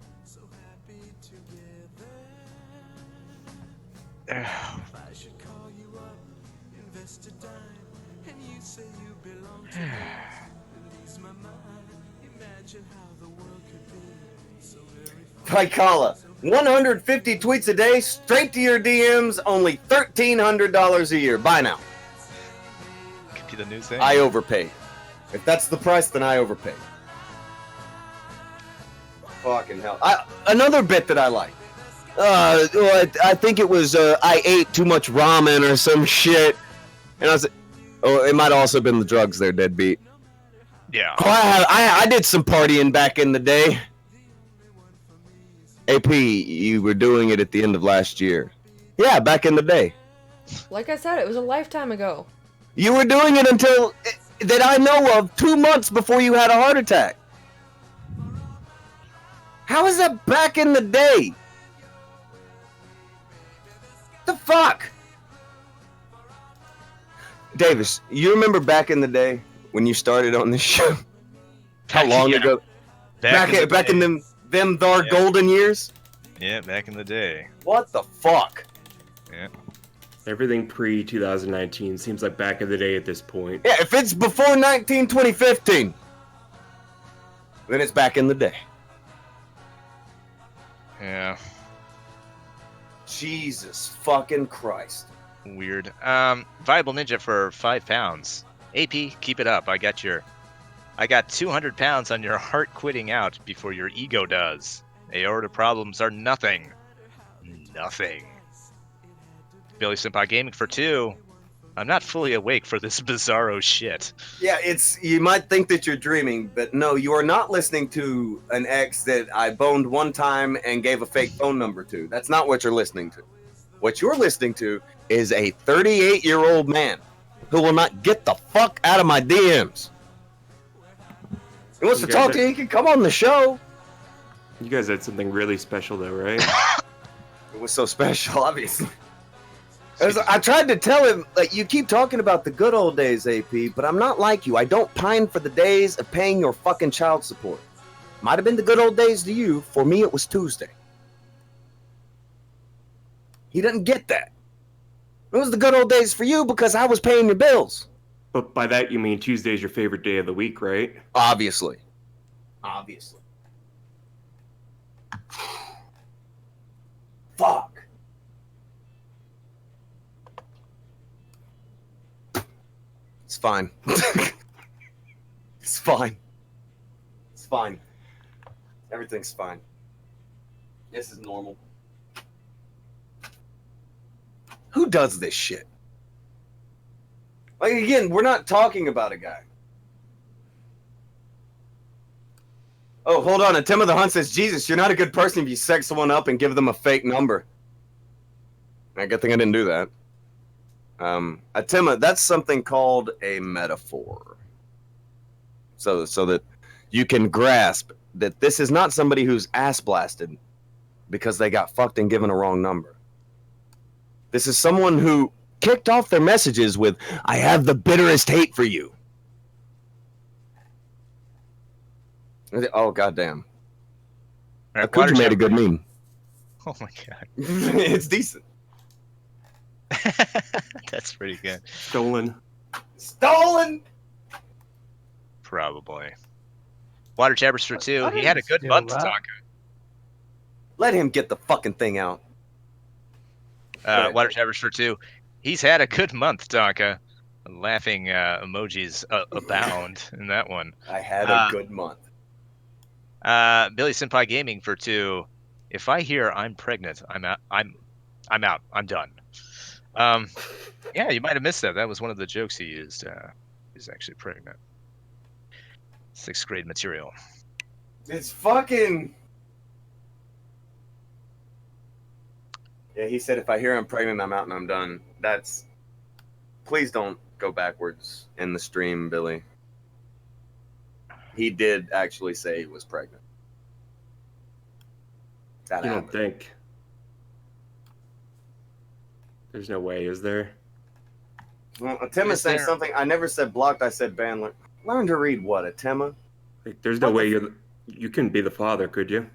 Pikala, 150 tweets a day, straight to your DMs, only $1,300 a year. Buy now. Could be the new thing. I overpaid. If that's the price, then I overpaid. Fucking hell. Another bit that I like. I think it was I ate too much ramen or some shit. And I was oh, it might also have been the drugs there, deadbeat. Yeah. Oh, I did some partying back in the day. AP, you were doing it at the end of last year. Yeah, back in the day. Like I said, it was a lifetime ago. You were doing it until, that I know of, 2 months before you had a heart attack. How is that back in the day? The fuck? Davis, you remember back in the day when you started on this show? How long Yeah. ago? Back in the back in day. them thar Yeah. golden years. Yeah, back in the day. What the fuck? Yeah. Everything pre 2019 seems like back in the day at this point. Yeah, if it's before 2015, then it's back in the day. Yeah. Jesus fucking Christ. Weird. Viable Ninja for £5. AP, keep it up. I got 200 pounds on your heart quitting out before your ego does. Aorta problems are nothing. Nothing. Billy Senpai Gaming for 2. I'm not fully awake for this bizarro shit. Yeah, you might think that you're dreaming, but no, you are not listening to an ex that I boned one time and gave a fake phone number to. That's not what you're listening to. What you're listening to is a 38-year-old man who will not get the fuck out of my DMs. He wants to talk to you, he can come on the show. You guys had something really special, though, right? It was so special, obviously. I tried to tell him, like, you keep talking about the good old days, AP, but I'm not like you. I don't pine for the days of paying your fucking child support. Might have been the good old days to you. For me, it was Tuesday. He doesn't get that. It was the good old days for you because I was paying your bills. But by that, you mean Tuesday's your favorite day of the week, right? Obviously. Fuck. It's fine. It's fine. It's fine. Everything's fine. This is normal. Who does this shit? Like, again, we're not talking about a guy. Oh, hold on. And Tim of the Hunt says, Jesus, you're not a good person if you sex someone up and give them a fake number. A good thing I didn't do that. Atima, that's something called a metaphor. So that you can grasp that this is not somebody who's ass blasted because they got fucked and given a wrong number. This is someone who kicked off their messages with, I have the bitterest hate for you. Oh, goddamn. Right, Akuja made a good meme. Oh my god. It's decent. That's pretty good. Stolen. Probably. Water Jabbers for 2. He had a good month, Tonka. Let him get the fucking thing out. Water Jabbers for 2. He's had a good month, Tonka. Laughing emojis abound in that one. I had a good month. Billy Senpai Gaming for 2. If I hear I'm pregnant, I'm out. I'm done. Yeah, you might have missed that. That was one of the jokes he used. He's actually pregnant. 6th grade material. It's fucking... Yeah, he said if I hear I'm pregnant, I'm out and I'm done. That's... Please don't go backwards in the stream, Billy. He did actually say he was pregnant. That You happened. don't think? There's no way, is there? Well, Atema is saying something. I never said blocked, I said banned. Learn to read what, Atema? Like, there's no way you couldn't be the father, could you?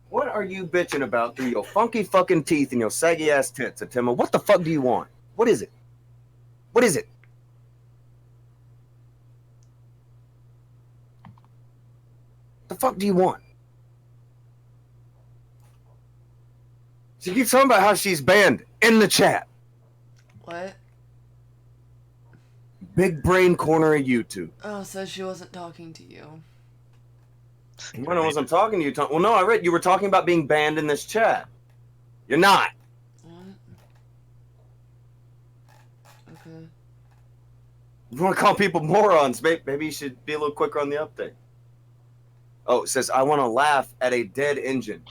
What are you bitching about through your funky fucking teeth and your saggy ass tits, Atema? What the fuck do you want? What is it? What is it? The fuck do you want? She keeps talking about how she's banned in the chat. What? Big brain corner of YouTube. Oh, so she wasn't talking to you. When I wasn't talking to you, well, no, I read you were talking about being banned in this chat. You're not. What? Okay. You want to call people morons? Maybe you should be a little quicker on the update. Oh, it says, I want to laugh at a dead engine.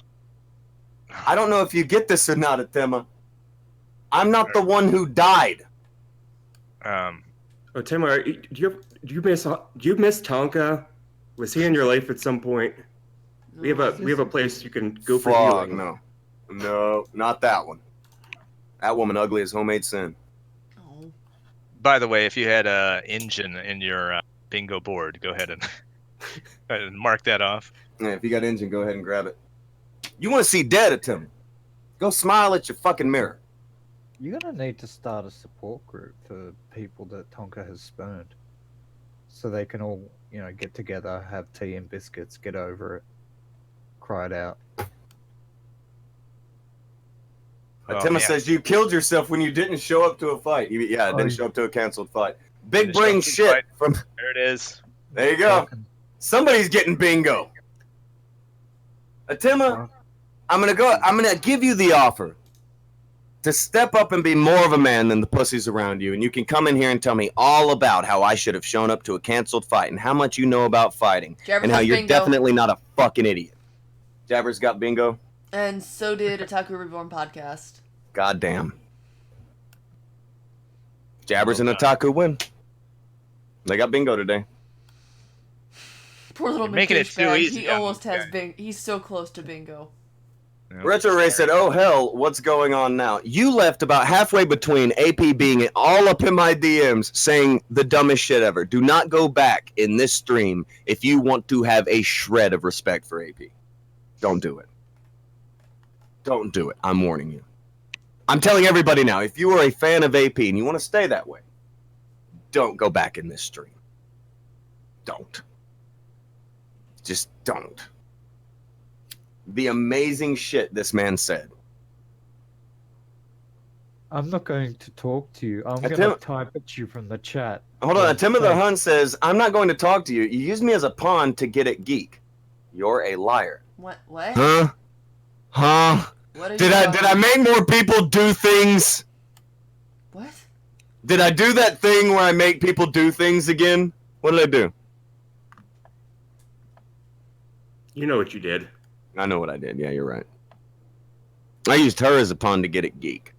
I don't know if you get this or not, Atema. I'm not the one who died. Oh, Tim, do you miss Tonka? Was he in your life at some point? We have a place you can go for Fuck, healing. No, not that one. That woman ugly as homemade sin. By the way, if you had a engine in your bingo board. Go ahead and, go ahead and mark that off. Yeah, if you got engine, go ahead and grab it. You want to see dead at Tim? Go smile at your fucking mirror. You're gonna need to start a support group for people that Tonka has spurned, so they can all, get together, have tea and biscuits, get over it, cry it out. Atima says you killed yourself when you didn't show up to a fight. Yeah, didn't show up to a canceled fight. Big brain shit from. There it is. There you go. Somebody's getting bingo. Atima, I'm gonna give you the offer to step up and be more of a man than the pussies around you, and you can come in here and tell me all about how I should have shown up to a canceled fight and how much you know about fighting and how you're definitely not a fucking idiot. Jabber's got bingo. And so did Otaku Reborn podcast. Goddamn. Jabbers and Otaku win. They got bingo today. Poor little You're making it Mikush too bag. easy He on almost this has guy. bingo. He's so close to bingo. Retro Ray said, "Oh hell, what's going on now? You left about halfway between AP being all up in my DMs saying the dumbest shit ever. Do not go back in this stream if you want to have a shred of respect for AP. Don't do it. Don't do it. I'm warning you. I'm telling everybody now, if you are a fan of AP and you want to stay that way, don't go back in this stream. Don't. Just don't. The amazing shit this man said. I'm not going to talk to you. I'm going to type at you from the chat. Hold on, Tim the Hun says, I'm not going to talk to you. You used me as a pawn to get at Geek. You're a liar. What? What? Huh? Huh? What Did I make more people do things? What? Did I do that thing where I make people do things again? What did I do? You know what you did. I know what I did. Yeah, you're right. I used her as a pawn to get at Geek.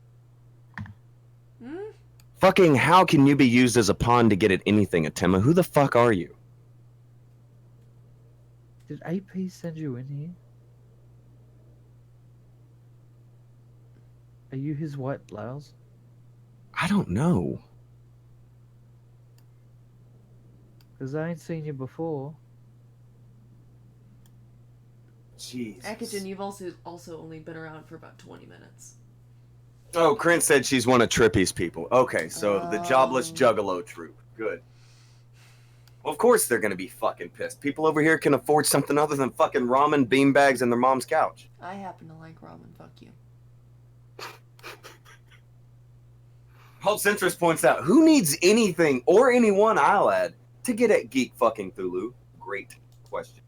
Fucking how can you be used as a pawn to get at anything, Atima? Who the fuck are you? Did AP send you in here? Are you his white blouse? I don't know. Because I ain't seen you before. Jeez. Akaton, you've also only been around for about 20 minutes. Oh, Krint said she's one of Trippy's people. Okay, so the jobless juggalo troop. Good. Well, of course they're gonna be fucking pissed. People over here can afford something other than fucking ramen, beanbags, and their mom's couch. I happen to like ramen. Fuck you. Holt Centris points out, who needs anything or anyone, I'll add, to get at Geek fucking Thulu? Great question.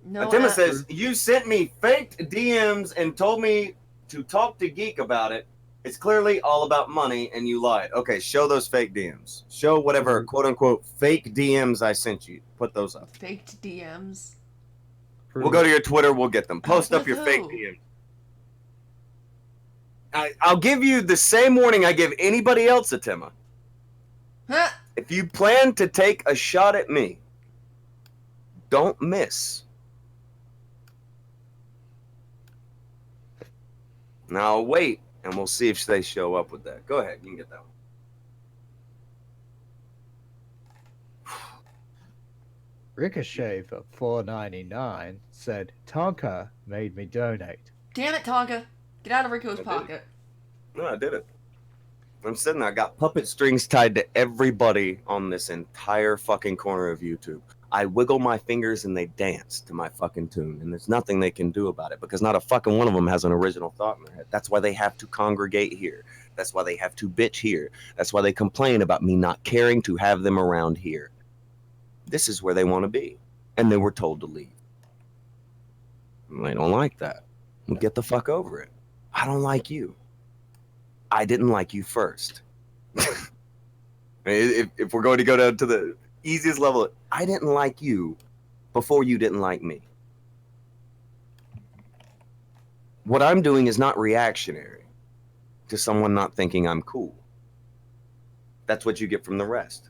No, Atima says, you sent me faked DMs and told me to talk to Geek about it. It's clearly all about money and you lied. Okay, show those fake DMs. Show whatever quote-unquote fake DMs I sent you. Put those up. Faked DMs? We'll go to your Twitter. We'll get them. Post up With your fake who? DMs. I'll give you the same warning I give anybody else, Atima. Huh? If you plan to take a shot at me, don't miss. Now I'll wait, and we'll see if they show up with that. Go ahead. You can get that one. Ricochet for $4.99 said, Tonka made me donate. Damn it, Tonka. Get out of Rico's I did. pocket. No, I did it. I'm sitting there. I got puppet strings tied to everybody on this entire fucking corner of YouTube. I wiggle my fingers and they dance to my fucking tune. And there's nothing they can do about it because not a fucking one of them has an original thought in their head. That's why they have to congregate here. That's why they have to bitch here. That's why they complain about me not caring to have them around here. This is where they want to be. And they were told to leave. And they don't like that. Well, get the fuck over it. I don't like you. I didn't like you first. If we're going to go down to the easiest level, I didn't like you before you didn't like me. What I'm doing is not reactionary to someone not thinking I'm cool. That's what you get from the rest.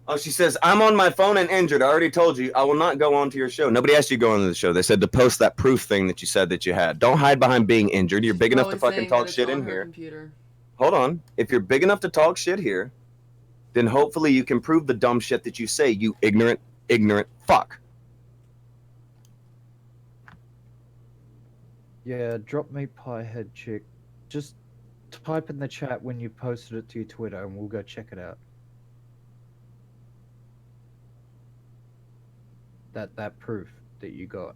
Oh, she says, I'm on my phone and injured. I already told you I will not go on to your show. Nobody asked you to go on to the show. They said to post that proof thing that you said that you had. Don't hide behind being injured. You're big enough to Probably fucking saying that talk it's shit on in her here. computer. Hold on. If you're big enough to talk shit here, then hopefully you can prove the dumb shit that you say, you ignorant fuck. Yeah, drop me pie head chick. Just type in the chat when you posted it to your Twitter and we'll go check it out. That proof that you got.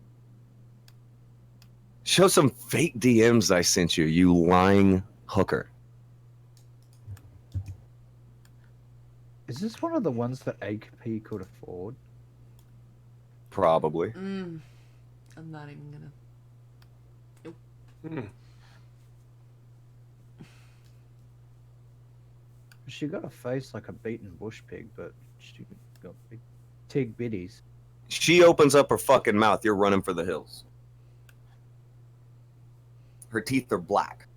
Show some fake DMs I sent you, you lying hooker. Is this one of the ones that AP could afford? Probably. I'm not even gonna. Nope. She got a face like a beaten bush pig, but she got big tig bitties. She opens up her fucking mouth, you're running for the hills. Her teeth are black.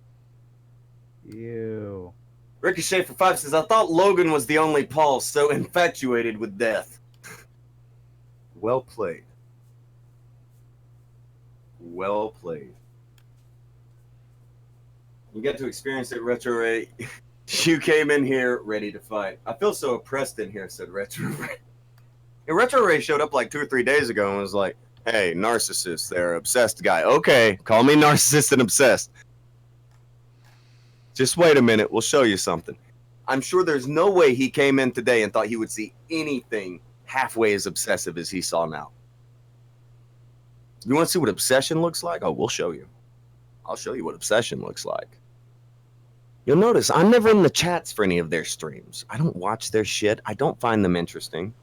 Ew. Ricochet for 5 says, I thought Logan was the only Paul so infatuated with death. Well played. Well played. You get to experience it, Retro Ray. You came in here ready to fight. I feel so oppressed in here, said Retro Ray. And Retro Ray showed up like 2 or 3 days ago and was like, hey, narcissist, they're obsessed guy. Okay, call me narcissist and obsessed. Just wait a minute, we'll show you something. I'm sure there's no way he came in today and thought he would see anything halfway as obsessive as he saw now. You want to see what obsession looks like? Oh, we'll show you. I'll show you what obsession looks like. You'll notice I'm never in the chats for any of their streams. I don't watch their shit. I don't find them interesting.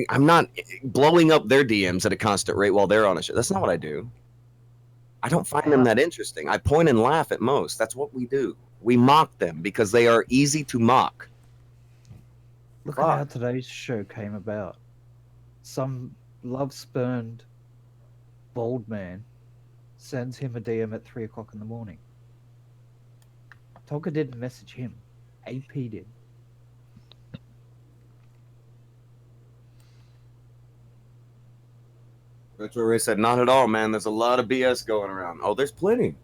I'm not blowing up their DMs at a constant rate while they're on a show. That's not what I do. I don't find them that interesting. I point and laugh at most. That's what we do. We mock them because they are easy to mock. Look at how today's show came about. Some love-spurned bald man sends him a DM at 3 o'clock in the morning. Tonka didn't message him. AP did. Retro Ray said, not at all, man. There's a lot of BS going around. Oh, there's plenty.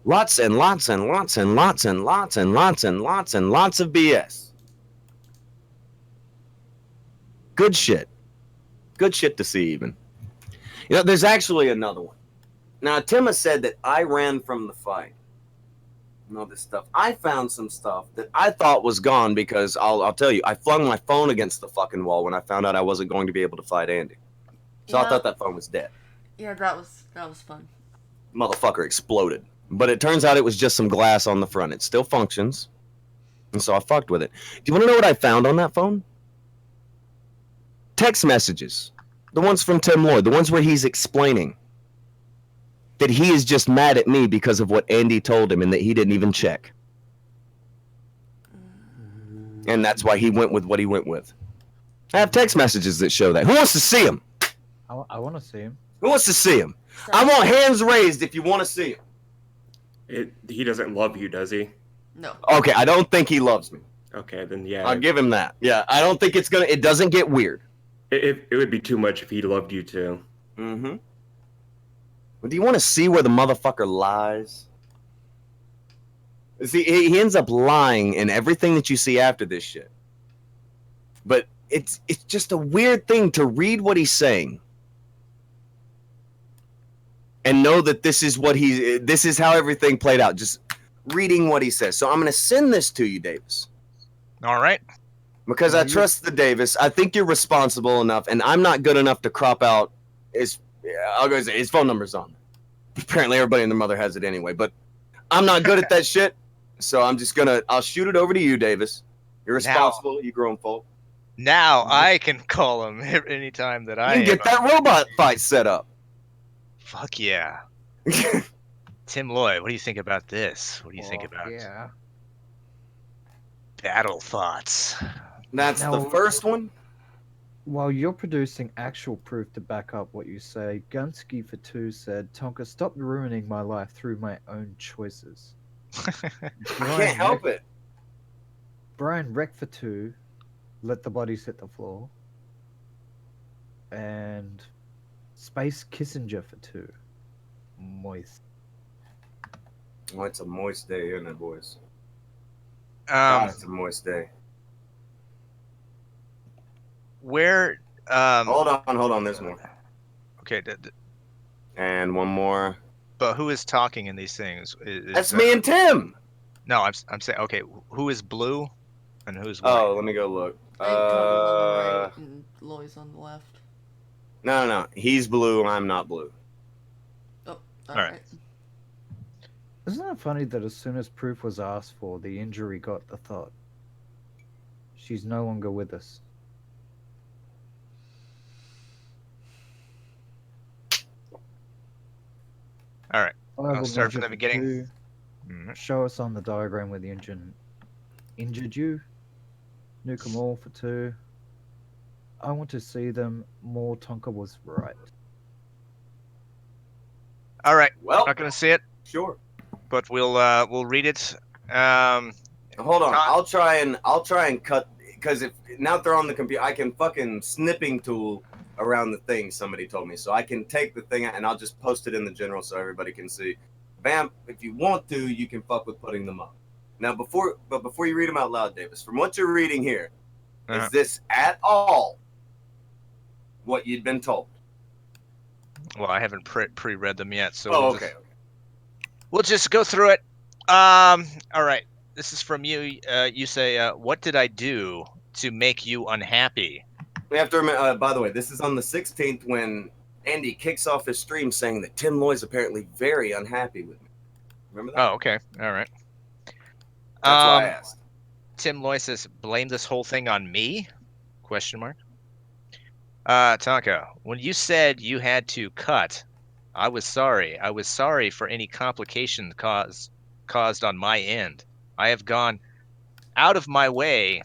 Lots and lots and lots and lots and lots and lots and lots and lots of BS. Good shit. Good shit to see, even. You know, there's actually another one. Now, Tim has said that I ran from the fight. And all this stuff. I found some stuff that I thought was gone because I'll tell you, I flung my phone against the fucking wall when I found out I wasn't going to be able to fight Andy. So I thought that phone was dead. Yeah, that was fun. Motherfucker exploded. But it turns out it was just some glass on the front. It still functions. And so I fucked with it. Do you want to know what I found on that phone? Text messages. The ones from Tim Lloyd. The ones where he's explaining that he is just mad at me because of what Andy told him and that he didn't even check. And that's why he went with what he went with. I have text messages that show that. Who wants to see him? I want to see him. Who wants to see him? I want hands raised if you want to see him. He doesn't love you, does he? No. Okay, I don't think he loves me. Okay, then yeah. I'll give him that. Yeah, I don't think it doesn't get weird. It would be too much if he loved you too. Mm-hmm. But do you want to see where the motherfucker lies? See, he ends up lying in everything that you see after this shit. But it's just a weird thing to read what he's saying and know that this is how everything played out. Just reading what he says. So I'm going to send this to you, Davis. All right. Because I trust the Davis. I think you're responsible enough, and I'm not good enough to crop out his. I'll go say his phone number's on. Apparently, everybody and their mother has it anyway. But I'm not good at that shit, so I'm just gonna. I'll shoot it over to you, Davis. You're responsible. You grown folk. Now I can call him anytime that I You can get that robot fight set up. Fuck yeah. Tim Lloyd, what do you think about this? What do you think about battle thoughts? That's Now, the first one. While you're producing actual proof to back up what you say, Gunsky for 2 said, Tonka, stop ruining my life through my own choices. I can't help it. Brian Reck for 2 let the bodies hit the floor, and Space Kissinger for 2. Moist. Oh, it's a moist day, isn't it, boys? Um, God, it's a moist day. where Hold on. There's more. okay, And one more. but who is talking in these things? That's me and Tim. No, I'm saying okay. Who is blue, and who's white? Oh, let me go look. I think Tonka's on the right and Loy's on the left. No. He's blue. I'm not blue. Oh, All right. alright. Isn't it funny that as soon as proof was asked for, the injury got the thought? She's no longer with us. All right. However, I'll start from Ninja the for beginning. 2, Mhm. show us on the diagram where the engine injured you. Nuke 'em all for 2. I want to see them more. Tonka was right. All right. Well, Not gonna see it, sure. but we'll read it. Hold on. Tom- I'll try and cut, because if now they're on the computer, I can fucking snipping tool around the thing. Somebody told me, so I can take the thing and I'll just post it in the general so everybody can see. Vamp, if you want to, you can fuck with putting them up. Now, before you read them out loud, Davis, from what you're reading here, is this at all what you'd been told? Well, I haven't pre-read them yet, so Oh, we'll okay. we'll just go through it. All right. This is from you. You say, "What did I do to make you unhappy?" We have to remember. By the way, this is on the 16th when Andy kicks off his stream saying that Tim Loy's apparently very unhappy with me. Remember that? Oh, okay. All right. That's why I asked. Tim Loy says, "Blame this whole thing on me?" Question mark. Tonka, when you said you had to cut, I was sorry. I was sorry for any complications caused on my end. I have gone out of my way.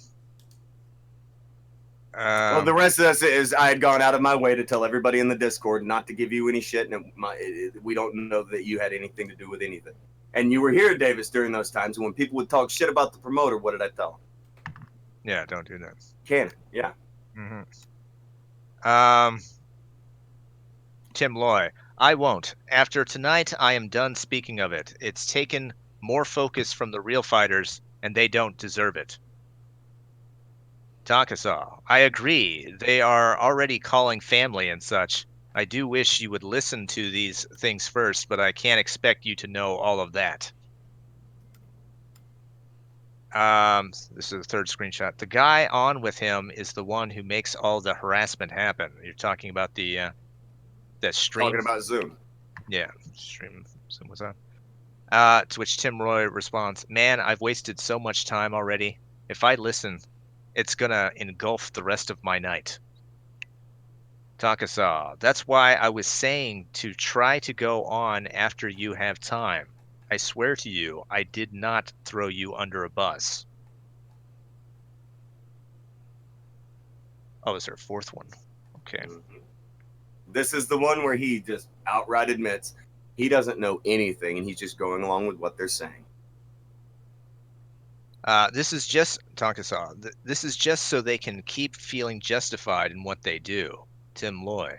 Well, the rest of this is I had gone out of my way to tell everybody in the Discord not to give you any shit, and we don't know that you had anything to do with anything. And you were here, Davis, during those times when people would talk shit about the promoter. What did I tell them? Yeah, don't do that. Canon, yeah. Tim Loy, I won't. After tonight, I am done speaking of it. It's taken more focus from the real fighters, and they don't deserve it. Takasaw, I agree. They are already calling family and such. I do wish you would listen to these things first, but I can't expect you to know all of that. This is the third screenshot. The guy on with him is the one who makes all the harassment happen. You're talking about the that stream. Talking about Zoom. Yeah, stream. Zoom was on. To which Tim Roy responds, "Man, I've wasted so much time already. If I listen, it's gonna engulf the rest of my night." Takasaw, that's why I was saying to try to go on after you have time. I swear to you, I did not throw you under a bus. Oh, is there a fourth one? Okay. This is the one where he just outright admits he doesn't know anything and he's just going along with what they're saying. This is just Takasaw. This is just so they can keep feeling justified in what they do. Tim Loy.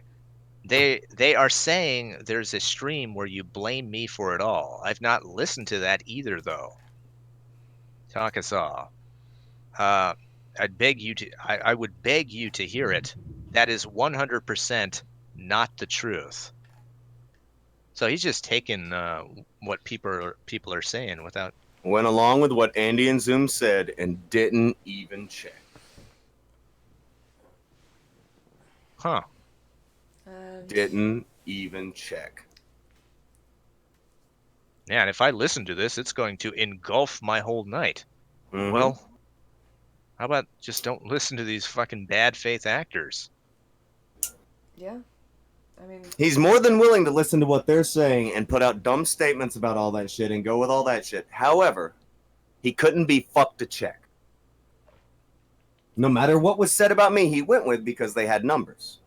They are saying there's a stream where you blame me for it all. I've not listened to that either, though. Takasaw. I would beg you to hear it. That is 100% not the truth. So he's just taking what people are saying without. Went along with what Andy and Zoom said and didn't even check. Huh. Didn't even check. Yeah, and if I listen to this, it's going to engulf my whole night. Well, how about just don't listen to these fucking bad faith actors? Yeah. I mean, He's more than willing to listen to what they're saying and put out dumb statements about all that shit and go with all that shit. However, he couldn't be fucked to check. No matter what was said about me, he went with because they had numbers.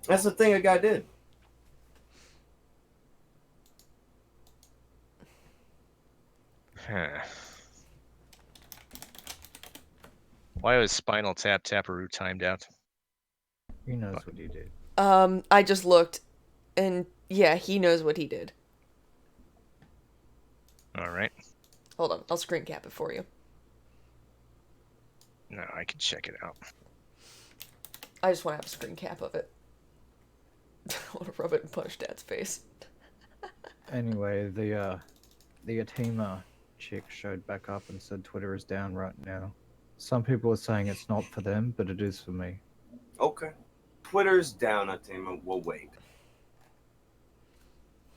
That's the thing a guy did. Huh. Why was Spinal Tap Taparoo timed out? He knows what he did. I just looked, and yeah, he knows what he did. All right. Hold on, I'll screen cap it for you. No, I can check it out. I just want to have a screen cap of it. I want to rub it in Punch Dad's face. Anyway, the Atima chick showed back up and said Twitter is down right now. Some people are saying it's not for them, but it is for me. Okay. Twitter's down, Atima. We'll wait.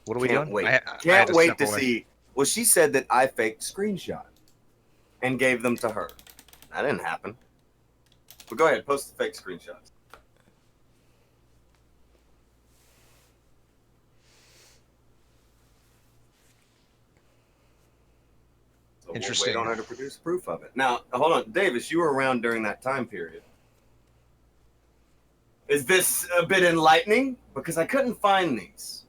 What are we Can't doing? wait. I had Can't to wait step to away. see. Well, she said that I faked screenshot and gave them to her. That didn't happen. But go ahead, post the fake screenshots. So Interesting. we'll wait on her to produce proof of it. Now, hold on. Davis, you were around during that time period. Is this a bit enlightening? Because I couldn't find these.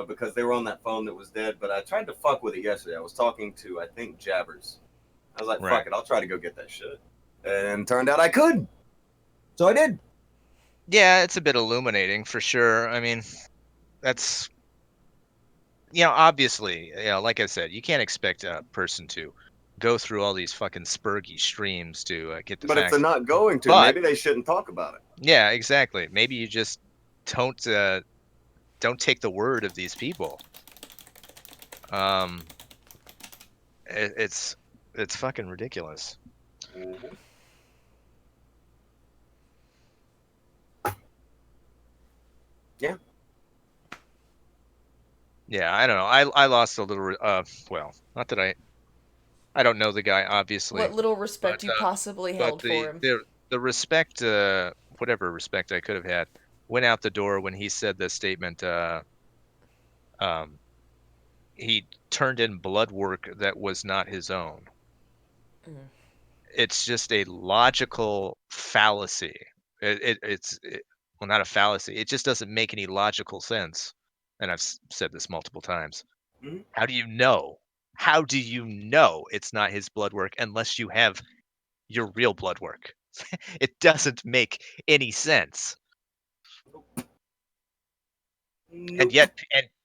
Because they were on that phone that was dead, but I tried to fuck with it yesterday. I was talking to, I think, Jabbers. I was like, Right. fuck it, I'll try to go get that shit. And turned out I could. So I did. Yeah, it's a bit illuminating for sure. I mean, that's obviously, like I said, you can't expect a person to go through all these fucking spurgy streams to get the But if facts. they're not going to, But maybe they shouldn't talk about it. yeah, exactly. Maybe you just don't take the word of these people. It's fucking ridiculous. Mm-hmm. Yeah. Yeah, I don't know. I lost a little. Well, not that I don't know the guy, obviously. What little respect but, you possibly but held for him. the respect, whatever respect I could have had, went out the door when he said the statement. He turned in blood work that was not his own. Mm. It's just a logical fallacy. Well, not a fallacy. It just doesn't make any logical sense. And I've said this multiple times. Mhm. How do you know? How do you know it's not his blood work unless you have your real blood work? It doesn't make any sense. And Nope.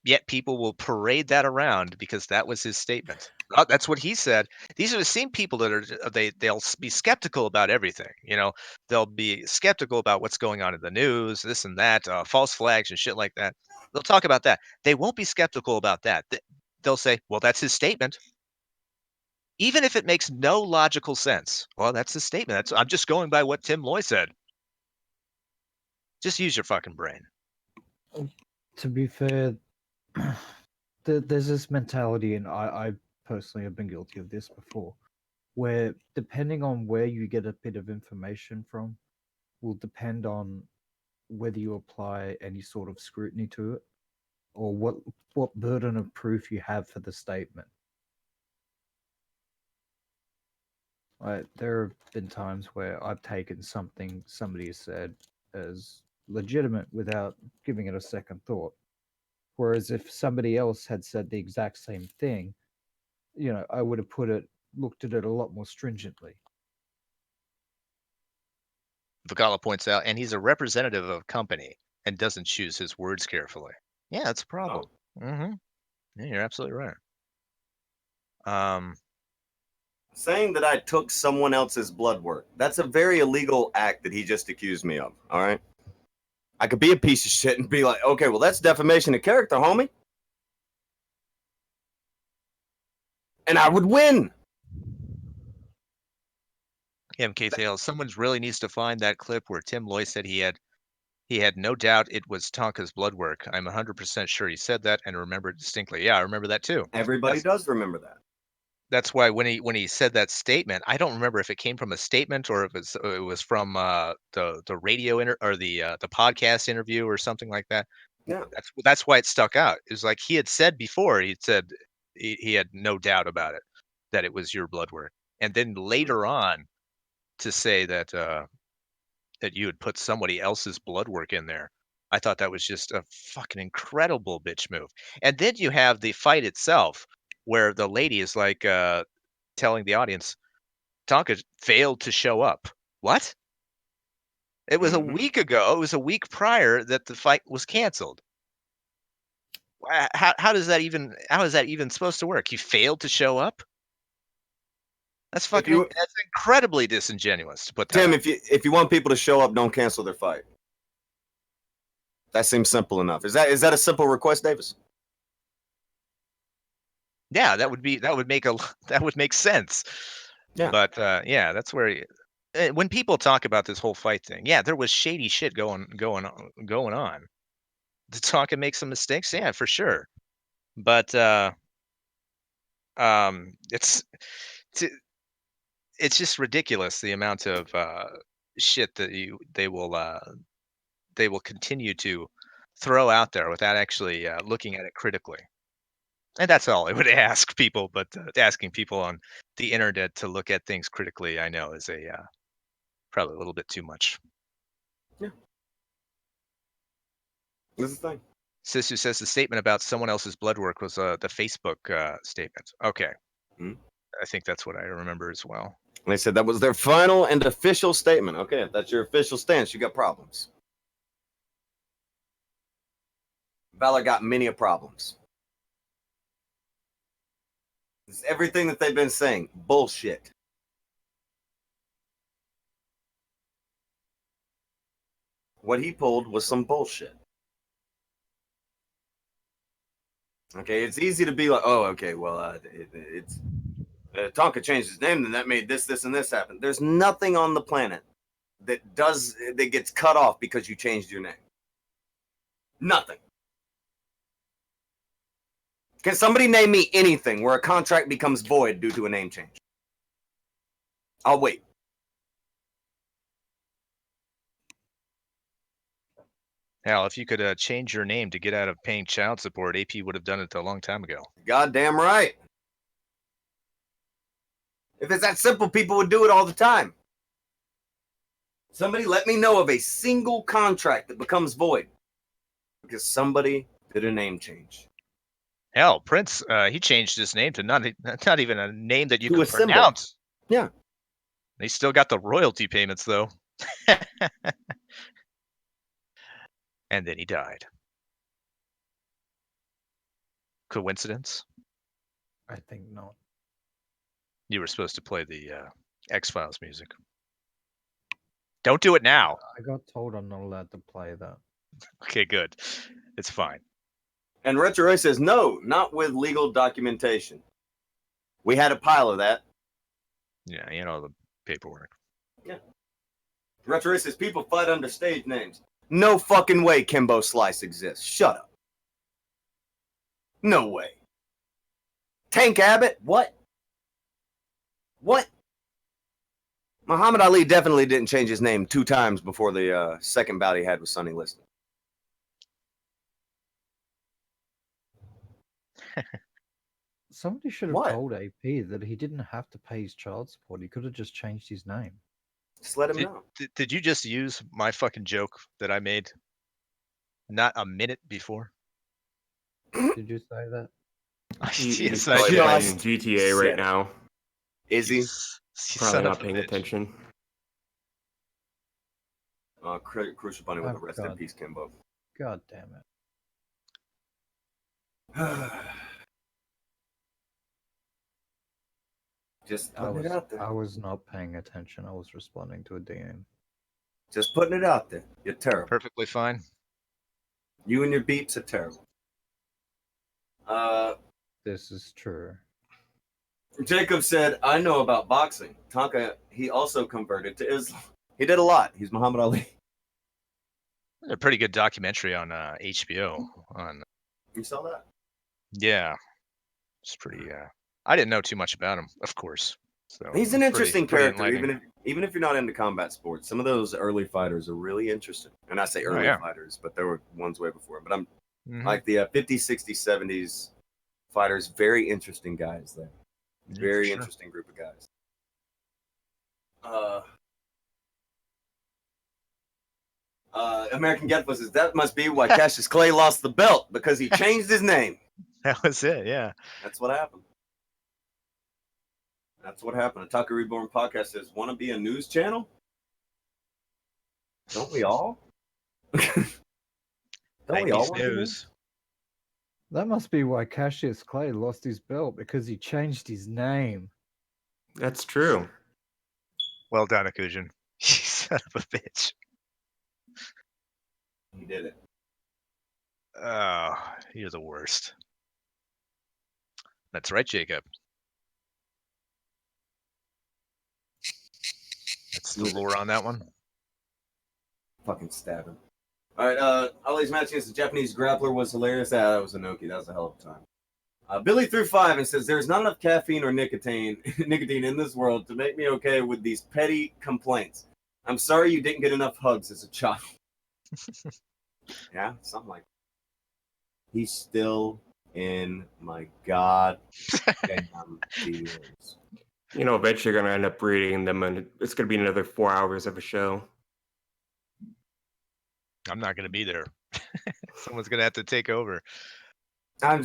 yet people will parade that around because that was his statement. That's what he said. These are the same people that they'll be skeptical about everything. They'll be skeptical about what's going on in the news, this and that, false flags and shit like that. They'll talk about that. They won't be skeptical about that. They'll say, "Well, that's his statement." Even if it makes no logical sense. Well, that's his statement. I'm just going by what Tim Loy said. Just use your fucking brain. To be fair, there's this mentality, and I personally have been guilty of this before, where depending on where you get a bit of information from, will depend on whether you apply any sort of scrutiny to it, or what burden of proof you have for the statement. There have been times where I've taken something somebody has said as legitimate without giving it a second thought. Whereas if somebody else had said the exact same thing, I would have looked at it a lot more stringently. Vakala points out, and he's a representative of a company and doesn't choose his words carefully. Yeah, that's a problem. Mm-hmm. Yeah, you're absolutely right. Saying that I took someone else's blood work, that's a very illegal act that he just accused me of. All right. I could be a piece of shit and be like, okay, well, that's defamation of character, homie. And I would win. MK Tails, someone really needs to find that clip where Tim Loy said he had no doubt it was Tonka's blood work. I'm 100% sure he said that and remember it distinctly. Yeah, I remember that too. Everybody does remember that. That's why when he said that statement, I don't remember if it came from a statement or if it was from the radio or the podcast interview or something like that. Yeah. That's why it stuck out. It was like he had said before. He'd said he had no doubt about it that it was your blood work, and then later on to say that that you had put somebody else's blood work in there. I thought that was just a fucking incredible bitch move. And then you have the fight itself where the lady is like, telling the audience, Tonka failed to show up. What? It was a week ago. It was a week prior that the fight was canceled. How is that even supposed to work? He failed to show up? That's that's incredibly disingenuous to put that Tim, out. if you want people to show up, don't cancel their fight. That seems simple enough. Is that a simple request, Davis? Yeah, that would make sense. Yeah. But yeah, that's where when people talk about this whole fight thing, yeah, there was shady shit going on. Did Tonka make some mistakes? Yeah, for sure. But it's just ridiculous the amount of shit that they will continue to throw out there without actually looking at it critically. And that's all I would ask people, but asking people on the internet to look at things critically, I know, is probably a little bit too much. Yeah. This is the thing. Sisu says the statement about someone else's blood work was the Facebook statement. Okay. I think that's what I remember as well. They said that was their final and official statement. Okay, if that's your official stance, you got problems. Valor got many a problems. It's everything that they've been saying. Bullshit. What he pulled was some bullshit. Okay, it's easy to be like, oh, okay, well, it's Tonka changed his name, then that made this, and this happen. There's nothing on the planet that gets cut off because you changed your name. Nothing. Can somebody name me anything where a contract becomes void due to a name change? I'll wait. Hell, if you could change your name to get out of paying child support, AP would have done it a long time ago. Goddamn right. If it's that simple, people would do it all the time. Somebody let me know of a single contract that becomes void because somebody did a name change. Hell, Prince, he changed his name to not even a name that you To could a symbol. pronounce. Yeah. He still got the royalty payments, though. And then he died. Coincidence? I think not. You were supposed to play the X-Files music. Don't do it now. I got told I'm not allowed to play that. Okay, good. It's fine. And Retro Ray says, no, not with legal documentation. We had a pile of that. Yeah, the paperwork. Yeah. Retro Ray says, people fight under stage names. No fucking way Kimbo Slice exists. Shut up. No way. Tank Abbott? What? What? Muhammad Ali definitely didn't change his name 2 times before the second bout he had with Sonny Liston. Somebody should have told AP that he didn't have to pay his child support. He could have just changed his name. Just let him know. Did you just use my fucking joke that I made not a minute before? Did you say that? He's probably playing GTA right now. Is he? Probably not paying attention. Crucial Bunny with a rest in peace, Kimbo. God damn it. Just putting it out there. I was not paying attention. I was responding to a DM. Just putting it out there. You're terrible. Perfectly fine. You and your beeps are terrible. This is true. Jacob said, I know about boxing. Tonka, he also converted to Islam. He did a lot. He's Muhammad Ali. A pretty good documentary on HBO. You saw that? Yeah. It's pretty... I didn't know too much about him, of course. So he's an interesting pretty character, even if you're not into combat sports. Some of those early fighters are really interesting. And I say early fighters, but there were ones way before. But I'm like the 50s, 60s, 70s fighters, very interesting guys there. Very interesting group of guys. American Getful says that must be why Cassius Clay lost the belt, because he changed his name. That was it, yeah. That's what happened. That's what happened. A Tucker Reborn podcast says, "Want to be a news channel? Don't we all? Don't we all Nineties want to be news. That must be why Cassius Clay lost his belt, because he changed his name. That's true. Well done, Akujin. You son of a bitch. He did it. Oh, you're the worst. That's right, Jacob. That's the lore on that one. Fucking stab him. All right, Ali's match against the Japanese grappler was hilarious. That was Inoki. That was a hell of a time. Billy threw 5 and says, "There's not enough caffeine or nicotine in this world to make me okay with these petty complaints. I'm sorry you didn't get enough hugs as a child." Yeah, something like that. He's still in my god damn DMs. You know, eventually you're gonna end up reading them, and it's gonna be another 4 hours of a show. I'm not gonna be there. Someone's gonna have to take over. I'm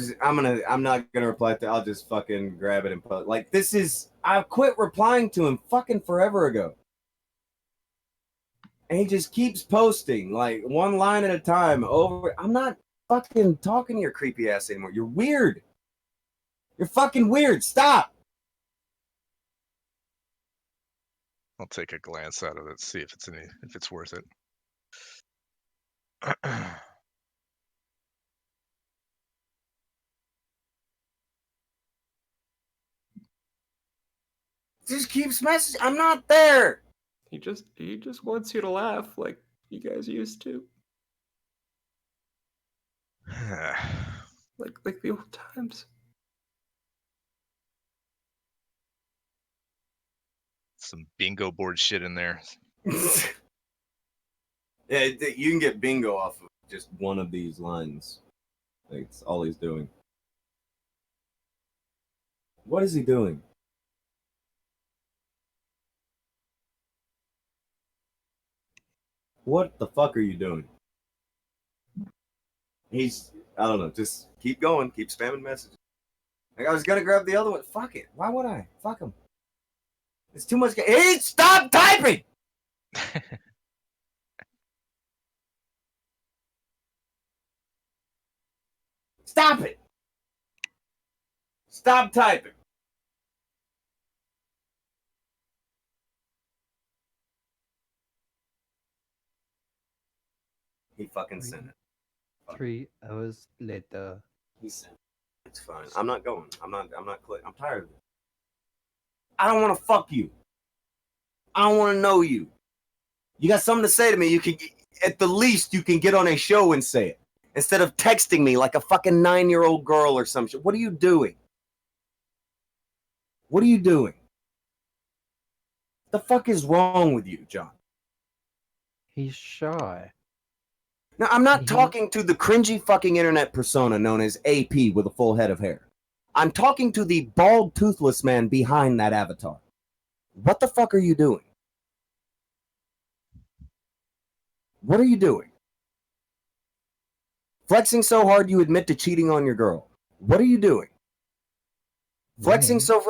not gonna reply to. I'll just fucking grab it and put. Like, this is. I quit replying to him fucking forever ago, and he just keeps posting like one line at a time over. I'm not fucking talking to your creepy ass anymore. You're weird. You're fucking weird. Stop. I'll take a glance at it, see if it's worth it. Just keeps messaging. I'm not there. He just wants you to laugh like you guys used to. like the old times. Some bingo board shit in there. Yeah, you can get bingo off of just one of these lines. That's all he's doing. What is he doing? What the fuck are you doing? I don't know, just keep going, keep spamming messages. Like, I was gonna grab the other one. Fuck it. Why would I? Fuck him. It's too much. Hey, stop typing! Stop it! Stop typing. He fucking sent it. 3 hours later. He sent it. It's fine. I'm not going. I'm not clicking. I'm tired of it. I don't want to fuck you. I don't want to know you. You got something to say to me, you can, at the least, you can get on a show and say it. Instead of texting me like a fucking 9-year-old girl or some shit. What are you doing? What are you doing? The fuck is wrong with you, John? He's shy. Now, I'm not talking to the cringy fucking internet persona known as AP with a full head of hair. I'm talking to the bald, toothless man behind that avatar. What the fuck are you doing? What are you doing? Flexing so hard you admit to cheating on your girl. What are you doing? Flexing so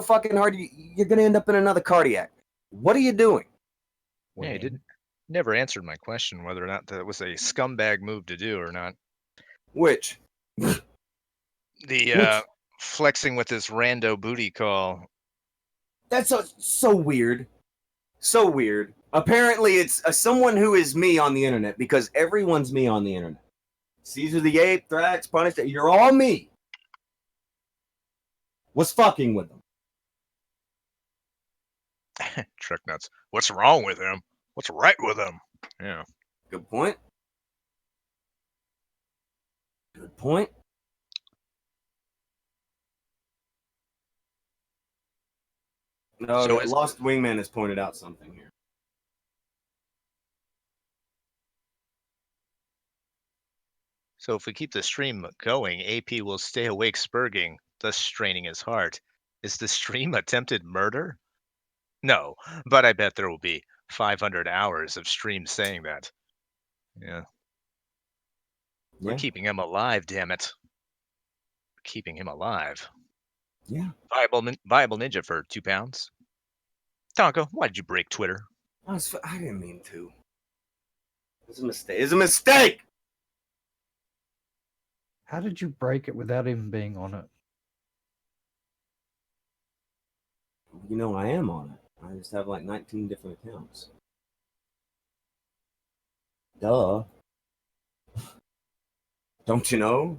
fucking hard you're gonna end up in another cardiac. What are you doing? Yeah, he never answered my question whether or not that was a scumbag move to do or not. Which? The flexing with this rando booty call. That's so weird. So weird. Apparently, it's someone who is me on the internet, because everyone's me on the internet. Caesar the Ape, Thrax, Punisher, you're all me. Was fucking with them. Truck nuts. What's wrong with him? What's right with him? Yeah. Good point. Good point. No, So the Lost Wingman has pointed out something here. So if we keep the stream going, AP will stay awake spurging, thus straining his heart. Is the stream attempted murder? No, but I bet there will be 500 hours of stream saying that. Yeah. We're keeping him alive, damn it. Keeping him alive. Yeah. Viable Ninja for £2. Tonka, why did you break Twitter? I didn't mean to. It's a mistake. It's a mistake! How did you break it without even being on it? You know, I am on it. I just have like 19 different accounts. Duh. Don't you know?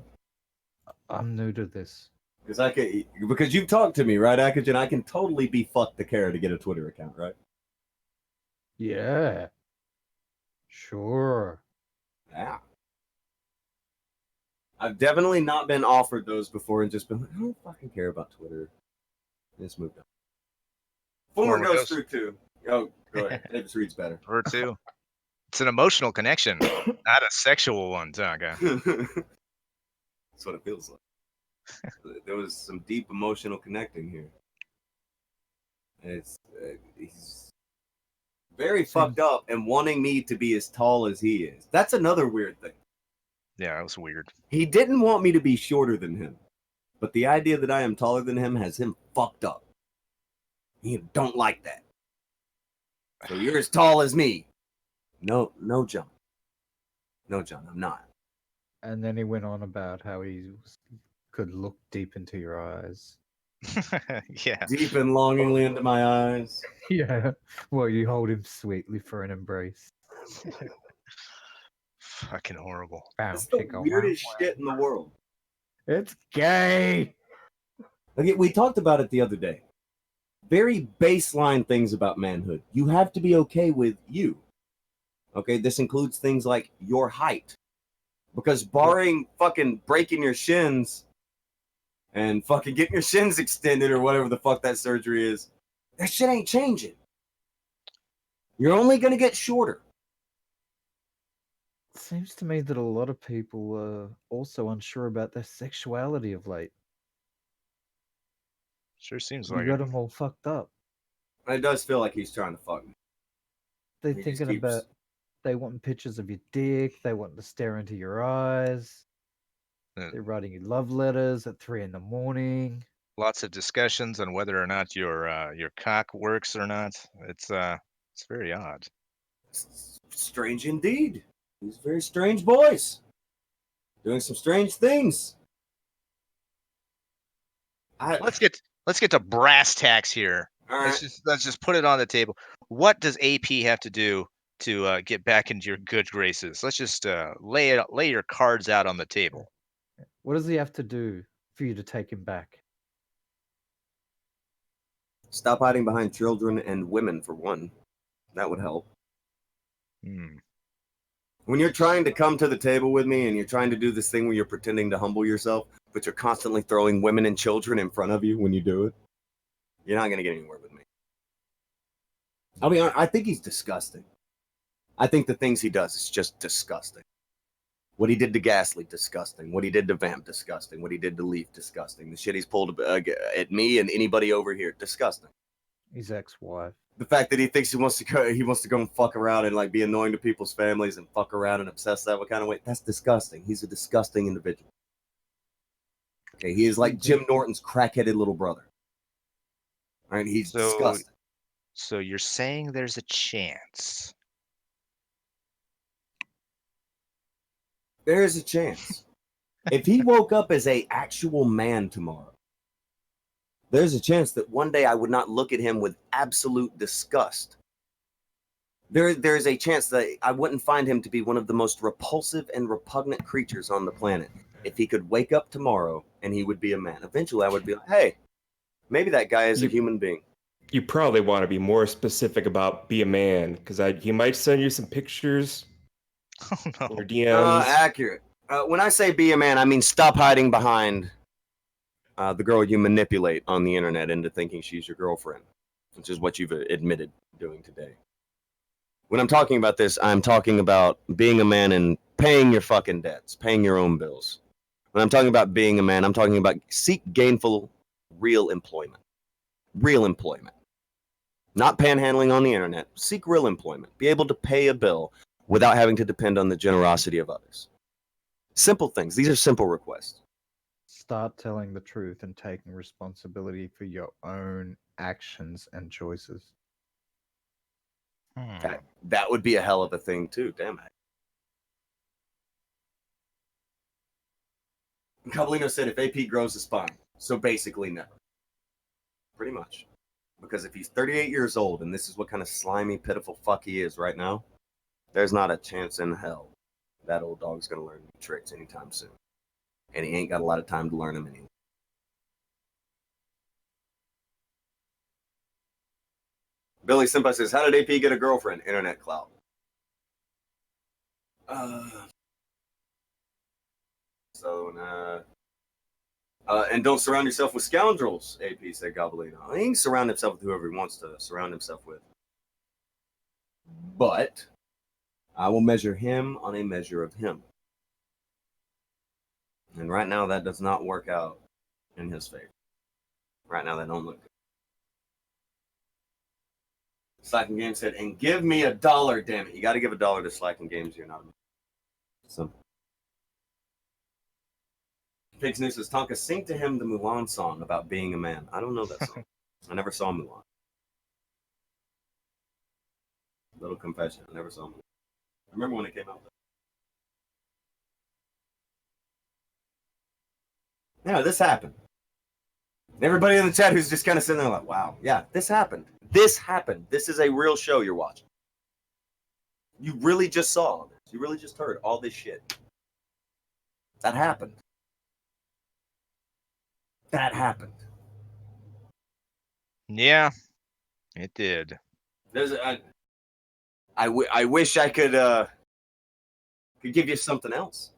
I'm new to this. Because you've talked to me, right, Akajan? I can totally be fucked the care to get a Twitter account, right? Yeah. Sure. Yeah. I've definitely not been offered those before and just been like, I don't fucking care about Twitter. Just moved on. Former goes through too. Oh, go ahead. Davis Reed's better. Or two. It's an emotional connection, not a sexual one, Tonka. That's what it feels like. There was some deep emotional connecting here. He's very fucked up and wanting me to be as tall as he is. That's another weird thing. Yeah, that was weird. He didn't want me to be shorter than him, but the idea that I am taller than him has him fucked up. He don't like that. So you're as tall as me. No, John. No, John, I'm not. And then he went on about how he could look deep into your eyes. Yeah. Deep and longingly into my eyes. Yeah. Well, you hold him sweetly for an embrace. Fucking horrible. It's the weirdest shit in the world. It's gay. Okay, we talked about it the other day. Very baseline things about manhood. You have to be okay with you. Okay, this includes things like your height. Because barring fucking breaking your shins and fucking getting your shins extended or whatever the fuck that surgery is, that shit ain't changing. You're only gonna get shorter. Seems to me that a lot of people are also unsure about their sexuality of late. Sure seems You like got it. them all fucked up. It does feel like he's trying to fuck me. They're He just thinking keeps- about, they want pictures of your dick, they want to stare into your eyes. They're writing you love letters at 3 a.m. Lots of discussions on whether or not your cock works or not. It's very odd. Strange indeed. These very strange boys. Doing some strange things. Let's get to brass tacks here. All Let's just put it on the table. What does AP have to do to get back into your good graces? Let's just lay your cards out on the table. What does he have to do for you to take him back? Stop hiding behind children and women, for one. That would help. When you're trying to come to the table with me and you're trying to do this thing where you're pretending to humble yourself, but you're constantly throwing women and children in front of you when you do it, you're not going to get anywhere with me. I'll be honest, I think he's disgusting. I think the things he does is just disgusting. What he did to Gasly, disgusting. What he did to Vamp, disgusting. What he did to Leaf, disgusting. The shit he's pulled at me and anybody over here, disgusting. His ex-wife. The fact that he thinks he wants to go and fuck around and like be annoying to people's families and fuck around and obsess that kind of way, that's disgusting. He's a disgusting individual. Okay, he is like Jim Norton's crackheaded little brother. All right, he's disgusting. So you're saying there's a chance? There is a chance. If he woke up as a actual man tomorrow, there's a chance that one day I would not look at him with absolute disgust. There's a chance that I wouldn't find him to be one of the most repulsive and repugnant creatures on the planet. If he could wake up tomorrow and he would be a man, eventually I would be like, hey, maybe that guy is a human being. You probably want to be more specific about be a man, because he might send you some pictures or DMs. Accurate. When I say be a man, I mean stop hiding behind the girl you manipulate on the internet into thinking she's your girlfriend, which is what you've admitted doing today. When I'm talking about this, I'm talking about being a man and paying your fucking debts, paying your own bills. When I'm talking about being a man, I'm talking about seek gainful, real employment. Real employment. Not panhandling on the internet. Seek real employment. Be able to pay a bill without having to depend on the generosity of others. Simple things. These are simple requests. Start telling the truth and taking responsibility for your own actions and choices. That would be a hell of a thing too. Damn it. Cabalino said if AP grows his spine, so basically never. Pretty much. Because if he's 38 years old and this is what kind of slimy, pitiful fuck he is right now, there's not a chance in hell that old dog's gonna learn new tricks anytime soon. And he ain't got a lot of time to learn them anyway. Billy Simpa says, how did AP get a girlfriend? Internet clout. And don't surround yourself with scoundrels, AP said Gobelino. He can surround himself with whoever he wants to surround himself with. But I will measure him on a measure of him. And right now that does not work out in his favor. Right now that don't look good. Slacking Games said, and give me $1, damn it. You got to give $1 to Slacking Games. You're not a man. Simple. Pigs News says, Tonka, sing to him the Mulan song about being a man. I don't know that song. I never saw Mulan. Little confession. I never saw Mulan. I remember when it came out. Yeah, this happened. Everybody in the chat who's just kind of sitting there like, wow, yeah, this happened. This happened. This is a real show you're watching. You really just saw this. You really just heard all this shit. That happened. That happened. Yeah, it did. There's I wish I could give you something else.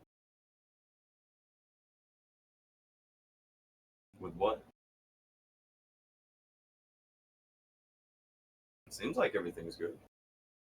With what? Seems like everything's good.